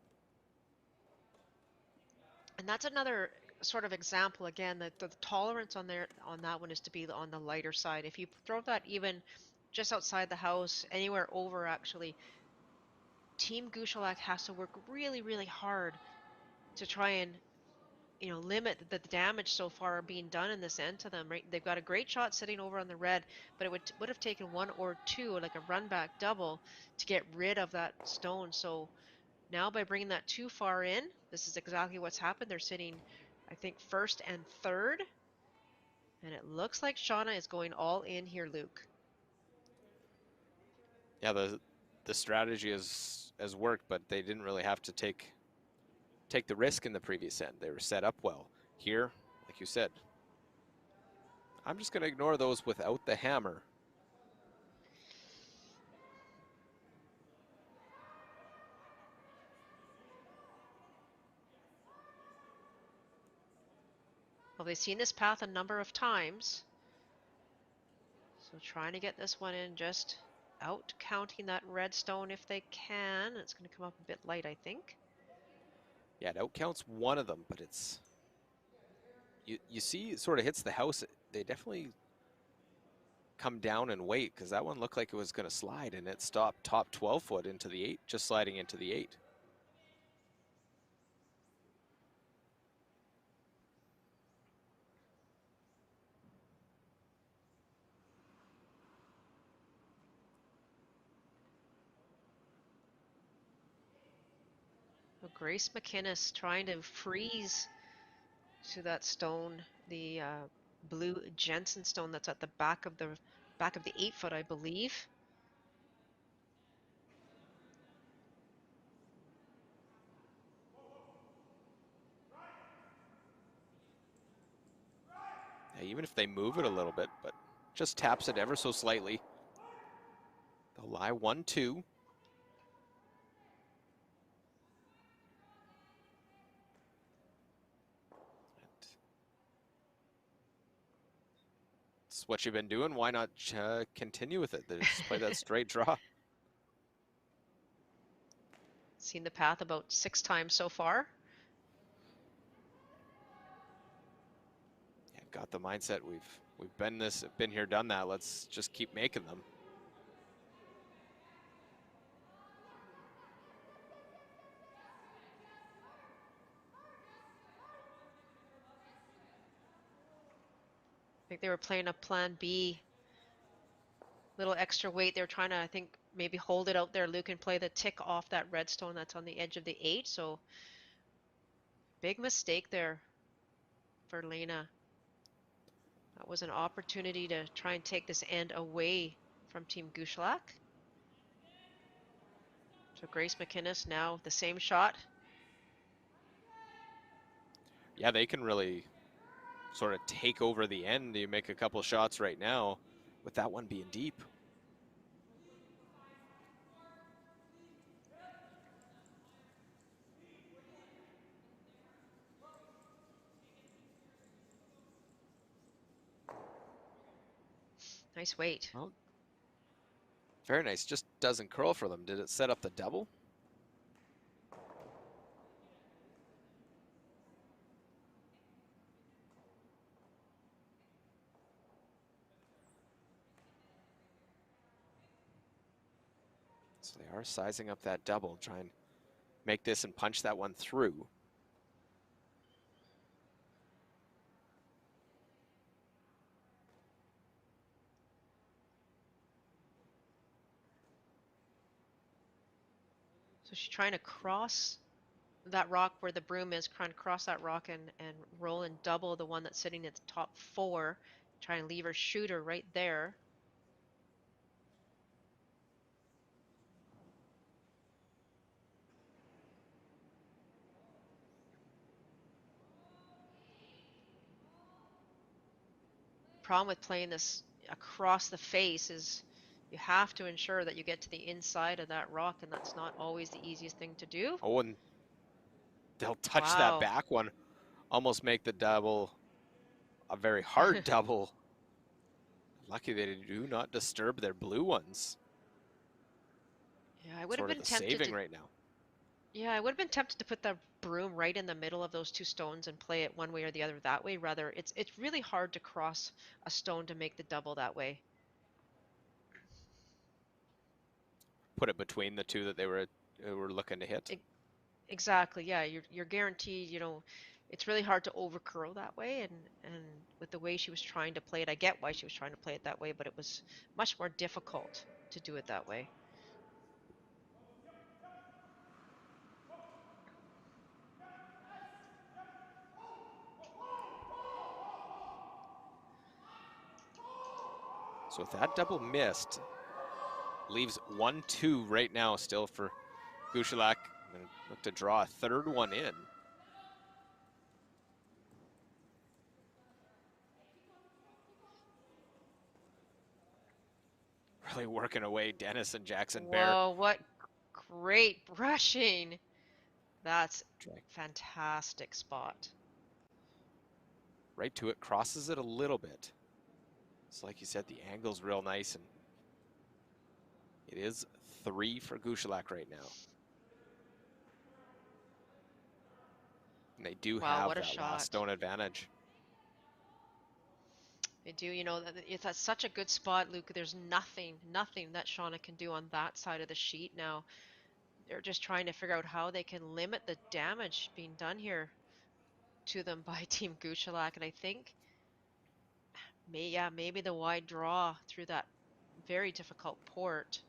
And that's another sort of example, again, that the tolerance on that one is to be on the lighter side. If you throw that even just outside the house, anywhere over, actually, Team Gushulak has to work really, really hard to try and limit the damage so far being done in this end to them. Right, they've got a great shot sitting over on the red, but it would have taken one or two, like a run back double, to get rid of that stone. So now by bringing that too far in, this is exactly what's happened. They're sitting, I think, first and third, and it looks like Shauna is going all in here, Luke. Yeah, the strategy has worked, but they didn't really have to take the risk in the previous end. They were set up well. Here, like you said, I'm just going to ignore those without the hammer. Well, they've seen this path a number of times, so trying to get this one in, just out counting that red stone if they can. It's going to come up a bit light, I think. Yeah, it outcounts one of them, but it's you see it sort of hits the house. They definitely come down and wait, because that one looked like it was going to slide, and it stopped top 12 foot into the 8, just sliding into the 8. Well, Grace McInnes trying to freeze to that stone, the blue Jensen stone that's at the back of the 8 foot, I believe. Yeah, even if they move it a little bit, but just taps it ever so slightly. They'll lie 1-2. It's what you've been doing. Why not continue with it? Just play that straight draw. Seen the path about 6 times so far. Yeah, got the mindset. We've been here, done that. Let's just keep making them. I think they were playing a plan B. Little extra weight. They were trying to, I think, maybe hold it out there. Luke can play the tick off that redstone that's on the edge of the 8. So big mistake there for Lena. That was an opportunity to try and take this end away from Team Gushulak. So Grace McInnes now the same shot. Yeah, they can really sort of take over the end. You make a couple shots right now with that one being deep. Nice weight. Well, very nice. Just doesn't curl for them. Did it set up the double? So they are sizing up that double, try and make this and punch that one through. So she's trying to cross that rock where the broom is, trying to cross that rock and roll and double the one that's sitting at the top four. Try and leave her shooter right there. Problem with playing this across the face is you have to ensure that you get to the inside of that rock, and that's not always the easiest thing to do. Oh, and they'll touch that Wow. back one, almost make the double a very hard double. Lucky they do not disturb their blue ones. Yeah, I would have Sort of been the tempted saving to. right now. Yeah, I would have been tempted to put the broom right in the middle of those two stones and play it one way or the other that way. Rather, it's really hard to cross a stone to make the double that way. Put it between the two that they were looking to hit. Exactly. Yeah, you're guaranteed, it's really hard to over curl that way, and with the way she was trying to play it, I get why she was trying to play it that way, but it was much more difficult to do it that way. So if that double missed, leaves 1-2 right now still for Gushulak. Gonna look to draw a third one in. Really working away, Dennis and Jackson Bear. Whoa, what great brushing. That's Drag fantastic spot. right to it, crosses it a little bit. So like you said, the angle's real nice, and it is 3 for Gushulak right now. And they do Wow, have what a that last shot. stone advantage. They do, it's at such a good spot, Luke. There's nothing that Shauna can do on that side of the sheet now. They're just trying to figure out how they can limit the damage being done here to them by Team Gushulak, and I think, maybe the wide draw through that very difficult port.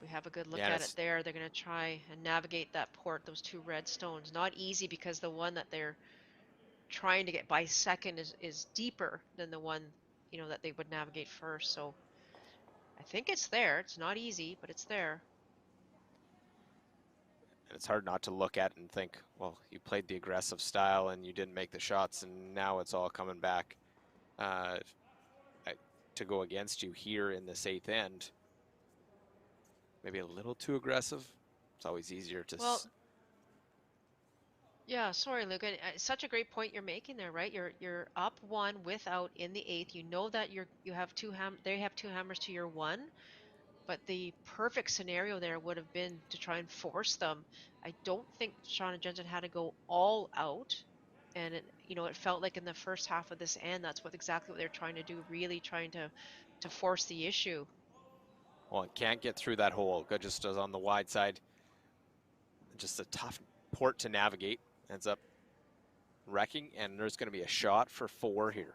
We have a good look Yeah, and at it it's, there. They're going to try and navigate that port, those two red stones. Not easy because the one that they're trying to get by second is deeper than the one, that they would navigate first. So I think it's there. It's not easy, but it's there. and it's hard not to look at and think, well, you played the aggressive style and you didn't make the shots, and now it's all coming back uh, to go against you here in this 8th end. Maybe a little too aggressive. It's always easier to. Well, yeah, sorry, Luke. And such a great point you're making there, right? You're up one without in the eighth. You know that you have they have two hammers to your one, but the perfect scenario there would have been to try and force them. I don't think Sean and Jensen had to go all out, and it felt like in the first half of this end, that's exactly what they're trying to do, really trying to force the issue. Well, it can't get through that hole. Good, just on the wide side. Just a tough port to navigate. Ends up wrecking, and there's going to be a shot for 4 here.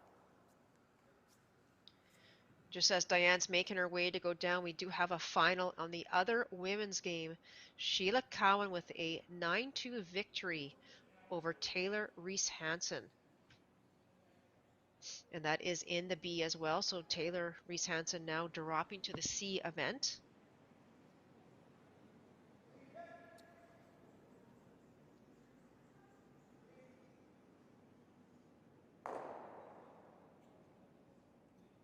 Just as Diane's making her way to go down, we do have a final on the other women's game. Sheila Cowan with a 9-2 victory over Taylor Reese Hansen. And that is in the B as well. So Taylor Reese Hansen now dropping to the C event.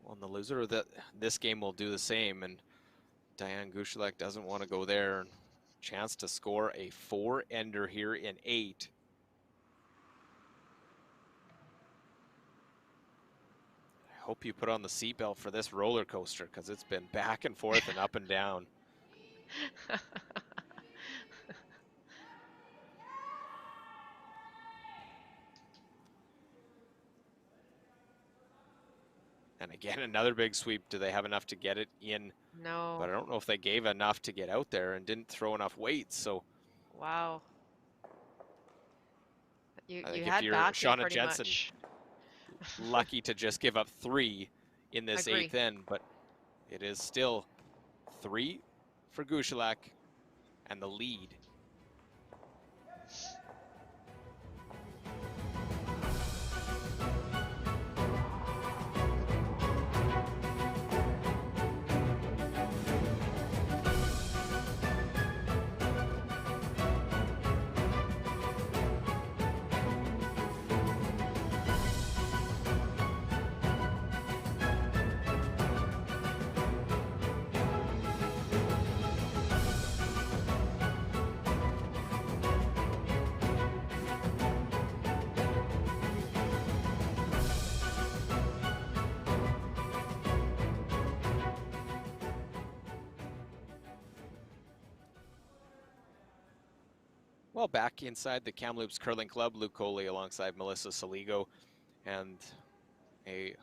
Well, and the loser of this game will do the same, and Diane Gushulak doesn't want to go there. Chance to score a 4-ender here in 8. hope you put on the seatbelt for this roller coaster because it's been back and forth and up and down. And again, another big sweep. Do they have enough to get it in? But No. I don't know if they gave enough to get out there and didn't throw enough weight. So Wow. You I you think if had you're backing Shauna pretty Jensen, much. lucky to just give up 3 in this Agree. 8th end, but it is still 3 for Gushulak and the lead. Well, back inside the Kamloops Curling Club, Luke Coley alongside Melissa Saligo, and a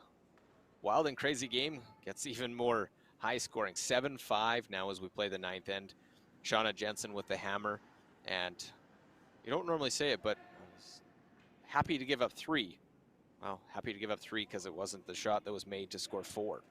wild and crazy game gets even more high scoring. 7-5 now as we play the 9th end. Shauna Jensen with the hammer, and you don't normally say it, but happy to give up 3. Well, happy to give up 3 because it wasn't the shot that was made to score 4.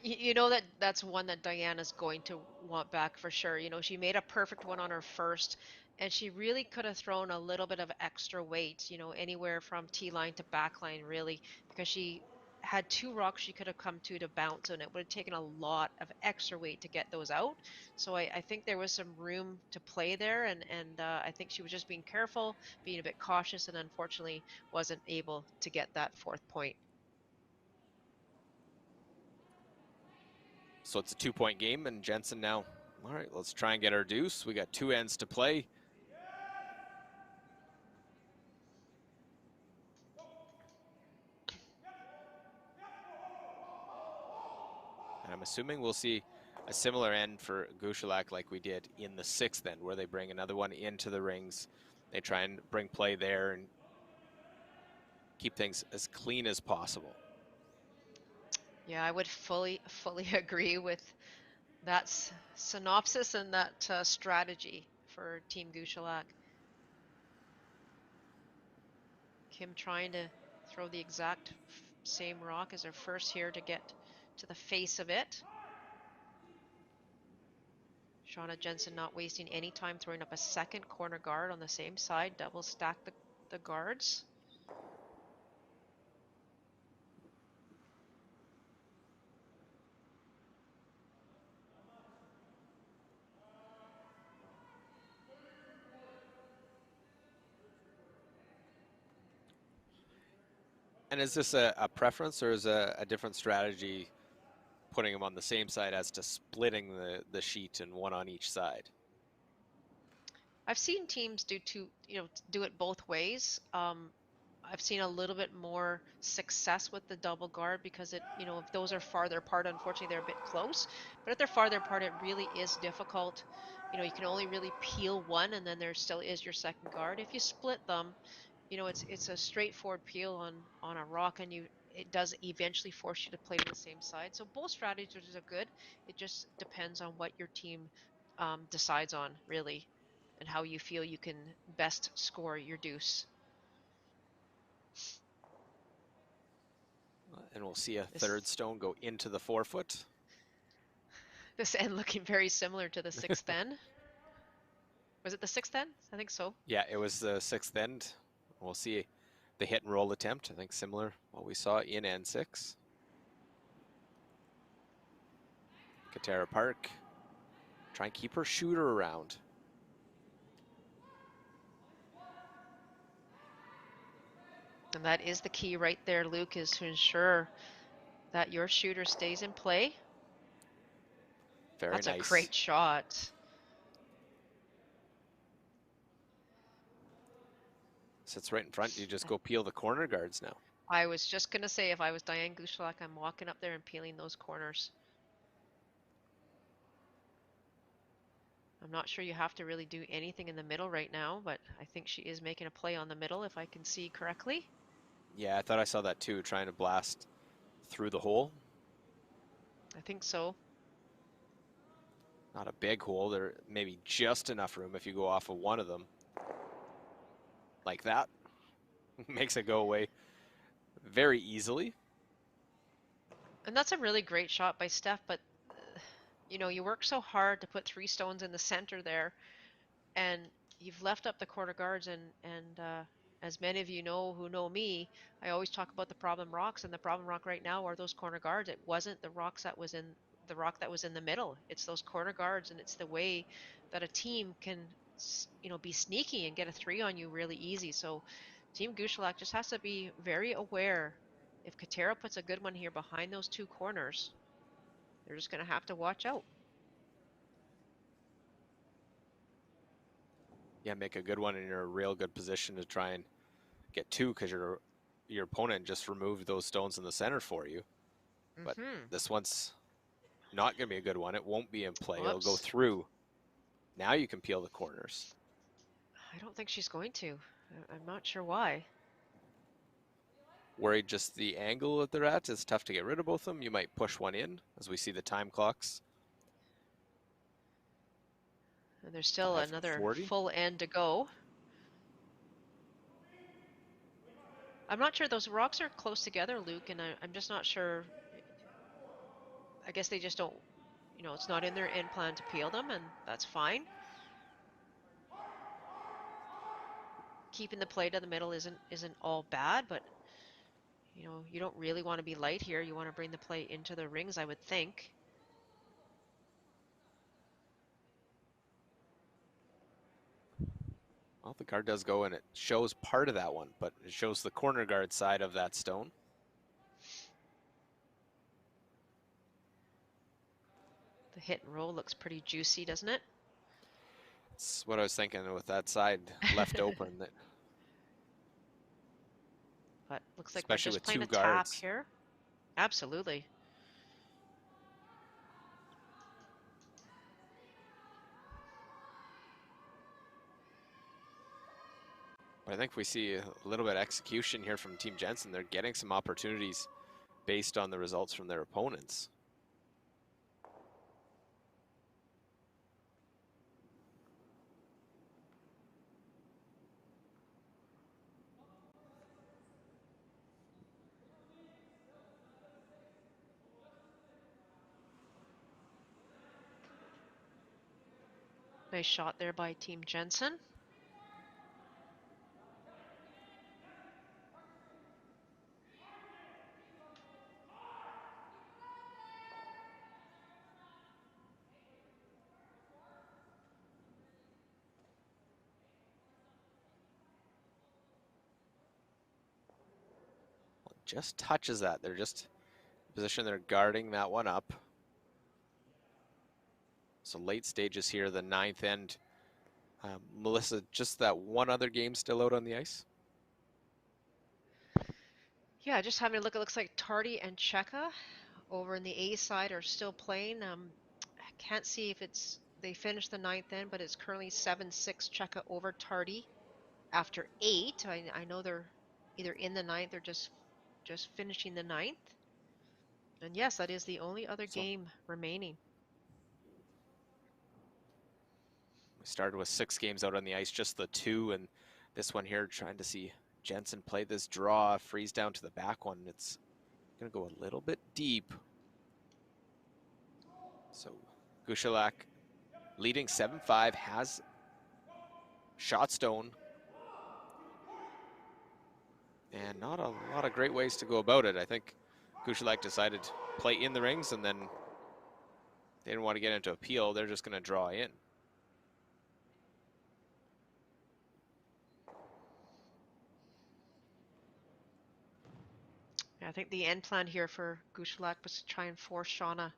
You know that that's one that Diana's going to want back for sure. You know, she made a perfect one on her first, and she really could have thrown a little bit of extra weight, you know, anywhere from T line to back line, really, because she had 2 rocks she could have come to bounce, and it would have taken a lot of extra weight to get those out. So I think there was some room to play there, and I think she was just being careful, being a bit cautious, and unfortunately wasn't able to get that 4th point. So it's a 2-point game, and Jensen now, all right, let's try and get our deuce. We got 2 ends to play. And I'm assuming we'll see a similar end for Gushulak like we did in the 6th end, where they bring another one into the rings. They try and bring play there and keep things as clean as possible. Yeah, I would fully agree with that synopsis and that strategy for Team Gushulak. Kim trying to throw the exact same rock as her first here to get to the face of it. Shauna Jensen not wasting any time throwing up a second corner guard on the same side, double stack the guards. And is this a preference, or is a different strategy putting them on the same side as to splitting the sheet and one on each side? I've seen teams do it both ways. I've seen a little bit more success with the double guard because if those are farther apart, unfortunately they're a bit close. But if they're farther apart, it really is difficult. You can only really peel one, and then there still is your second guard. If you split them, it's a straightforward peel on a rock, and it does eventually force you to play to the same side. So both strategies are good. It just depends on what your team decides on, really, and how you feel you can best score your deuce. And we'll see a This third stone go into the 4-foot. this end looking very similar to the 6th end. Was it the 6th end? I think so. Yeah, it was the 6th end. We'll see the hit and roll attempt. I think similar what we saw in N6. Katara Park. Try and keep her shooter around. And that is the key right there, Luke, is to ensure that your shooter stays in play. Very That's a nice. great shot. Sits right in front. You just go peel the corner guards now. I was just going to say, if I was Diane Gushulak, I'm walking up there and peeling those corners. I'm not sure you have to really do anything in the middle right now, but I think she is making a play on the middle, if I can see correctly. Yeah, I thought I saw that too, trying to blast through the hole. I think so. Not a big hole. There may be just enough room if you go off of one of them. Like that. Makes it go away very easily. And that's a really great shot by Steph, but you know, you work so hard to put 3 stones in the center there, and you've left up the corner guards, and as many of you know who know me, I always talk about the problem rocks, and the problem rock right now are those corner guards. It wasn't the rock that was in the middle. It's those corner guards, and it's the way that a team can, you know, be sneaky and get a 3 on you really easy. So Team Gushulak just has to be very aware. If Katera puts a good one here behind those 2 corners, they're just going to have to watch out. Yeah, make a good one and you're in a real good position to try and get 2 because your opponent just removed those stones in the center for you. But this one's not going to be a good one. It won't be in play. It'll go Whoops. through. Now you can peel the corners. I don't think she's going to. I'm not sure why. Worried just the angle that they're at. It's tough to get rid of both of them. You might push one in as we see the time clocks. And there's still another 5:40. full end to go. I'm not sure. Those rocks are close together, Luke, and I'm just not sure. I guess they just don't, you know, it's not in their end plan to peel them, and that's fine. Keeping the play to the middle isn't all bad, but you know, you don't really want to be light here. You want to bring the play into the rings, I would think. Well, the guard does go and it shows part of that one, but it shows the corner guard side of that stone. The hit and roll looks pretty juicy, doesn't it? That's what I was thinking with that side left open. That But looks like we're especially just with playing 2 a tap guards. here. Absolutely. But I think we see a little bit of execution here from Team Jensen. They're getting some opportunities based on the results from their opponents. Nice shot there by Team Jensen. Just touches that. They're just position. They're guarding that one up. So late stages here, the 9th end. Melissa, just that one other game still out on the ice? Yeah, just having a look. It looks like Tardy and Cheka over in the A side are still playing. I can't see if they finished the 9th end, but it's currently 7-6 Cheka over Tardy after 8. I know they're either in the 9th or just finishing the 9th. And yes, that is the only other game remaining. We started with 6 games out on the ice, just the 2, and this one here trying to see Jensen play this draw, freeze down to the back one. It's going to go a little bit deep. So Gushulak leading 7-5, has shot stone. And not a lot of great ways to go about it. I think Gushulak decided to play in the rings, and then they didn't want to get into a peel. They're just going to draw in. I think the end plan here for Gushulak was to try and force Shauna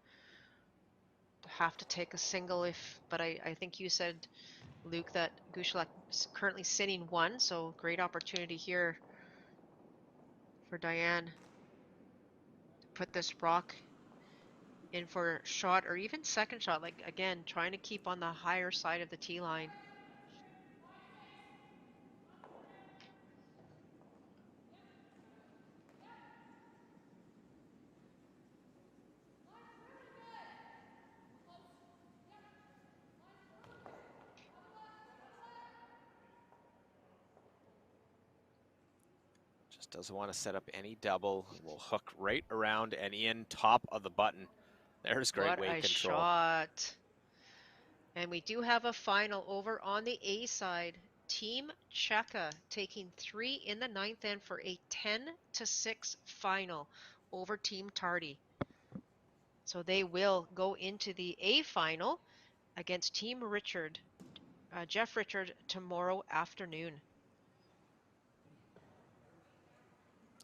to have to take a single but I think you said Luke, that Gushulak is currently sitting 1, so great opportunity here for Diane to put this rock in for shot or even second shot. Like, again, trying to keep on the higher side of the tee line. Just doesn't want to set up any double. Will hook right around and in top of the button. There's great What weight a control. shot. And we do have a final over on the A side. Team Cheka taking 3 in the 9th end for a 10-6 final over Team Tardy. So they will go into the A final against Team Richard, Jeff Richard, tomorrow afternoon.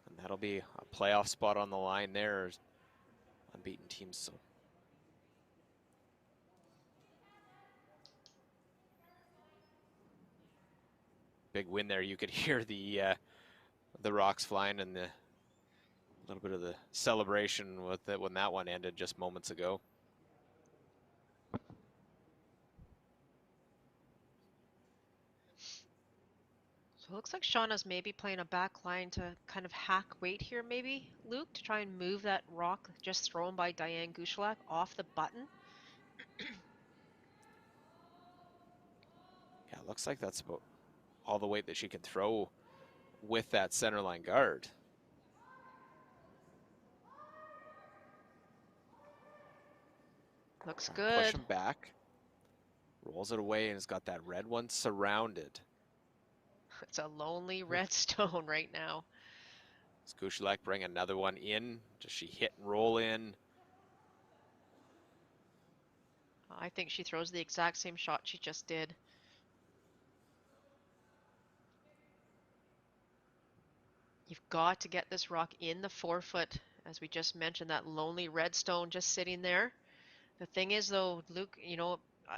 And that'll be a playoff spot on the line there. Unbeaten teams. So big win there. You could hear the rocks flying and the little bit of the celebration with it when that one ended just moments ago. So it looks like Shauna's maybe playing a back line to kind of hack weight here, maybe, Luke, to try and move that rock just thrown by Diane Gushulak off the button. Yeah, it looks like that's about all the weight that she can throw with that centerline guard. Looks Trying to good. push him back. Rolls it away and has got that red one surrounded. It's a lonely red stone right now. Does Gushulak bring another one in? Does she hit and roll in? I think she throws the exact same shot she just did. You've got to get this rock in the 4-foot. As we just mentioned, that lonely red stone just sitting there. The thing is, though, Luke,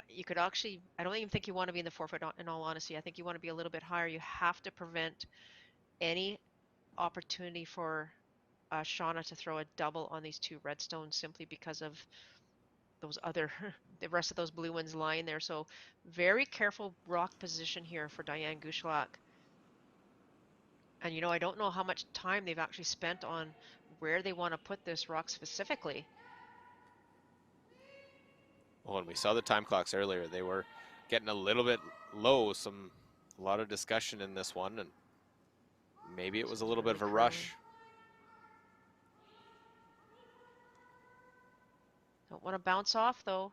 you could actually, I don't even think you want to be in the 4-foot, in all honesty. I think you want to be a little bit higher. You have to prevent any opportunity for Shauna to throw a double on these 2 redstones simply because of those other, the rest of those blue ones lying there. So very careful rock position here for Diane Gushulak. And I don't know how much time they've actually spent on where they want to put this rock specifically. Well, when we saw the time clocks earlier, they were getting a little bit low. A lot of discussion in this one, and maybe it was a little bit of a rush. Don't want to bounce off, though.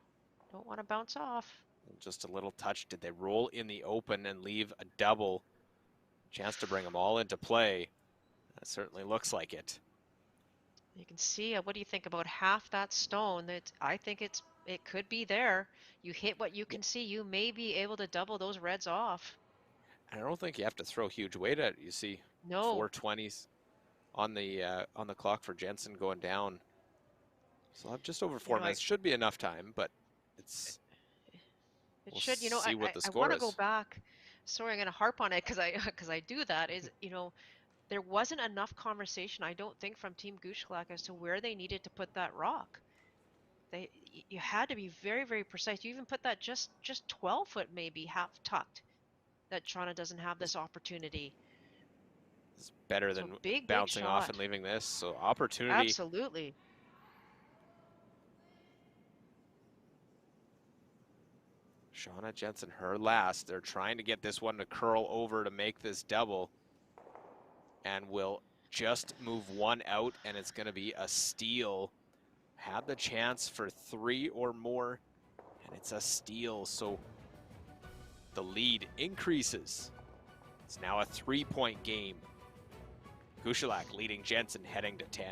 Don't want to bounce off. Just a little touch. Did they roll in the open and leave a double? Chance to bring them all into play. That certainly looks like it. You can see, what do you think about half that stone? That I think it could be there. You hit what you can see, you may be able to double those reds off. I don't think you have to throw huge weight at it. You see, No. 420s on the clock for Jensen going down. So I'll have just over 4 minutes. Should be enough time, but we'll should. See what the score I want to go back. Sorry, I'm going to harp on it because I do that. Is there wasn't enough conversation, I don't think, from Team Gushulak as to where they needed to put that rock. You had to be very, very precise. You even put that just 12 foot, maybe half tucked. That Shauna doesn't have this opportunity. It's better than bouncing off and leaving this. So opportunity. Absolutely. Shauna Jensen, her last. They're trying to get this one to curl over to make this double. And will just move one out, and it's going to be a steal. Had the chance for 3 or more, and it's a steal. So the lead increases. It's now a 3-point game. Gushulak leading Jensen heading to 10.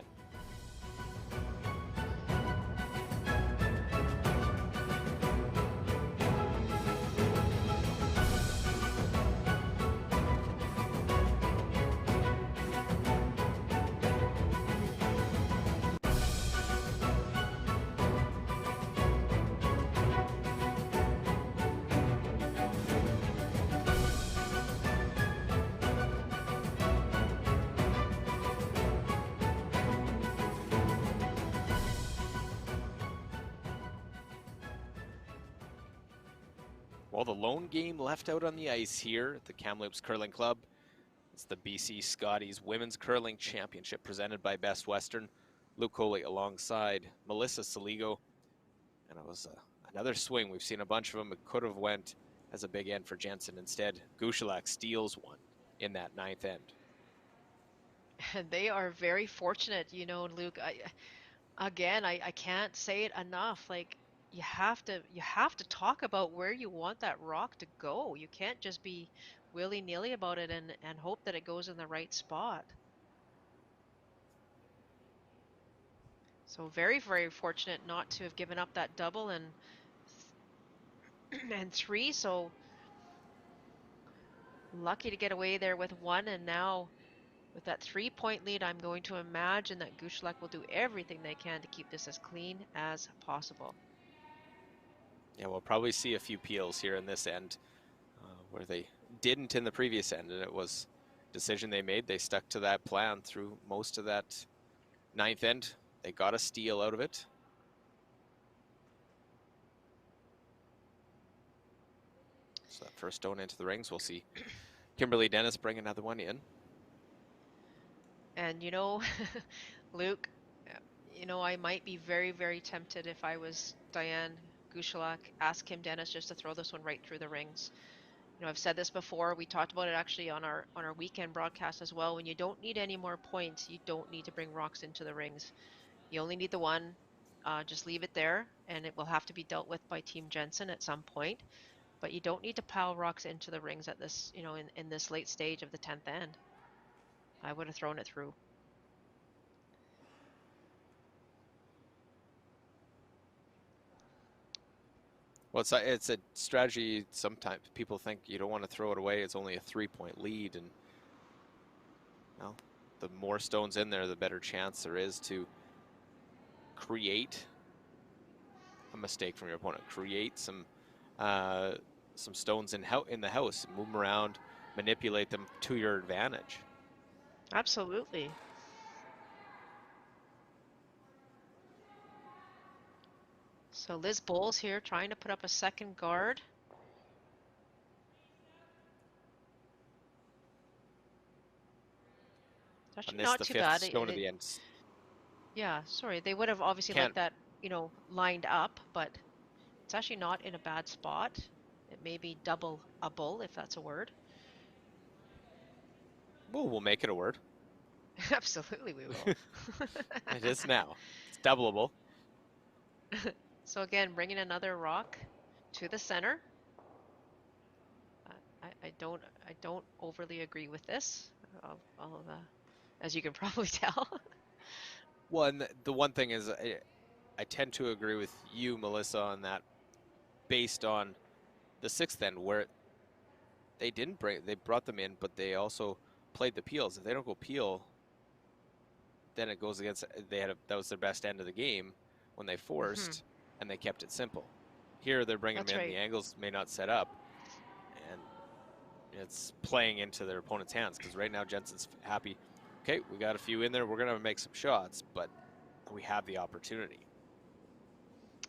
Well, the lone game left out on the ice here at the Kamloops Curling Club. It's the BC Scotties Women's Curling Championship presented by Best Western. Luke Coley alongside Melissa Saligo. And it was another swing. We've seen a bunch of them. It could have went as a big end for Jensen. Instead, Gushulak steals one in that ninth end. And they are very fortunate, you know, Luke. I can't say it enough. Like you have to talk about where you want that rock to go. You can't just be willy-nilly about it and hope that it goes in the right spot. So very, very fortunate not to have given up that double and three. So lucky to get away there with one, and now with that 3-point lead, I'm going to imagine that Gushulak will do everything they can to keep this as clean as possible. Yeah, we'll probably see a few peels here in this end where they didn't in the previous end, and it was a decision they made. They stuck to that plan through most of that ninth end. They got a steal out of it. So that first stone into the rings, we'll see Kimberly Dennis bring another one in. And you know, Luke, you know, I might be very, very tempted if I was Diane Gushulak, ask Kim Dennis just to throw this one right through the rings. You know, I've said this before. We talked about it actually on our weekend broadcast as well. When you don't need any more points, you don't need to bring rocks into the rings. You only need the one. Just leave it there, and it will have to be dealt with by Team Jensen at some point. But you don't need to pile rocks into the rings at this, you know, in this late stage of the 10th end. I would have thrown it through. Well, it's a strategy. Sometimes people think you don't want to throw it away. It's only a 3-point lead, and well, the more stones in there, the better chance there is to create a mistake from your opponent. Create some stones in the house, move them around, manipulate them to your advantage. Absolutely. So Liz Bowles here trying to put up a second guard. It's And actually this is not the too fifth bad. stone of the end. Yeah, sorry. They would have obviously Can't. liked that, you know, lined up, but it's actually not in a bad spot. It may be double-able, if that's a word. Well, we'll make it a word. Absolutely, we will. It is now. It's doubleable. So again, bringing another rock to the center. I don't overly agree with this. As you can probably tell. Well, and the one thing is, I tend to agree with you, Melissa, on that, based on the sixth end where they brought them in, but they also played the peels. If they don't go peel, then it goes against. That was their best end of the game when they forced, and they kept it simple. Here they're bringing That's them in. right. The angles may not set up, and it's playing into their opponent's hands because right now Jensen's happy. Okay, we got a few in there. We're gonna make some shots, but we have the opportunity.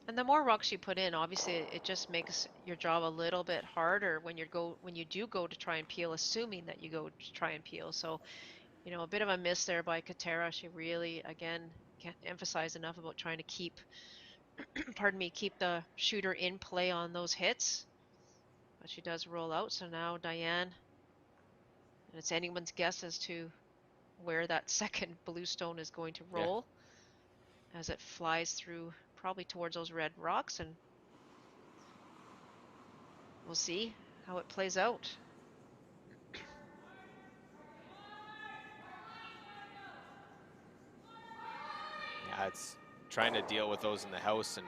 And the more rocks you put in, obviously it just makes your job a little bit harder when you do go to try and peel, assuming that you go to try and peel. So, you know, a bit of a miss there by Katera. She really, again, can't emphasize enough about trying to keep, pardon me, keep the shooter in play on those hits. But she does roll out. So now Diane, and it's anyone's guess as to where that second blue stone is going to Yeah. roll as it flies through probably towards those red rocks, and we'll see how it plays out. Yeah, it's trying to deal with those in the house, and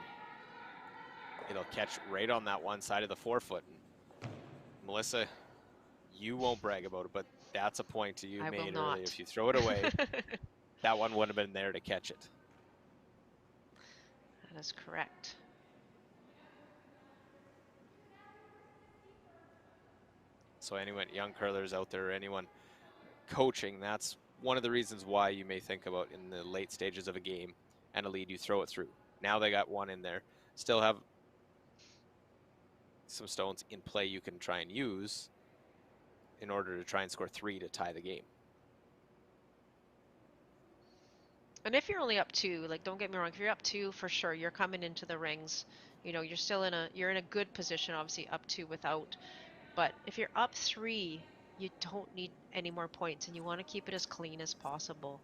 it'll catch right on that one side of the forefoot. And Melissa, you won't brag about it, but that's a point you I will made earlier. not. If you throw it away, that one would have been there to catch it. That is correct. So anyone, young curlers out there, anyone coaching, that's one of the reasons why you may think about in the late stages of a game and a lead, you throw it through. Now they got one in there. Still have some stones in play you can try and use in order to try and score 3 to tie the game. And if you're only up 2, like, don't get me wrong, if you're up 2, for sure, you're coming into the rings. You know, you're still you're in a good position, obviously, up 2 without. But if you're up 3, you don't need any more points, and you want to keep it as clean as possible.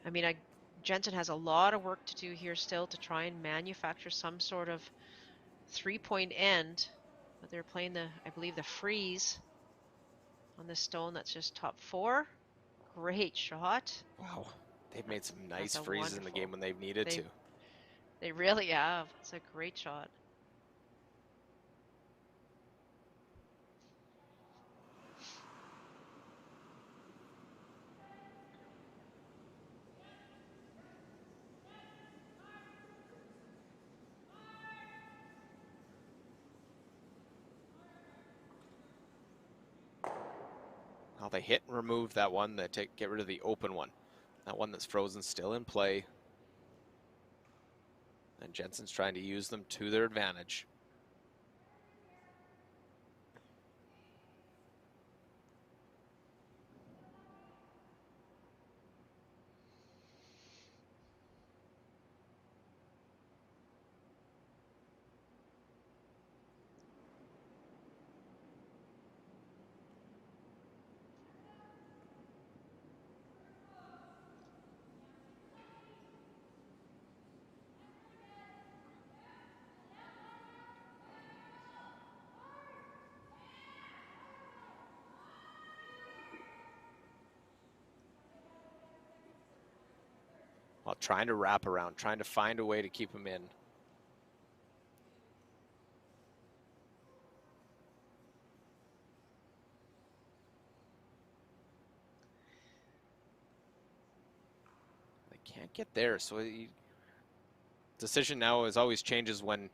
I mean, Jensen has a lot of work to do here still to try and manufacture some sort of 3-point end. But they're playing I believe, the freeze on this stone that's just top 4. Great shot. Wow, they've made some nice That's a freezes in the game wonderful. when they've needed to. They really have. It's a great shot. Well, they hit and remove that one, get rid of the open one. That one that's frozen still in play. And Jensen's trying to use them to their advantage. While trying to wrap around, trying to find a way to keep him in. They can't get there, so decision now always changes when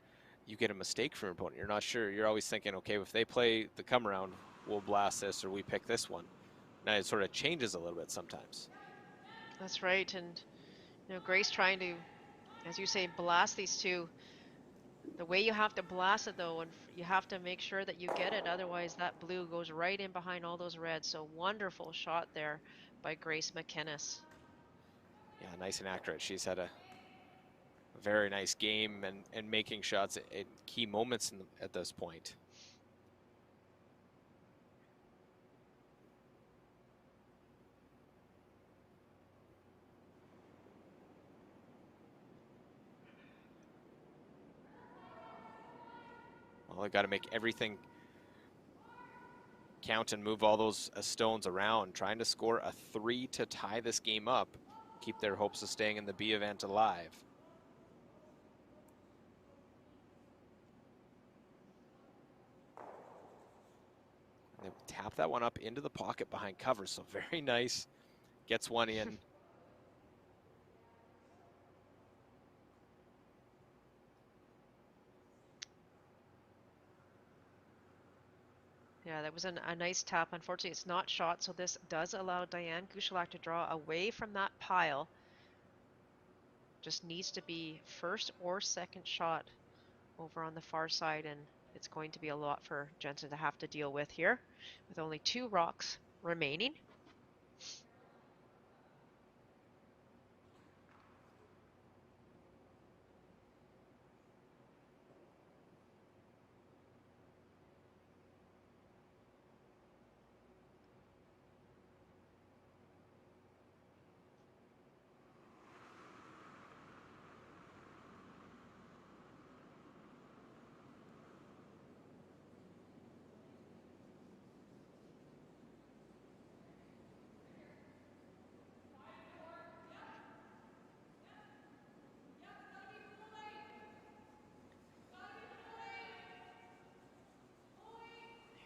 you get a mistake from your opponent. You're not sure. You're always thinking, okay, if they play the come around, we'll blast this or we pick this one. Now it sort of changes a little bit sometimes. That's right. And, you know, Grace trying to, as you say, blast these two. The way you have to blast it, though, and you have to make sure that you get it. Otherwise, that blue goes right in behind all those reds. So wonderful shot there by Grace McInnes. Yeah, nice and accurate. She's had a very nice game and making shots at key moments at this point. Well, they got to make everything count and move all those stones around, trying to score a 3 to tie this game up, keep their hopes of staying in the B event alive. They tap that one up into the pocket behind cover, so very nice. Gets one in. Yeah, that was a nice tap. Unfortunately, it's not shot, so this does allow Diane Gushulak to draw away from that pile. Just needs to be first or second shot over on the far side, and it's going to be a lot for Jensen to have to deal with here, with only 2 rocks remaining.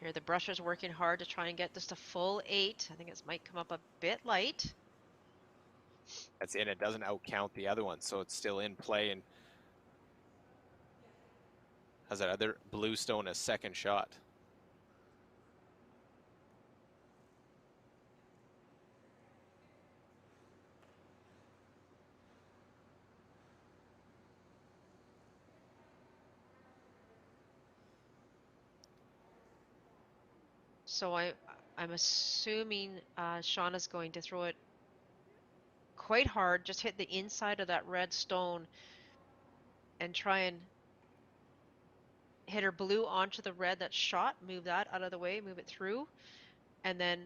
Here the brusher's working hard to try and get this to full 8. I think it might come up a bit light. That's in. It doesn't outcount the other one, so it's still in play and has that other blue stone a second shot. So I'm assuming Shauna's going to throw it quite hard, just hit the inside of that red stone and try and hit her blue onto the red that's shot, move that out of the way, move it through, and then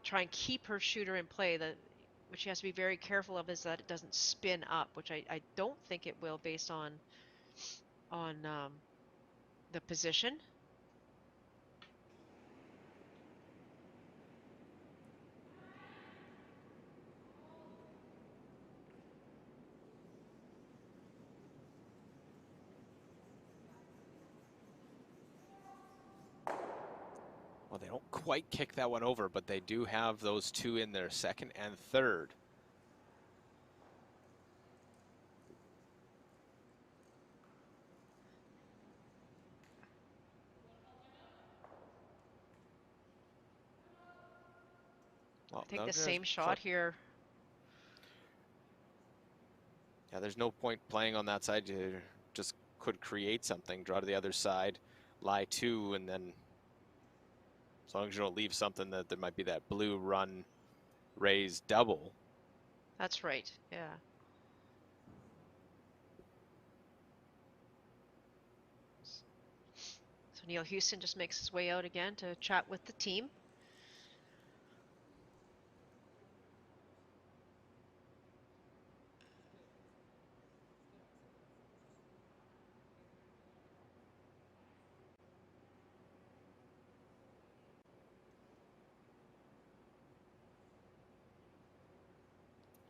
try and keep her shooter in play. What she has to be very careful of is that it doesn't spin up, which I don't think it will based on the position. Well, they don't quite kick that one over, but they do have those two in their second and third. I Well, think no, the same shot here. yeah, there's no point playing on that side. You just could create something, draw to the other side, lie two, and then as long as you don't leave something that there might be that blue run raise double. That's right. Yeah. So Neil Houston just makes his way out again to chat with the team.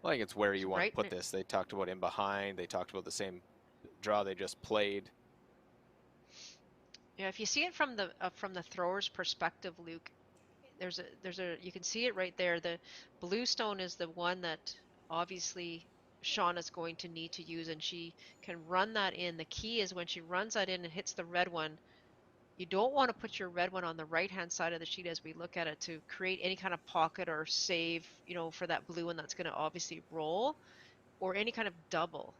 I think it's where you So want to right, put this. They talked about in behind. They talked about the same draw they just played. yeah. If you see it from the thrower's perspective, Luke, there's a you can see it right there. The blue stone is the one that obviously Shauna's going to need to use, and she can run that in. The key is when she runs that in and hits the red one, you don't want to put your red one on the right hand side of the sheet as we look at it to create any kind of pocket or save, for that blue one that's going to obviously roll, or any kind of double.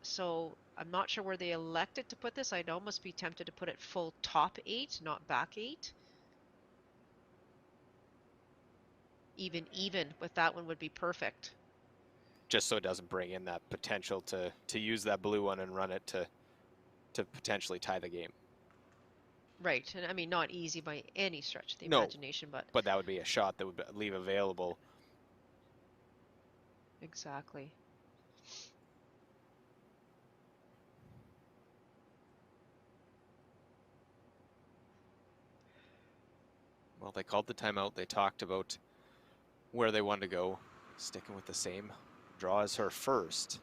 So I'm not sure where they elected to put this. I'd almost be tempted to put it full top eight, not back eight. Even with that one would be perfect. Just so it doesn't bring in that potential to use that blue one and run it to potentially tie the game. Right. And I mean, not easy by any stretch of the No, imagination, but but that would be a shot that would leave available. exactly. Well, they called the timeout. They talked about where they wanted to go, sticking with the same draw as her first.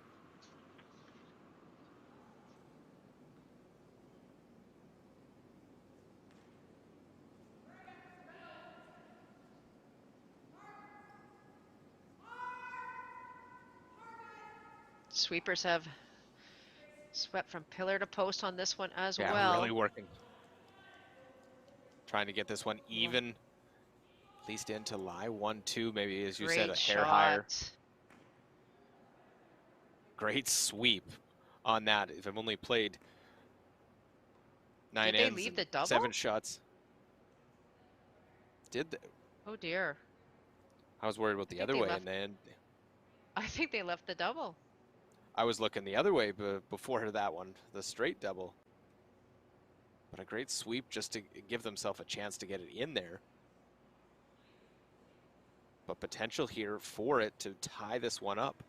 Sweepers have swept from pillar to post on this one as Yeah, really well. working. Trying to get this one Yeah. even, at least into lie 1-2, maybe as you said, Great a hair higher. shot. Great sweep on that. If I've only played 9 Did they ends leave and the double? 7 shots, did they? Oh dear. I was worried about I the think other they way, left. and then I think they left the double. I was looking the other way before that one, the straight double. But a great sweep just to give themselves a chance to get it in there. But potential here for it to tie this one up.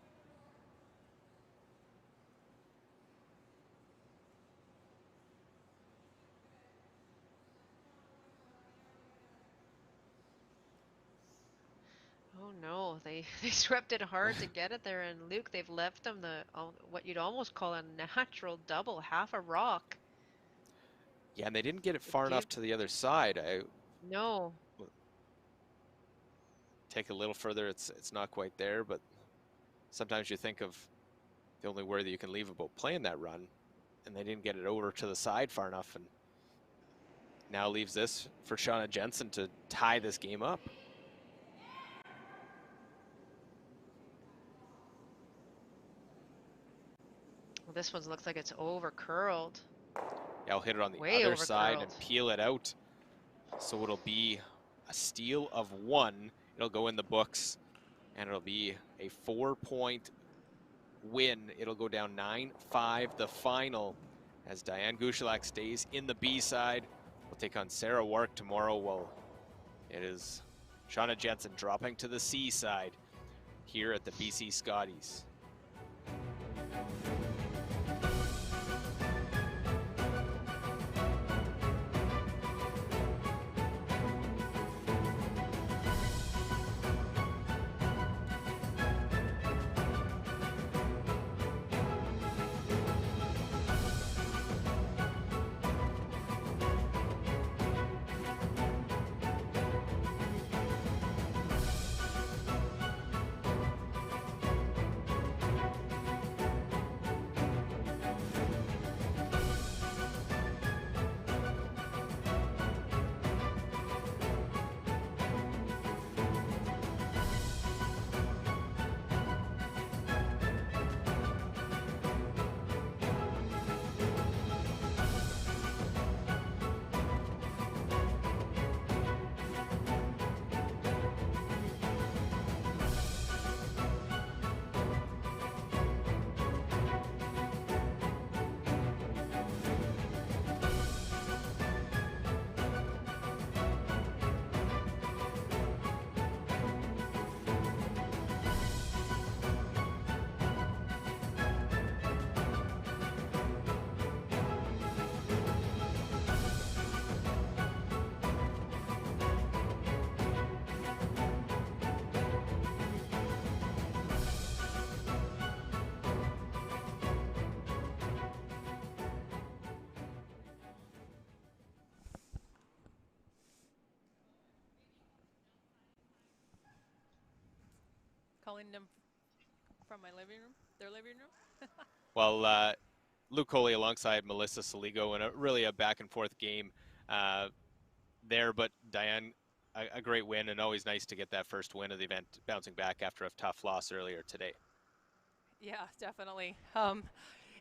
Oh no, they swept it hard to get it there, and Luke, they've left them what you'd almost call a natural double, half a rock. Yeah, and they didn't get it It far give enough to the other side. I no. take a little further, it's not quite there, but sometimes you think of the only worry that you can leave about playing that run, and they didn't get it over to the side far enough, and now leaves this for Shauna Jensen to tie this game up. Well, this one looks like it's over curled, Yeah, I'll hit it on the way other over side curled. and peel it out. So it'll be a steal of 1. It'll go in the books, and it'll be a 4-point win. It'll go down 9-5 the final as Diane Gushulak stays in the B side. We'll take on Sarah Wark tomorrow. Well, it is Shauna Jensen dropping to the C side here at the BC Scotties. Calling them from my living room, their living room. Well, Luke Coley alongside Melissa Saligo in really a back and forth game there, but Diane, a great win, and always nice to get that first win of the event, bouncing back after a tough loss earlier today. Yeah, definitely.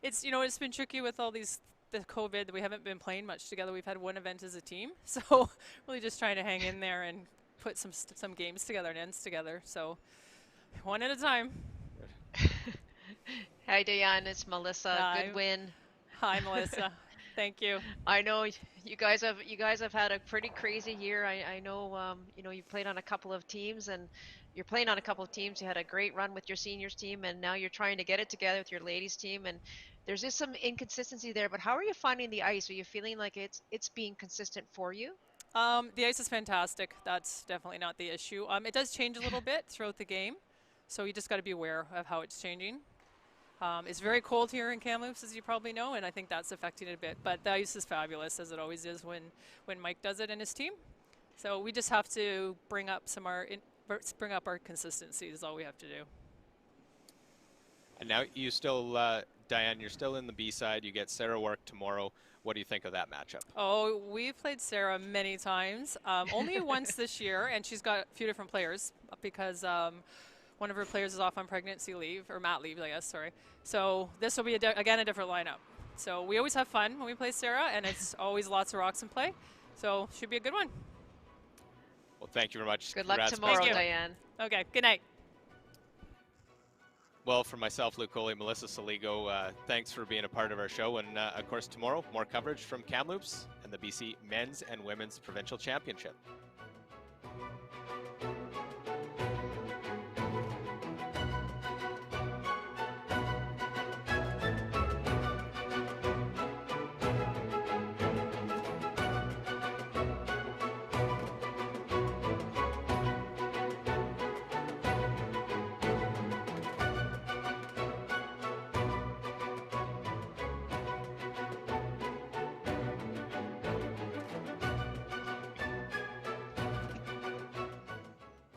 It's it's been tricky with all the COVID. We haven't been playing much together. We've had one event as a team, so really just trying to hang in there and put some games together and ends together. So one at a time. Hi, Diane. It's Melissa. Hi. Good win. Hi, Melissa. Thank you. I know you guys have had a pretty crazy year. I know you played on a couple of teams, and you're playing on a couple of teams. You had a great run with your seniors team, and now you're trying to get it together with your ladies team, and there's just some inconsistency there. But how are you finding the ice? Are you feeling like it's being consistent for you? The ice is fantastic. That's definitely not the issue. It does change a little bit throughout the game, so you just got to be aware of how it's changing. It's very cold here in Kamloops, as you probably know, and I think that's affecting it a bit. But the ice is fabulous, as it always is when Mike does it and his team. So we just have to bring up our consistency is all we have to do. And now you still, Diane, you're still in the B side. You get Sarah Wark tomorrow. What do you think of that matchup? Oh, we've played Sarah many times. Only once this year, and she's got a few different players because one of her players is off on pregnancy leave, or mat leave, I guess, sorry. So this will be, again, a different lineup. So we always have fun when we play Sarah, and it's always lots of rocks in play. So should be a good one. Well, thank you very much. Good luck tomorrow, Diane. Okay, good night. Well, for myself, Luke Coley, Melissa Saligo, thanks for being a part of our show. And, of course, tomorrow, more coverage from Kamloops and the BC Men's and Women's Provincial Championship.